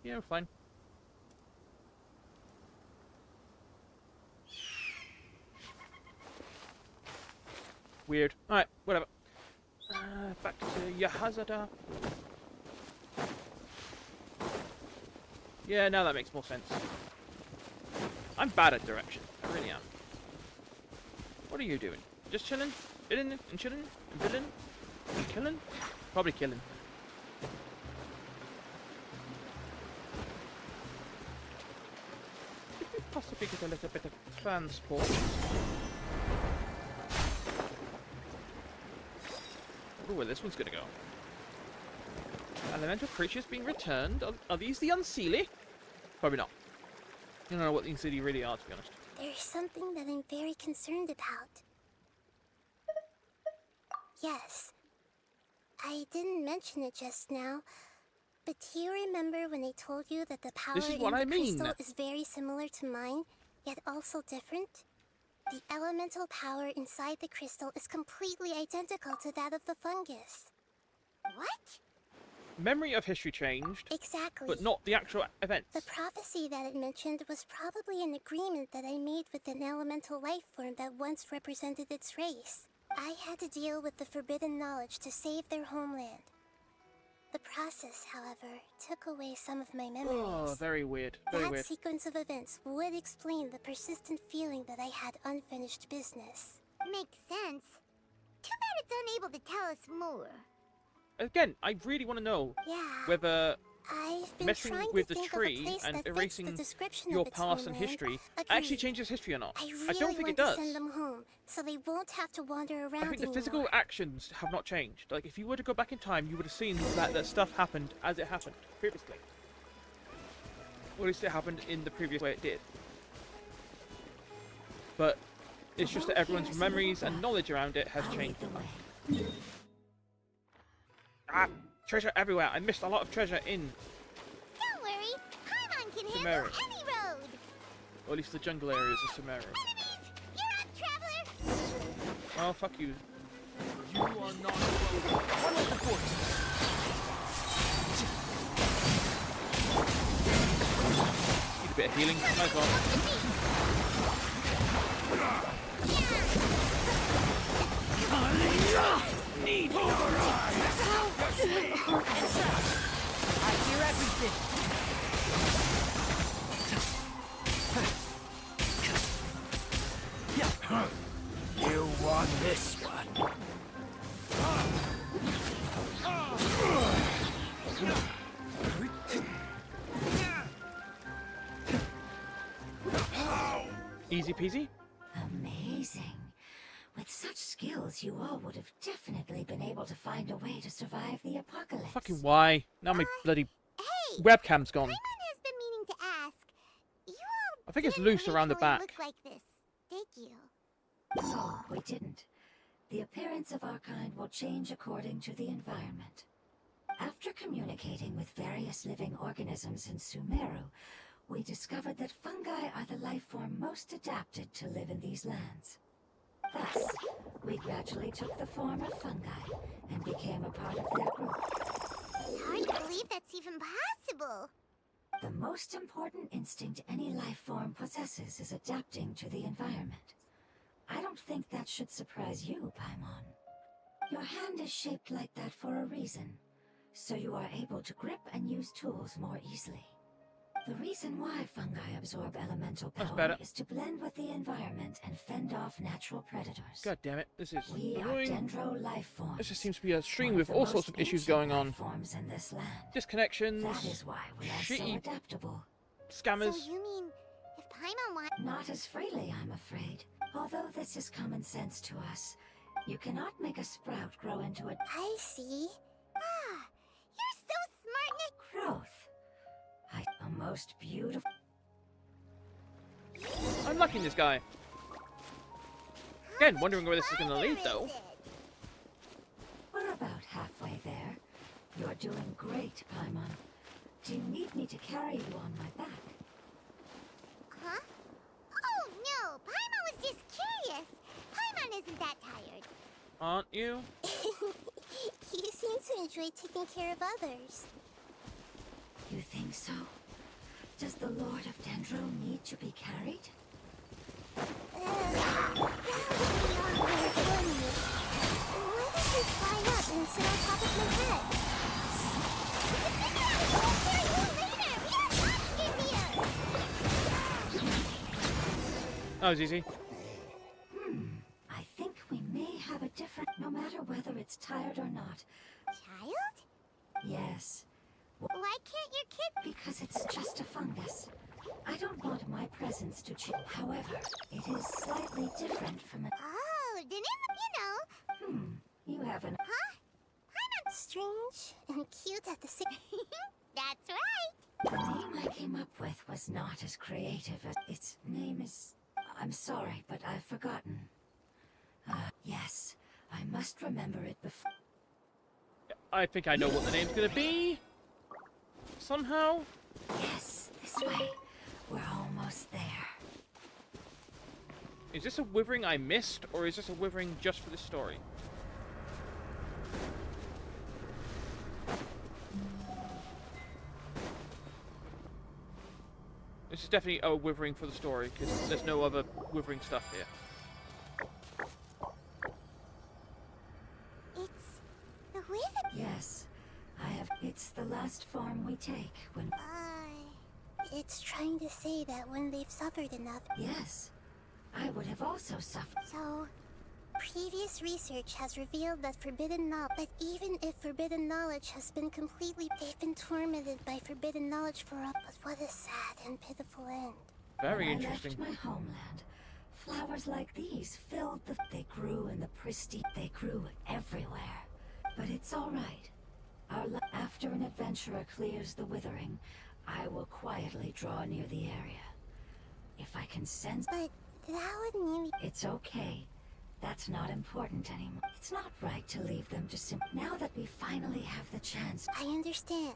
Yeah, we're fine. Weird. Alright, whatever. Back to Yahazada. Yeah, now that makes more sense. I'm bad at direction. I really am. What are you doing? Just chilling? Chilling and chilling? And billing? And killing? Probably killing. Could we possibly get a little bit of transport? I wonder where this one's gonna go. Elemental creatures being returned. Are these the Unseelie? Probably not. I don't know what the Unseelie really are, to be honest. There's something that I'm very concerned about. Yes. I didn't mention it just now, but do you remember when I told you that the power in the crystal is very similar to mine, yet also different? The elemental power inside the crystal is completely identical to that of the fungus. What? Memory of history changed. Exactly. But not the actual events. The prophecy that it mentioned was probably an agreement that I made with an elemental life form that once represented its race. I had to deal with the forbidden knowledge to save their homeland. The process, however, took away some of my memories. Oh, very weird. Very that weird. sequence of events would explain the persistent feeling that I had unfinished business. Makes sense. Too bad it's unable to tell us more. Again, I really want to know whether messing with the tree and erasing your past and history actually changes history or not. I don't think it does. Send them home, so they won't have to wander around I think the physical actions have not changed. Like, if you were to go back in time, you would have seen that stuff happened as it happened previously. Or at least it happened in the previous way it did. But it's just that everyone's memories and knowledge around it has changed. Ah! Treasure everywhere! I missed a lot of treasure in... Don't worry! Paimon can handle any road! Or at least the jungle areas of Sumeru. Enemies! You're up, traveler! Oh, fuck you. You are not welcome. One with the force! Need a bit of healing. Might as well. Need override! I hear everything. You want this one? Easy peasy? Amazing. With such skills, you all would have definitely been able to find a way to survive the apocalypse. Fucking why? Now my bloody webcam's gone. Paimon has been meaning to ask. You all I think it's loose around the back. look like this, did you? No, we didn't. The appearance of our kind will change according to the environment. After communicating with various living organisms in Sumeru, we discovered that fungi are the life form most adapted to live in these lands. Thus, we gradually took the form of fungi and became a part of their group. It's hard to believe that's even possible. The most important instinct any life form possesses is adapting to the environment. I don't think that should surprise you, Paimon. Your hand is shaped like that for a reason, so you are able to grip and use tools more easily. The reason why fungi absorb elemental power is to blend with the environment and fend off natural predators. God damn it, this is We annoying. are dendro life forms. This just seems to be a stream with all sorts of issues going on. Forms in this land. Disconnections. That is why we are so adaptable. Scammers. So you mean, if Paimon wants... Not as freely, I'm afraid. Although this is common sense to us, you cannot make a sprout grow into a... I see. Ah, you're so smart, Nick. Growth. A most beautiful... I'm liking this guy. Again, wondering where this is going to lead, though. We're about halfway there. You're doing great, Paimon. Do you need me to carry you on my back? Huh? Oh, no. Paimon was just curious. Paimon isn't that tired. Aren't you? You seem to enjoy taking care of others. You think so? Does the Lord of Dendro need to be carried? That would be not very funny. Why don't you fly up and sit on top of my head? That was easy. I think we may have a different... No matter whether it's tired or not. Child? Yes. Why can't your kid... Because it's just a fungus. I don't want my presence to change. However, it is slightly different from a... Oh, then You haven't... Huh? I'm not strange and cute at the same... That's right! The name I came up with was not as creative as... Its name is... I'm sorry, but I've forgotten. Yes. I must remember it before... I think I know what the name's going to be. Somehow. Yes, this way. We're almost there. Is this a withering I missed, or is this a withering just for the story? This is definitely a withering for the story, because there's no other withering stuff here. It's the wither. Yes. It's the last form we take when... It's trying to say that when they've suffered enough... Yes. I would have also suffered. So, previous research has revealed that forbidden knowledge... But even if forbidden knowledge has been completely... They've been tormented by forbidden knowledge for all... But what a sad and pitiful end. Very when interesting. I left my homeland, flowers like these filled the... They grew in the pristine... They grew everywhere. But it's all right. After an adventurer clears the withering, I will quietly draw near the area. If I can sense... But that would mean... It's okay. That's not important anymore. It's not right to leave them to now that we finally have the chance... I understand.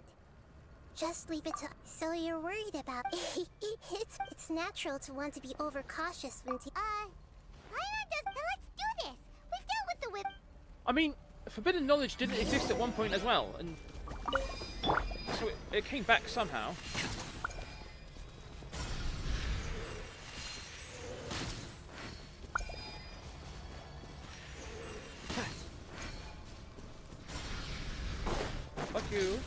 Just leave it to... So you're worried about... It's natural to want to be overcautious when... Why not just... Let's do this! We've dealt with the whip... I mean... Forbidden knowledge didn't exist at one point as well, and so it came back somehow. Fuck you.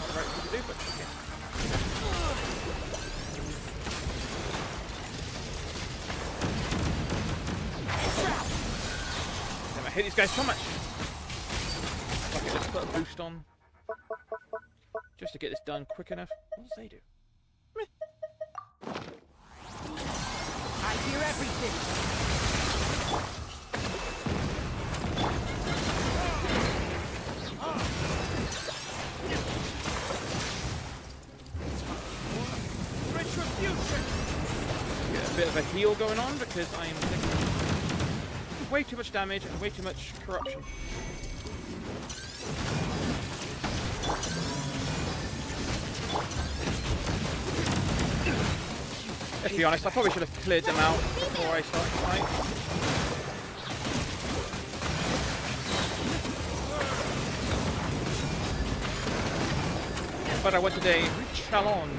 Not the right thing to do, but okay. Damn, I hate these guys so much. Okay, let's put a boost on. Just to get this done quick enough. What does they do? I hear everything. Get a bit of a heal going on because I am taking way too much damage and way too much corruption. Let's be honest, I probably should have cleared them out before I started the fight. But I went today. Challenge.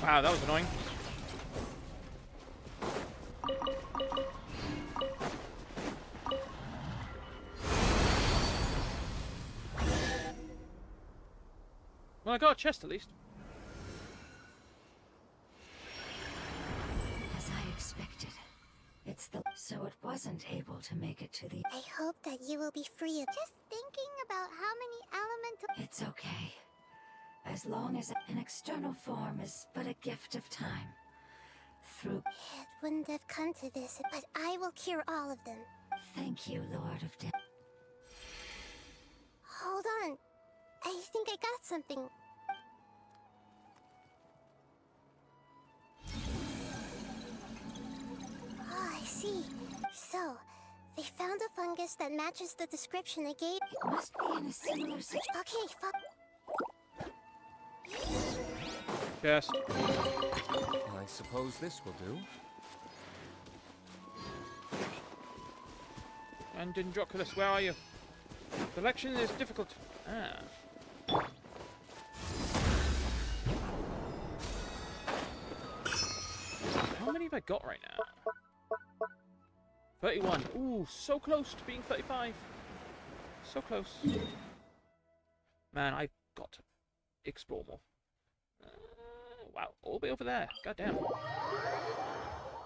Wow, that was annoying. Well, I got a chest at least. As I expected. It's the... So it wasn't able to make it to the... I hope that you will be free of... Just thinking about how many elemental... It's okay. As long as an external form is but a gift of time. Through... It wouldn't have come to this, but I will cure all of them. Thank you, Lord of Death. Hold on. I think I got something. Oh, I see. So, they found a fungus that matches the description I gave. It must be in a similar situation. Okay, Chest. I suppose this will do. And Dendroculus, where are you? Selection is difficult. Ah. How many have I got right now? 31. Ooh, so close to being 35. So close. Man, I've got to explore more. Wow, all the way over there. God damn.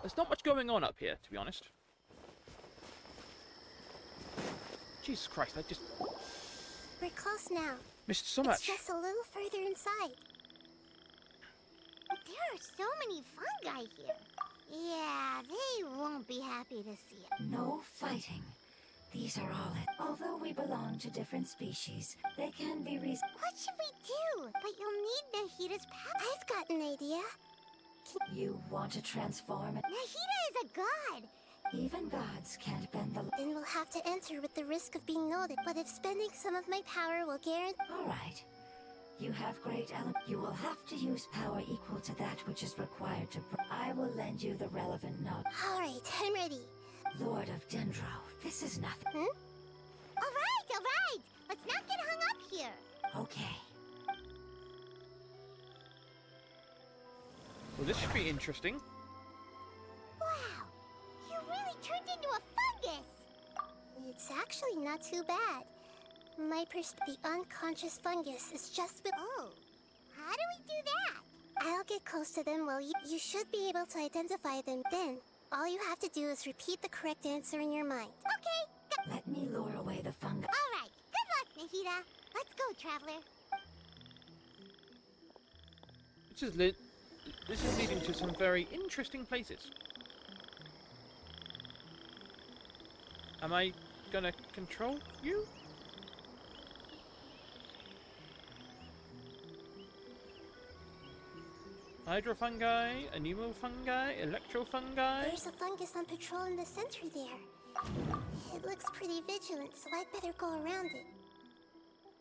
There's not much going on up here, to be honest. Jesus Christ, I just... we're close now. missed so It's much. just a little further inside. But there are so many fungi here. Yeah, they won't be happy to see it. No fighting. These are all it. Although we belong to different species, they can be What should we do? But you'll need Nahida's power. I've got an idea. You want to transform it? Nahida is a god! Even gods can't bend the... Then we'll have to enter with the risk of being noted. But if spending some of my power will guarantee... Alright. You have great element. You will have to use power equal to that which is required to... I will lend you the relevant knowledge. Alright, I'm ready. Lord of Dendro, this is nothing. Alright! Let's not get hung up here. Okay. Well, this should be interesting. Wow! You really turned into a fungus! It's actually not too bad. The unconscious fungus is just... Oh, how do we do that? I'll get close to them while you should be able to identify them. Then, all you have to do is repeat the correct answer in your mind. Okay. Let me lure away the fungus. Alright, good luck, Nahida. Let's go, Traveler. This is leading to some very interesting places. Am I gonna control you? Hydrofungi, anemofungi, electrofungi. There's a fungus on patrol in the center there. It looks pretty vigilant, so I'd better go around it.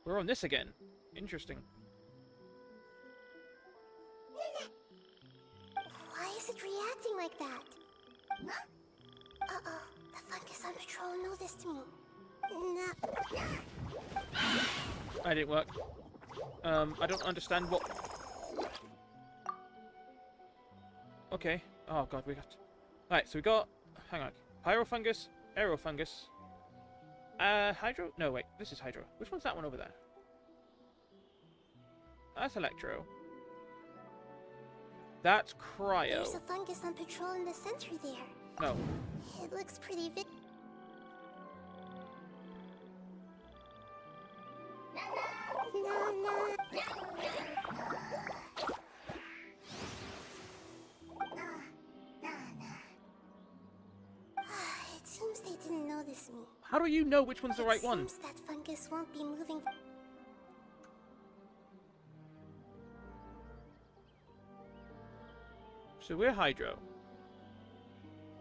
We're on this again. Interesting. Why is it reacting like that? Uh-oh, the fungus on patrol noticed me. That didn't work. I don't understand what... Okay. Oh god, we got... Right, so we got... Hang on. Pyrofungus, aerofungus. Hydro? No, wait. This is hydro. Which one's that one over there? That's electro. That's cryo. There's a fungus on patrol in the center there. No. It looks pretty It seems they didn't notice me. How do you know which one's the right one? It seems that fungus won't be moving. So we're hydro.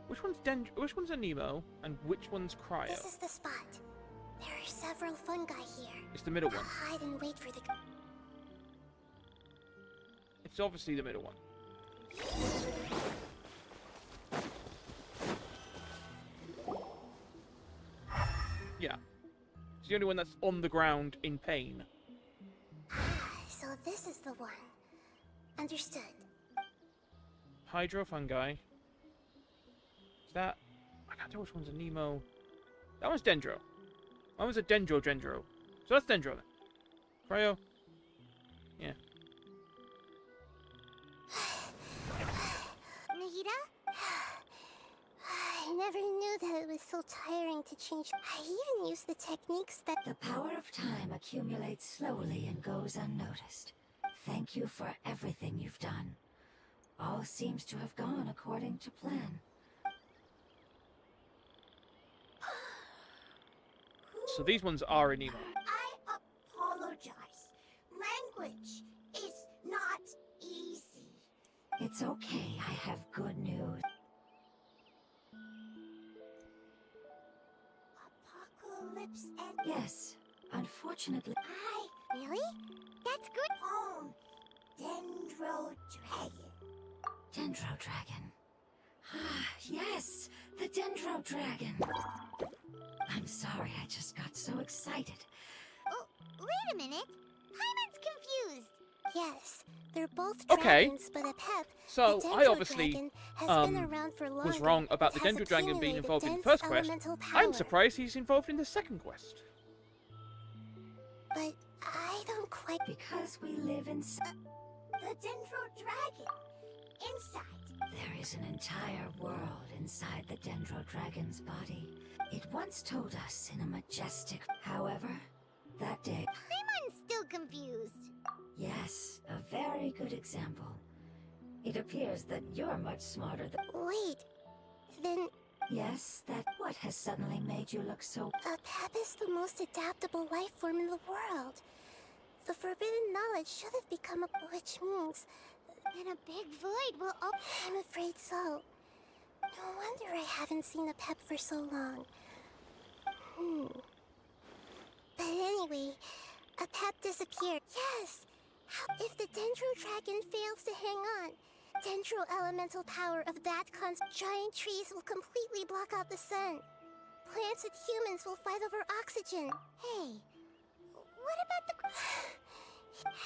Which one's a Nemo and which one's cryo? This is the spot. There are several fungi here. It's the middle one. I'll hide and wait for the... It's obviously the middle one. Yeah. It's the only one that's on the ground in pain. So this is the one. Understood. Hydrofungi. Is that... I can't tell which one's a Nemo. That one's Dendro. That one's a Dendro. So that's Dendro then. Cryo. Yeah. Nahida? I never knew that it was so tiring to change. I even used the techniques that... The power of time accumulates slowly and goes unnoticed. Thank you for everything you've done. All seems to have gone according to plan. So these ones are a Nemo. I apologize. Language is not easy. It's okay, I have good news. Apocalypse and... Yes, unfortunately... Really? That's good. Home. Dendro Dragon. Dendro Dragon. Ah, yes, the Dendro Dragon. I'm sorry, I just got so excited. Oh, wait a minute. Paimon's confused. Yes, they're both Okay. dragons, but a pep. So, the I Dendro obviously dragon has been around for longer. was wrong about the It has Dendro Dragon being accumulated involved in the dense first quest. elemental I'm power. surprised he's involved in the second quest. But I don't quite... Because we live in... The Dendro Dragon. Inside. There is an entire world inside the Dendro Dragon's body. It once told us in a majestic... However, that day... Paimon's still confused. Yes, a very good example. It appears that you're much smarter than... Wait, then... Yes, that what has suddenly made you look so... A pep is the most adaptable life form in the world. The forbidden knowledge should have become a... Which means... Then a big void will open. I'm afraid so. No wonder I haven't seen a pep for so long. But anyway, a pep disappeared. Yes! If the Dendro Dragon fails to hang on, Dendro elemental power of that giant trees will completely block out the sun. Plants and humans will fight over oxygen. Hey, what about the...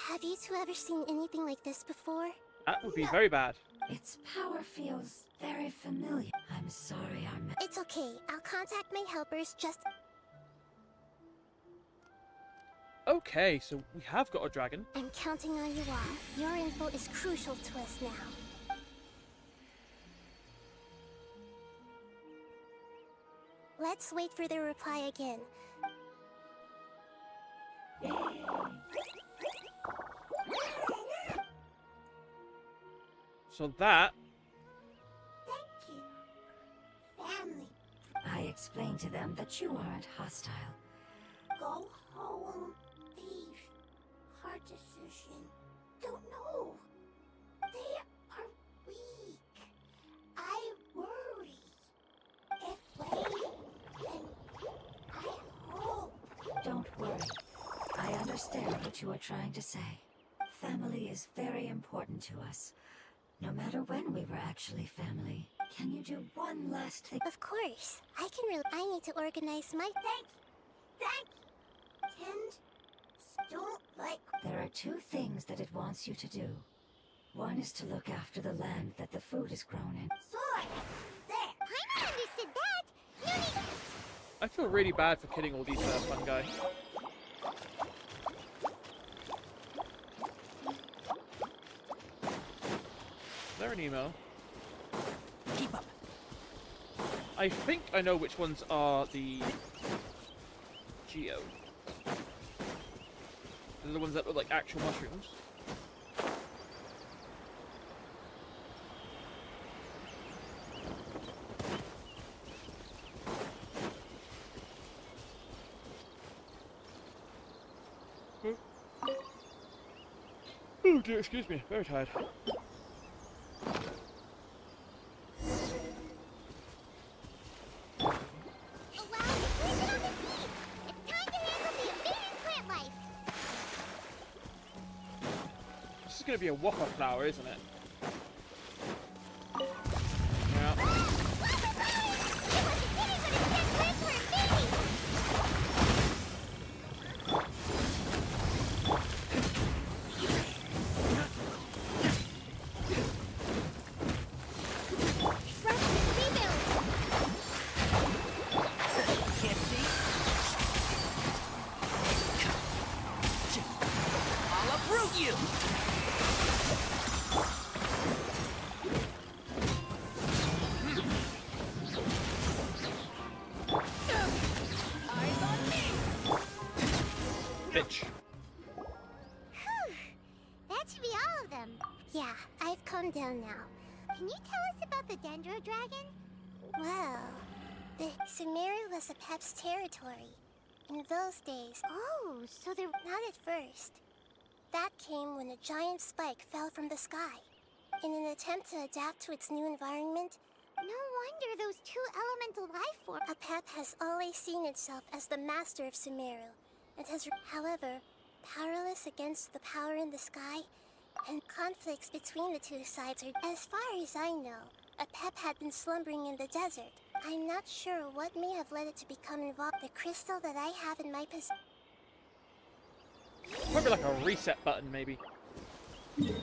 Have you two ever seen anything like this before? That would be very bad. Its power feels very familiar. I'm sorry, It's okay. I'll contact my helpers just... Okay, so we have got a dragon. I'm counting on you all. Your info is crucial to us now. Let's wait for their reply again. So that... Thank you. Family. I explained to them that you aren't hostile. Go home. Leave. Hard decision. Don't know. They are weak. I worry. If they... then I hope. Don't worry. I understand what you are trying to say. Family is very important to us. No matter when we were actually family. Can you do one last thing? Of course. I need to organize my... Thank you. Tend... Don't like... There are two things that it wants you to do. One is to look after the land that the food is grown in. Sword! There! Paimon understood that! You need... I feel really bad for killing all these fungi. They're an emo. Keep up. I think I know which ones are the Geo. They're the ones that look like actual mushrooms. Oh dear, excuse me, very tired. This is going to be a whopper flower, isn't it? Yeah. you! Eyes on me! Bitch. That should be all of them. Yeah, I've calmed down now. Can you tell us about the Dendro Dragon? Well, the Sumeru was a Pep's territory. In those days. Oh, so they're not at first. That came when a giant spike fell from the sky. In an attempt to adapt to its new environment, no wonder those two elemental life forms. A Pep has always seen itself as the master of Sumeru, and has, however, powerless against the power in the sky, and conflicts between the two sides are, as far as I know, a Pep had been slumbering in the desert. I'm not sure what may have led it to become involved. The crystal that I have in my possession. Might be like a reset button, maybe. There's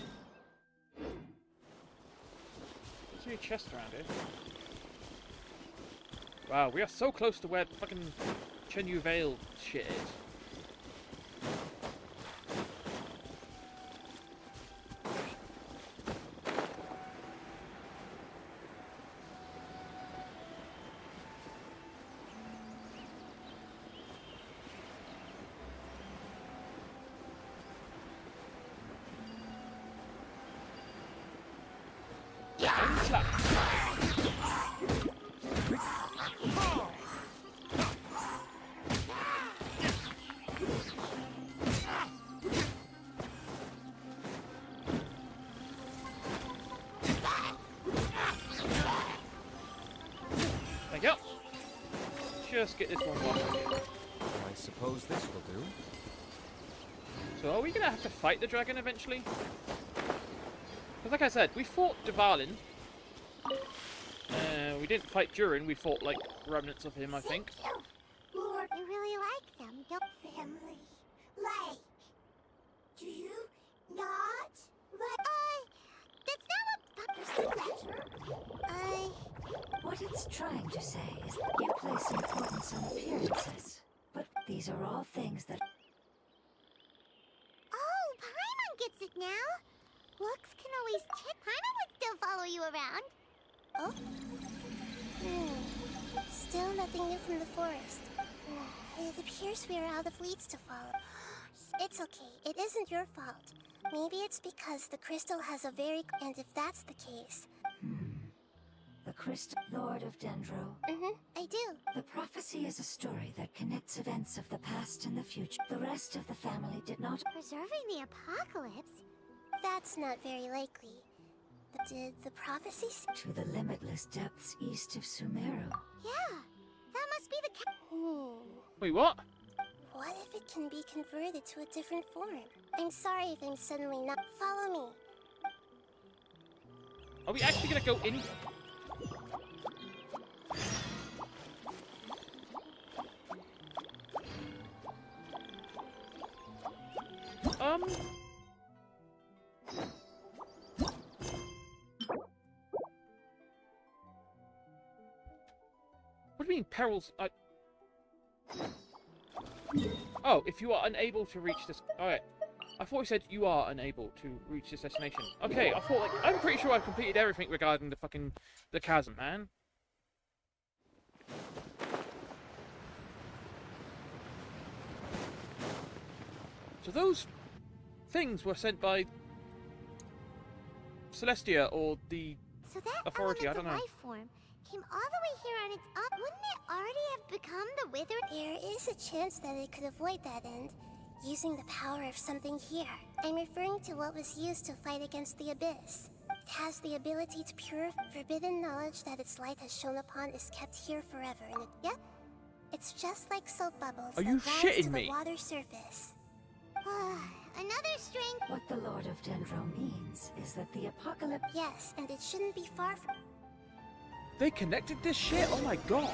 a chest around here. Wow, we are so close to where fucking Chenyu Vale shit is. Thank you. Just get this one off. I suppose this will do. So are we gonna have to fight the dragon eventually? Because like I said, we fought Dvalin. We didn't fight Durin, we fought like remnants of him, I think. Lord, I really like them, don't family. Like, do you not? That's not what What it's trying to say is that you place importance on appearances. But these are all things that... Oh, Paimon gets it now. Looks can always check. Paimon would still follow you around. Oh? Still nothing new from the forest. It appears we are out of leads to follow. It's okay. It isn't your fault. Maybe it's because the crystal has a very... And if that's the case... The Crystal Lord of Dendro. I do. The prophecy is a story that connects events of the past and the future. The rest of the family did not... Preserving the apocalypse? That's not very likely. Did the prophecies... To the limitless depths east of Sumeru. Yeah, that must be the... Wait, what? What if it can be converted to a different form? I'm sorry if I'm suddenly not... Follow me. Are we actually gonna go in? What do you mean perils? Oh, if you are unable to reach this... Alright. I thought you said you are unable to reach this destination. Okay, I thought like... I'm pretty sure I've completed everything regarding the fucking... the chasm, man. So those things were sent by Celestia or the So that authority, I don't know. life form came all the way here on its own. Wouldn't it already have become the withered? There is a chance that it could avoid that end, using the power of something here. I'm referring to what was used to fight against the Abyss. It has the ability to purify. Forbidden knowledge that its light has shone upon is kept here forever, and yep, it's just like soap bubbles Are that you rise shitting to me? the water surface. Another strength. What the Lord of Dendro means is that the apocalypse... Yes, and it shouldn't be far from... They connected this shit? Oh my god.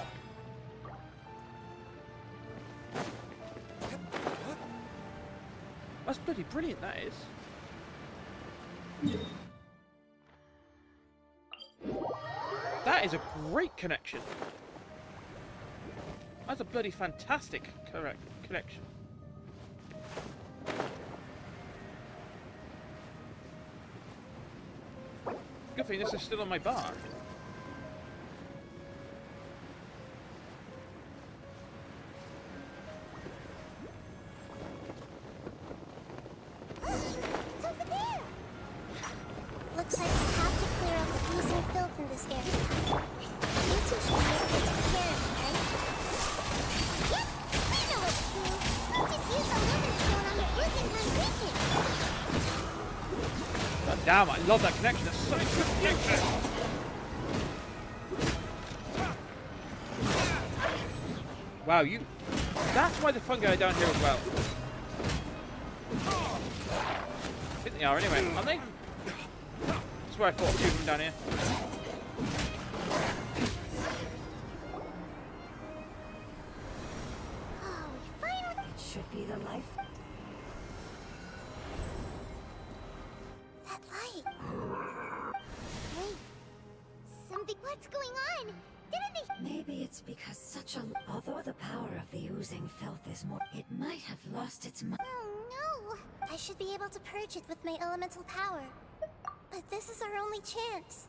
That's bloody brilliant, that is. That is a great connection. That's a bloody fantastic connection. Good thing this is still on my bar. It's over there! Looks like we'll have to clear up the oozing filth in this area. You two should be able to take care of it, right? Yep, we know what to do. We'll just use the living stone on the oozing transmission. God damn, I love that connection. That's such a good connection. Wow, you... That's why the fungi are down here as well. I think they are anyway, aren't they? That's where I fought a few of them down here. Oh, we finally... It should be the life. That light. Wait. Something... What's going on? Didn't they... Maybe it's because such a... Although the power of the oozing filth is more... It might have lost its mind. Oh, no. I should be able to purge it with my elemental power. But this is our only chance.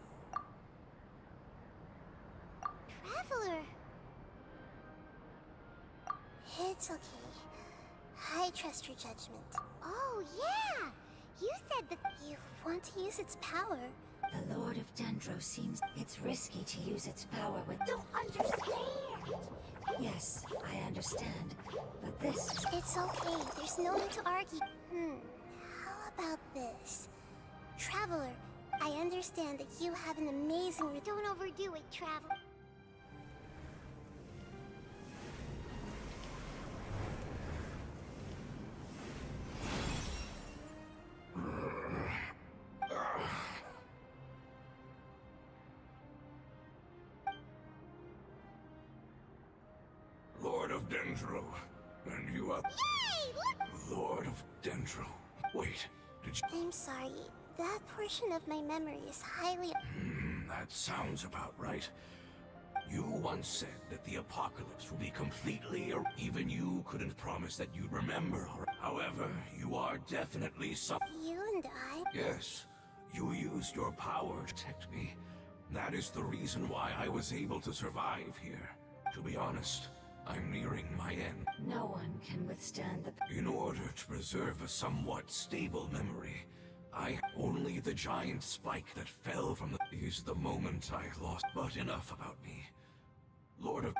Traveler. It's okay. I trust your judgment. Oh, yeah! You said that you want to use its power. The Lord of Dendro seems... It's risky to use its power with... Don't understand! Yes, I understand. But this... It's okay. There's no need to argue. How about this? Traveler, I understand that you have an amazing... Don't overdo it, Traveler. Lord of Dendro, and you are... Yay! Look! Lord of Dendro. Wait, did you... I'm sorry. That portion of my memory is highly... That sounds about right. You once said that the apocalypse will be completely... Even you couldn't promise that you'd remember. However, you are definitely some... You and I... Yes, you used your power to protect me. That is the reason why I was able to survive here. To be honest, I'm nearing my end. No one can withstand the... In order to preserve a somewhat stable memory, only the giant spike that fell from the... is the moment I lost. But enough about me. Lord of...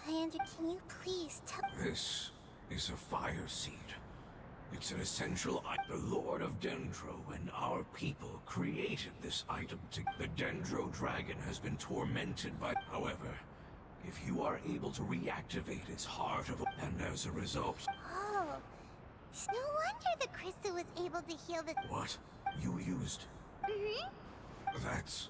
Can you please tell... This is a fire seed. It's an essential item. The Lord of Dendro and our people created this item to... The Dendro dragon has been tormented by... However, if you are able to reactivate its heart of... And as a result... Oh. No wonder the crystal was able to heal the... What? You used... That's...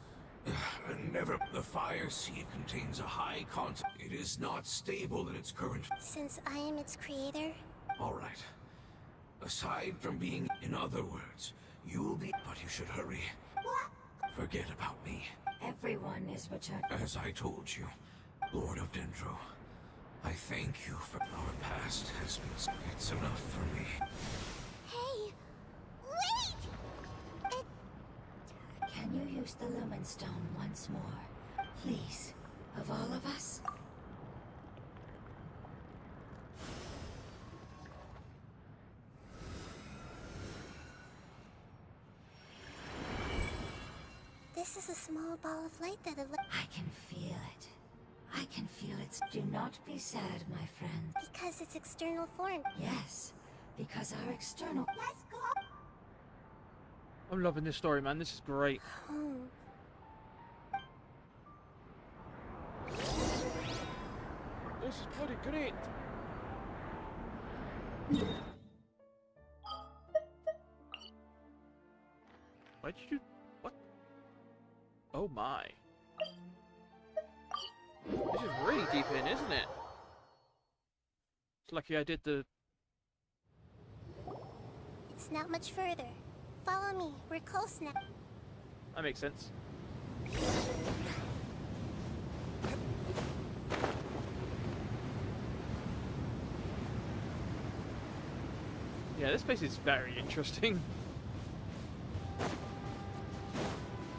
never... The fire seed contains a high content. It is not stable in its current... Since I am its creator... Alright. Aside from being... In other words, you'll be... But you should hurry. Forget about me. Everyone is returned. As I told you, Lord of Dendro, I thank you for... Our past has been... It's enough for me. Hey! Wait! Can you use the Lumen Stone once more? Please. Of all of us? This is a small ball of light that... I can feel it. I can feel it. Do not be sad, my friend. Because it's external form. Yes, because our external... Let's go! I'm loving this story, man. This is great. Home. This is bloody great. Why'd you... What? Oh my. This is really deep in, isn't it? It's lucky I did the... It's not much further. Follow me. We're close now. That makes sense. Yeah, this place is very interesting.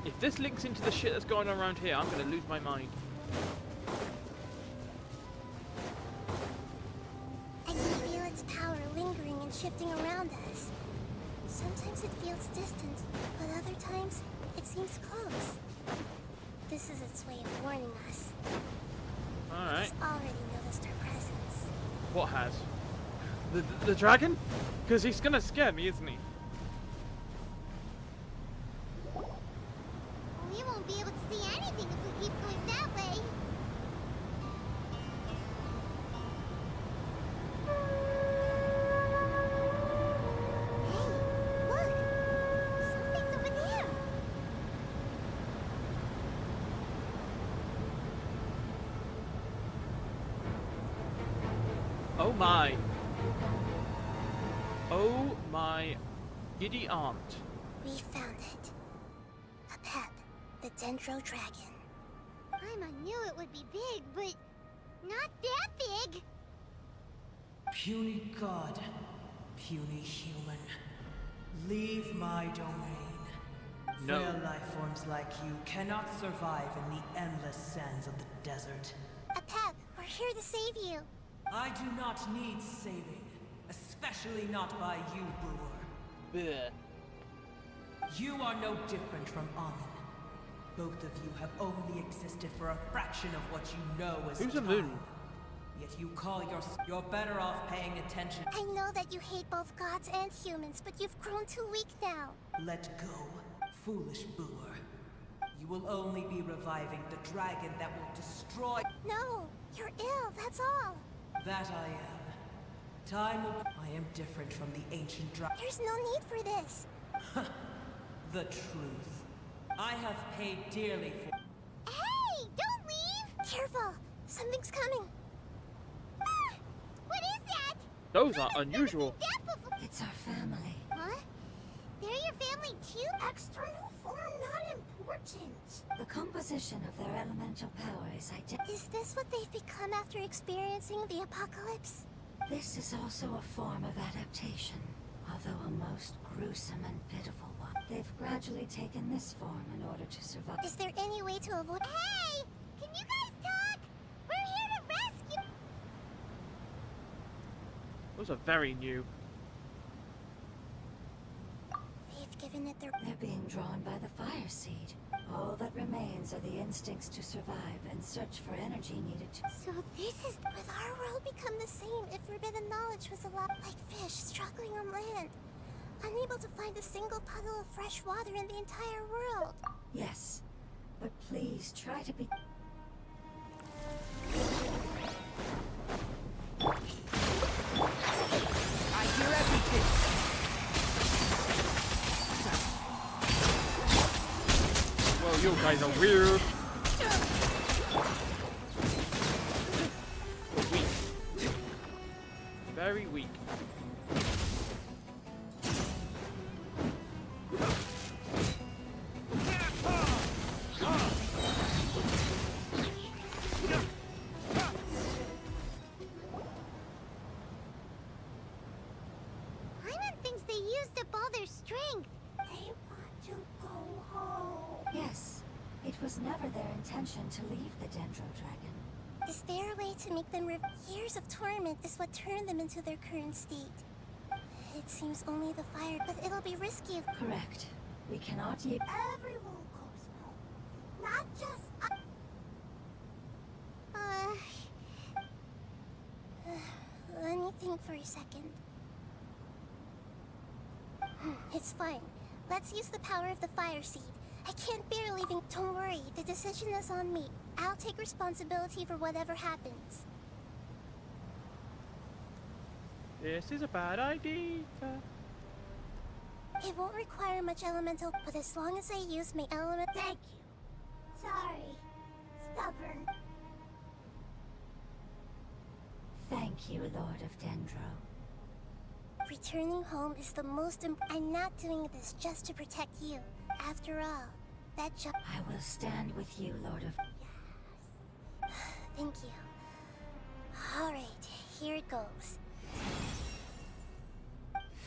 If this links into the shit that's going on around here, I'm gonna lose my mind. I can feel its power lingering and shifting around us. Sometimes it feels distant, but other times it seems close. This is its way of warning us. Alright. It's already noticed our presence. What has? The dragon? Because he's gonna scare me, isn't he? We won't be able to see anything if we keep going that way. Hey, look! Something's over there. Oh my. Oh my giddy aunt. We found it. A pep, the Dendro Dragon. Paimon knew it would be big, but not that big. Puny god, puny human, leave my domain. No. Frail life forms like you cannot survive in the endless sands of the desert. A pep, we're here to save you. I do not need saving, especially not by you, Brewer. Bleh. You are no different from Amun. Both of you have only existed for a fraction of what you know as Who's time. a moon? Yet you call you're better off paying attention. I know that you hate both gods and humans, but you've grown too weak now. Let go, foolish Brewer. You will only be reviving the dragon that will destroy. No, you're ill, that's all. That I am. Time will. I am different from the ancient dragon. There's no need for this. The truth. I have paid dearly for. Hey, don't leave! Careful, something's coming. Ah, what is that? Those are unusual. That before. It's our family. Huh? They're your family too? External form not important. The composition of their elemental power is identical. Is this what they've become after experiencing the apocalypse? This is also a form of adaptation, although a most gruesome and pitiful one. They've gradually taken this form in order to survive. Is there any way to avoid? Hey! Can you guys talk? We're here to rescue. Those are very new. They've given it their. They're being drawn by the fire seed. All that remains are the instincts to survive and search for energy needed to. So this is. Would our world become the same if forbidden knowledge was allowed? Like fish struggling on land, unable to find a single puddle of fresh water in the entire world. Yes, but please try to be. I hear everything. Well, you guys are weird. Weak. Very weak. Paimon thinks they used up all their strength. They want to go home. Yes, it was never their intention to leave the Dendro Dragon. Is there a way to make them years of torment is what turned them into their current state. It seems only the fire, but it'll be risky. Correct. We cannot yet. Everyone goes home, not just us. Let me think for a second. It's fine. Let's use the power of the fire seed. I can't bear leaving. Don't worry, the decision is on me. I'll take responsibility for whatever happens. This is a bad idea. It won't require much elemental, but as long as I use my element. Thank you. Sorry. Stubborn. Thank you, Lord of Dendro. Returning home is the most I'm not doing this just to protect you. After all, that job. I will stand with you, Lord of. Yes. Thank you. Alright, here it goes.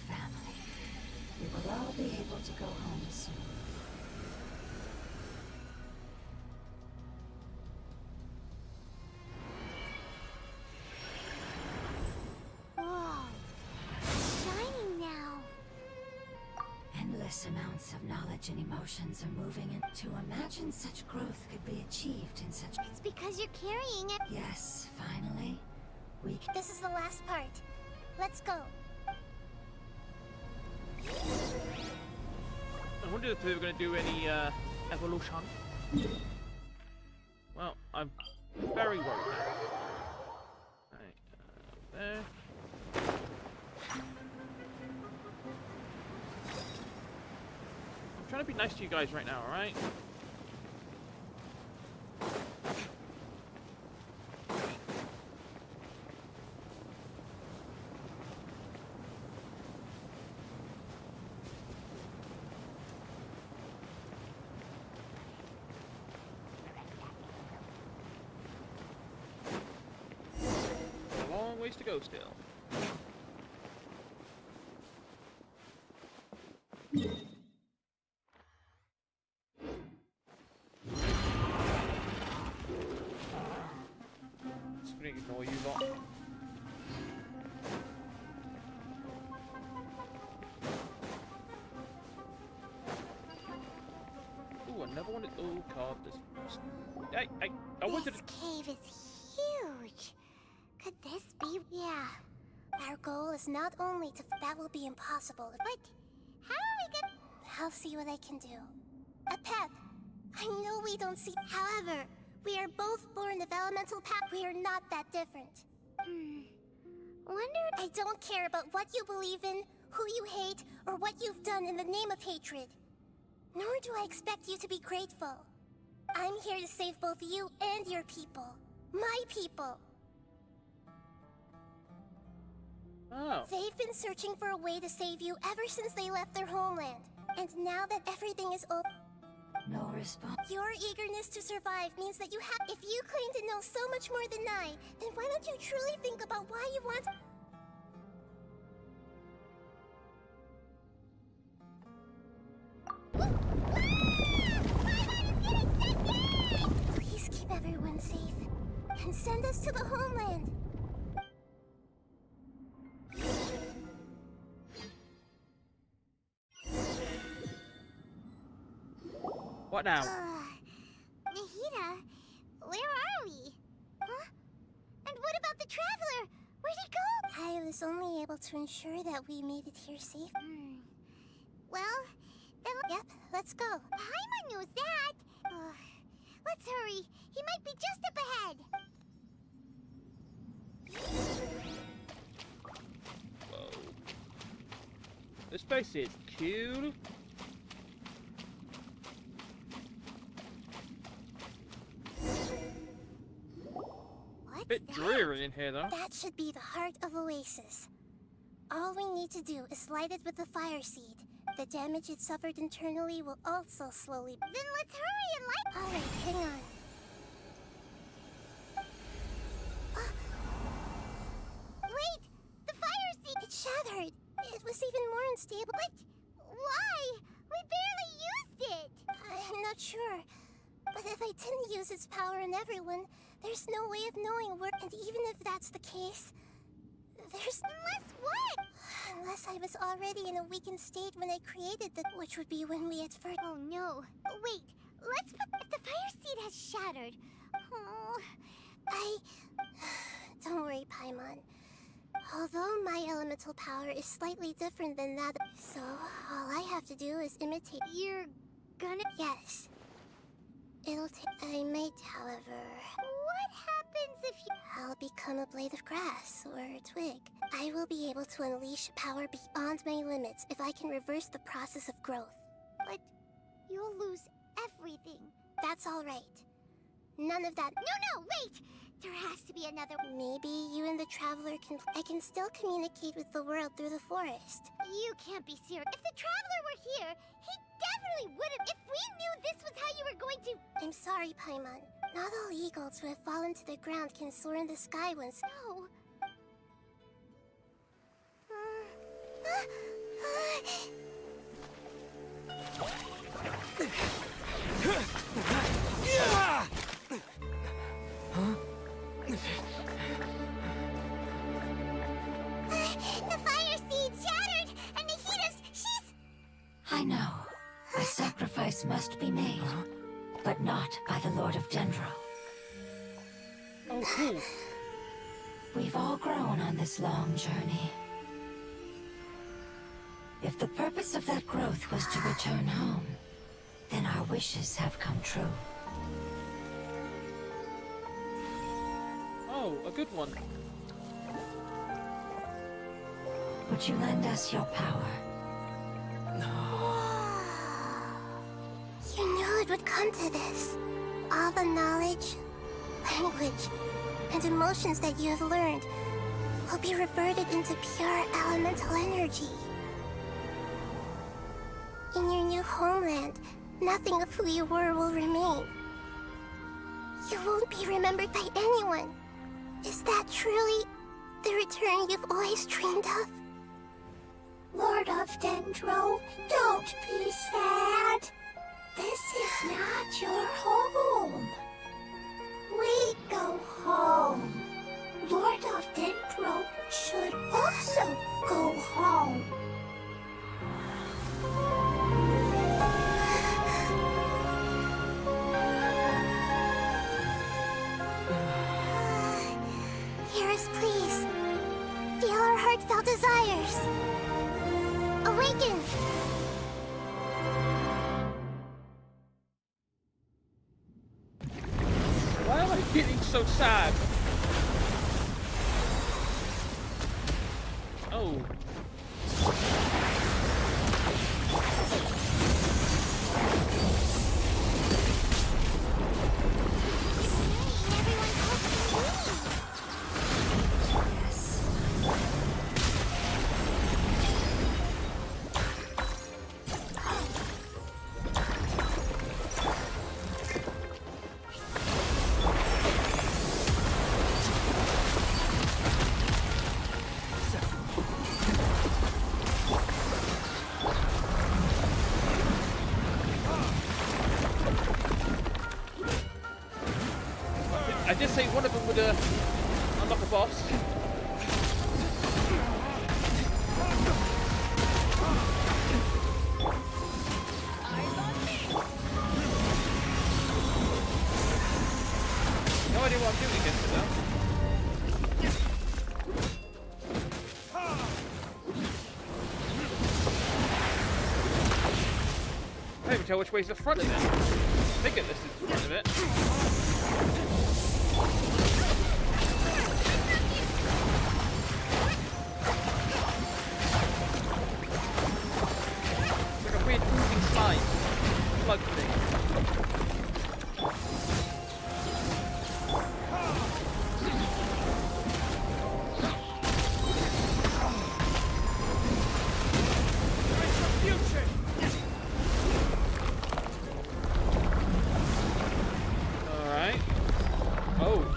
Family. We will all be able to go home soon. Endless amounts of knowledge and emotions are moving, and to imagine such growth could be achieved in such... It's because you're carrying it. Yes, finally. This is the last part. Let's go. I wondered if they were going to do any evolution. Well, I'm very worried now. Right, there. I'm trying to be nice to you guys right now, alright? A long ways to go still. Just gonna ignore you lot. Ooh, I never wanted. Oh god, this. I wanted. This cave is huge. Could this be? Yeah. Our goal is not only to. That will be impossible. But how are we gonna? I'll see what I can do. A pep. I know we don't see. However, we are both born of elemental power. We are not that different. Wonder. I don't care about what you believe in, who you hate, or what you've done in the name of hatred. Nor do I expect you to be grateful. I'm here to save both you and your people. My people. Oh. They've been searching for a way to save you ever since they left their homeland. And now that everything is over, No response. your eagerness to survive means that you have. If you claim to know so much more than I, then why don't you truly think about why you want. Please keep everyone safe and send us to the homeland. What now? Nahida, where are we? Huh? And what about the traveler? Where'd he go? I was only able to ensure that we made it here safe. Well, then... Yep, let's go. Paimon knows that. Let's hurry. He might be just up ahead. Whoa. This place is cool. Bit dreary in here, though. That should be the heart of Oasis. All we need to do is light it with the fire seed. The damage it suffered internally will also slowly... Then let's hurry and light... Alright, hang on. Wait! The fire seed! It shattered! It was even more unstable. But why? We barely used it! I'm not sure. But if I didn't use its power on everyone, there's no way of knowing where... And even if that's the case, there's... Unless what? Unless I was already in a weakened state when I created the... Which would be when we had first... Oh no. Wait, let's put... If the fire seed has shattered... Oh... Don't worry, Paimon. Although my elemental power is slightly different than that... So, all I have to do is imitate... You're gonna... Yes. It'll take... I might, however... What happens if you... I'll become a blade of grass, or a twig. I will be able to unleash power beyond my limits if I can reverse the process of growth. But you'll lose everything. That's all right. None of that... No, wait! There has to be another... Maybe you and the Traveler can... I can still communicate with the world through the forest. You can't be serious. If the Traveler were here, he definitely would have... If we knew this was how you were going to... I'm sorry, Paimon. Not all eagles who have fallen to the ground can soar in the sky once... No. The fire seed shattered, and Nahida's... she's... I know. A sacrifice must be made, but not by the Lord of Dendro. Oh, cool. We've all grown on this long journey. If the purpose of that growth was to return home, then our wishes have come true. Oh, a good one. Would you lend us your power? You knew it would come to this. All the knowledge, language, and emotions that you have learned will be reverted into pure elemental energy. In your new homeland, nothing of who you were will remain. You won't be remembered by anyone. Is that truly the return you've always dreamed of? Lord of Dendro, don't be sad. This is not your home. We go home. Lord of Dendro should also go home. Hear us, please. Feel our heartfelt desires. Awaken! Why am I getting so sad? Oh. I did say one of them would unlock a boss. No idea what I'm doing against it though. I can't even tell which way's the front of it. I think this is the front of it. It's like a weird moving slime. Plug thing. Alright. Oh.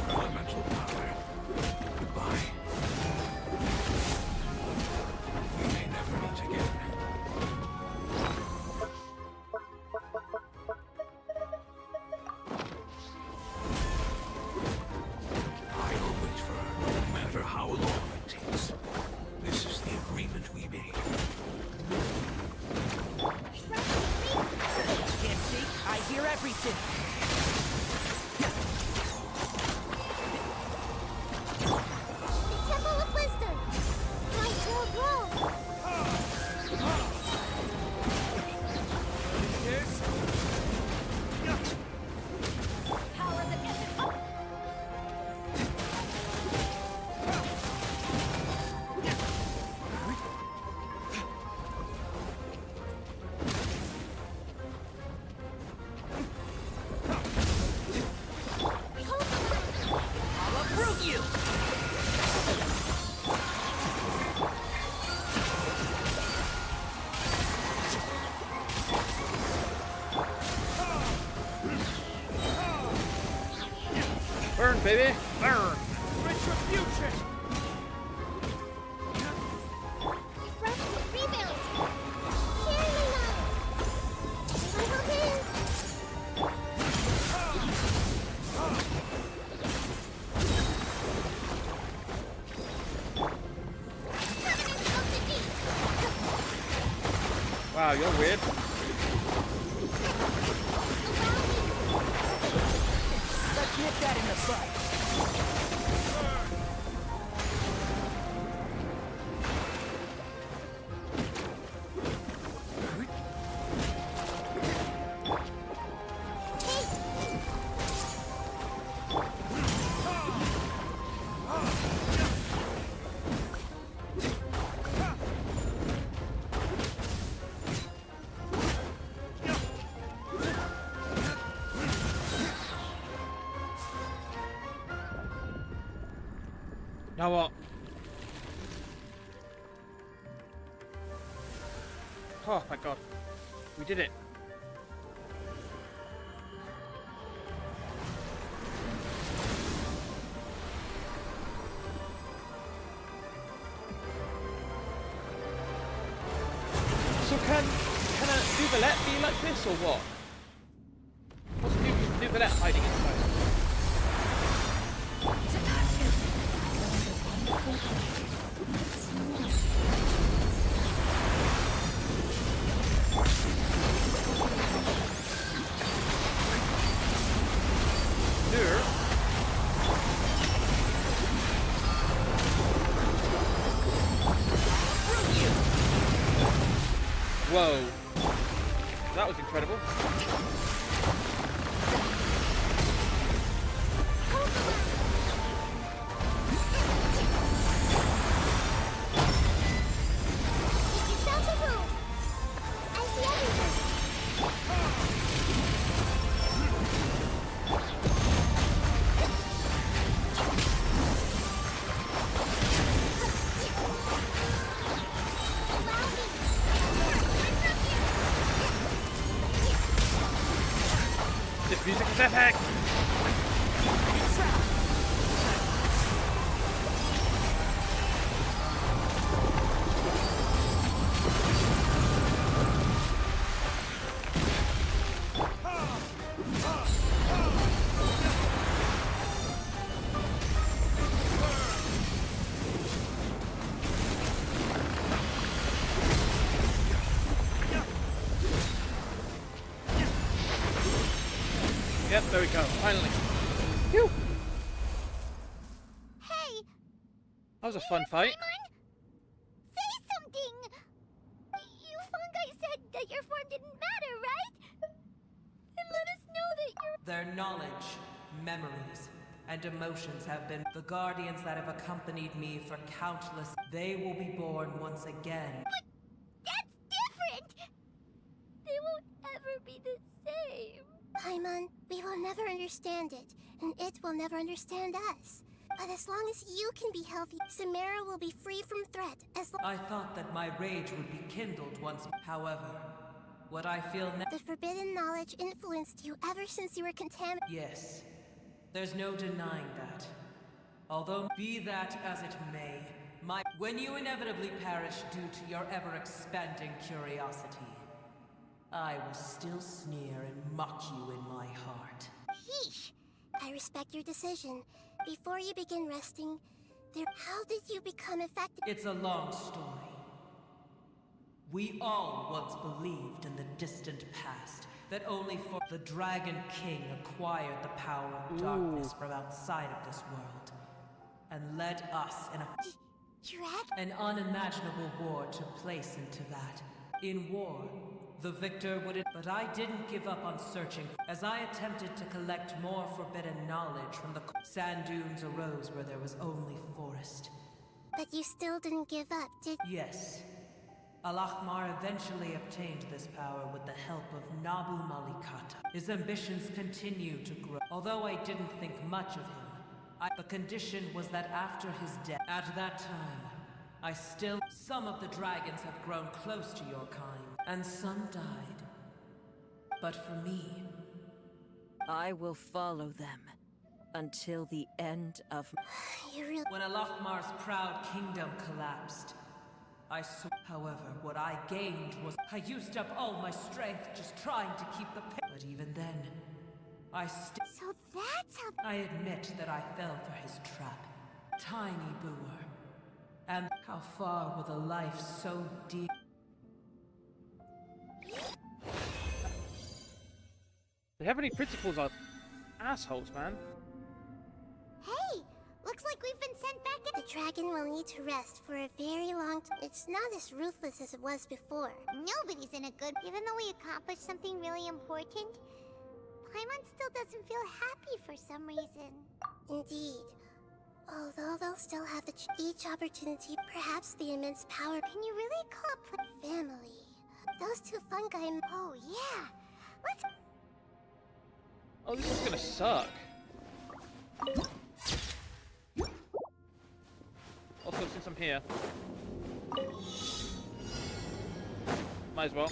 Elemental power. Goodbye. We may never meet again. I will wait for her, no matter how long it takes. This is the agreement we made. Can't see? I hear everything. Temple of Wisdom! Light will grow! Power that isn't up. I'll uproot you! Burn, baby! Burn! Retribution! Rest and rebuild! Carry me now! Level Wow, you're weird. Let's nip that in the bud. Now what? Oh, thank God. We did it. So can a Duvalette be like this or what? What's Duvalette hiding inside? Whoa. That was incredible. This music is epic! Yep, there we go, finally. Phew! Hey! That was a fun fight. Say something! You fungi said that your form didn't matter, right? And let us know that you're... Their knowledge, memories, and emotions have been the guardians that have accompanied me for countless... They will be born once again. But that's different! They won't ever be the same. Paimon, we will never understand it, and it will never understand us. But as long as you can be healthy, Samara will be free from threat. I thought that my rage would be kindled once. However, what I feel now... The forbidden knowledge influenced you ever since you were contaminated. Yes. There's no denying that. Although, be that as it may, when you inevitably perish due to your ever-expanding curiosity, I will still sneer and mock you in my heart. Yeesh. I respect your decision. Before you begin resting, how did you become infected? It's a long story. We all once believed in the distant past that only for the Dragon King acquired the power of darkness from outside of this world and led us in an unimaginable war took place into that. In war, the victor would... But I didn't give up on searching. As I attempted to collect more forbidden knowledge from the sand dunes arose where there was only forest. But you still didn't give up, did... Yes. Al-Ahmar eventually obtained this power with the help of Nabu Malikata. His ambitions continued to grow. Although I didn't think much of him, the condition was that after his death, at that time, some of the dragons have grown close to your kind, and some died. But for me, I will follow them until the end of... When Al-Ahmar's proud kingdom collapsed, however, what I gained was I used up all my strength just trying to keep the But even then, So that's how... I admit that I fell for his trap. Tiny Booer. And how far with a life so deep... They have any principles are assholes, man. Hey, looks like we've been sent back. The dragon will need to rest for a very long time. It's not as ruthless as it was before. Nobody's in a good. Even though we accomplished something really important, Paimon still doesn't feel happy for some reason. Indeed. Although they'll still have each opportunity, perhaps the immense power. Can you really call a family? Those two fungi. Oh yeah. Let's. Oh, this is gonna suck. Also, since I'm here, might as well.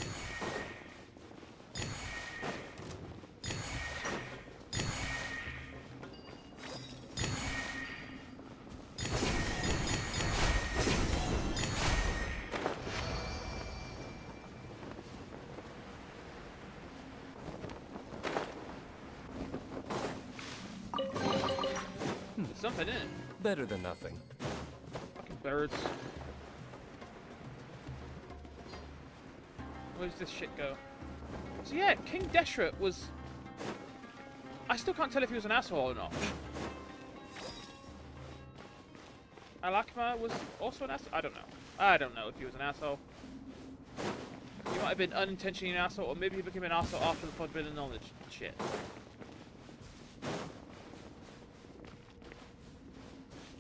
There's something in it. Better than nothing. Fucking birds. Where does this shit go? So yeah, King Deshret was... I still can't tell if he was an asshole or not. Alakma was also an asshole? I don't know. I don't know if he was an asshole. He might have been unintentionally an asshole, or maybe he became an asshole after the Forbidden Knowledge shit.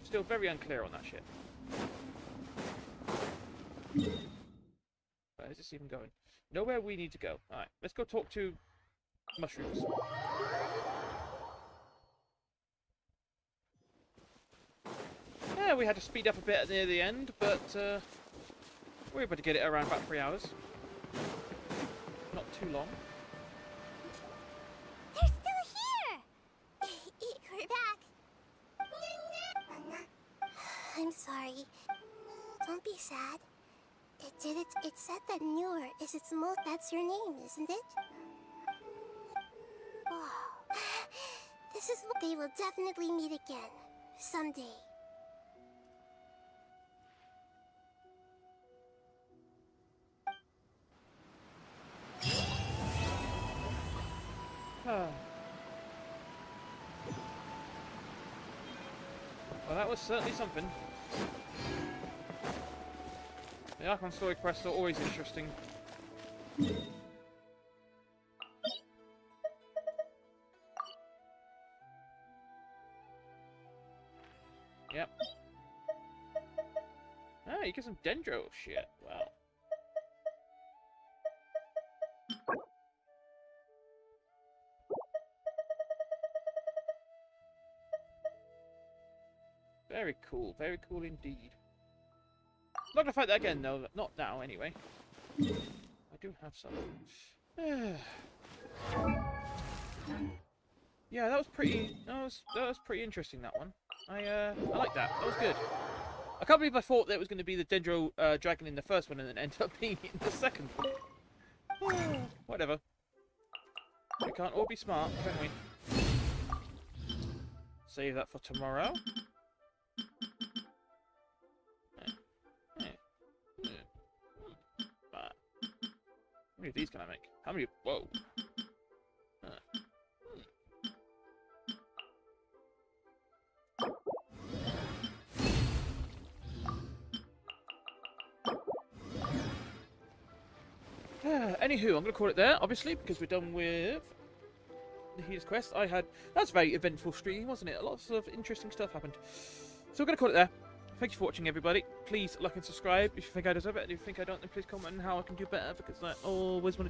Still very unclear on that shit. Where is this even going? Nowhere we need to go. Alright, let's go talk to mushrooms. Yeah, we had to speed up a bit near the end, but we were able to get it around about 3 hours. Not too long. They're still here! We're back. I'm sorry. Don't be sad. It said that Newer is its most. That's your name, isn't it? Oh. This is what they will definitely meet again. Someday. Well, that was certainly something. The Archon story quests are always interesting. Yep. Ah, you get some Dendro shit. Wow. Very cool indeed. Not gonna fight that again though, not now anyway. I do have some. Yeah, that was pretty. That was pretty interesting. That one. I like that. That was good. I can't believe I thought that was going to be the Dendro dragon in the first one, and then ended up being in the second one. Whatever. We can't all be smart, can we? Save that for tomorrow. How many of these can I make? How many? Whoa. Anywho, I'm going to call it there, obviously, because we're done with Nahida's quest. That's a very eventful stream, wasn't it? Lots of interesting stuff happened. So we're going to call it there. Thank you for watching, everybody. Please like and subscribe if you think I deserve it, and if you think I don't, then please comment on how I can do better, because I always want to do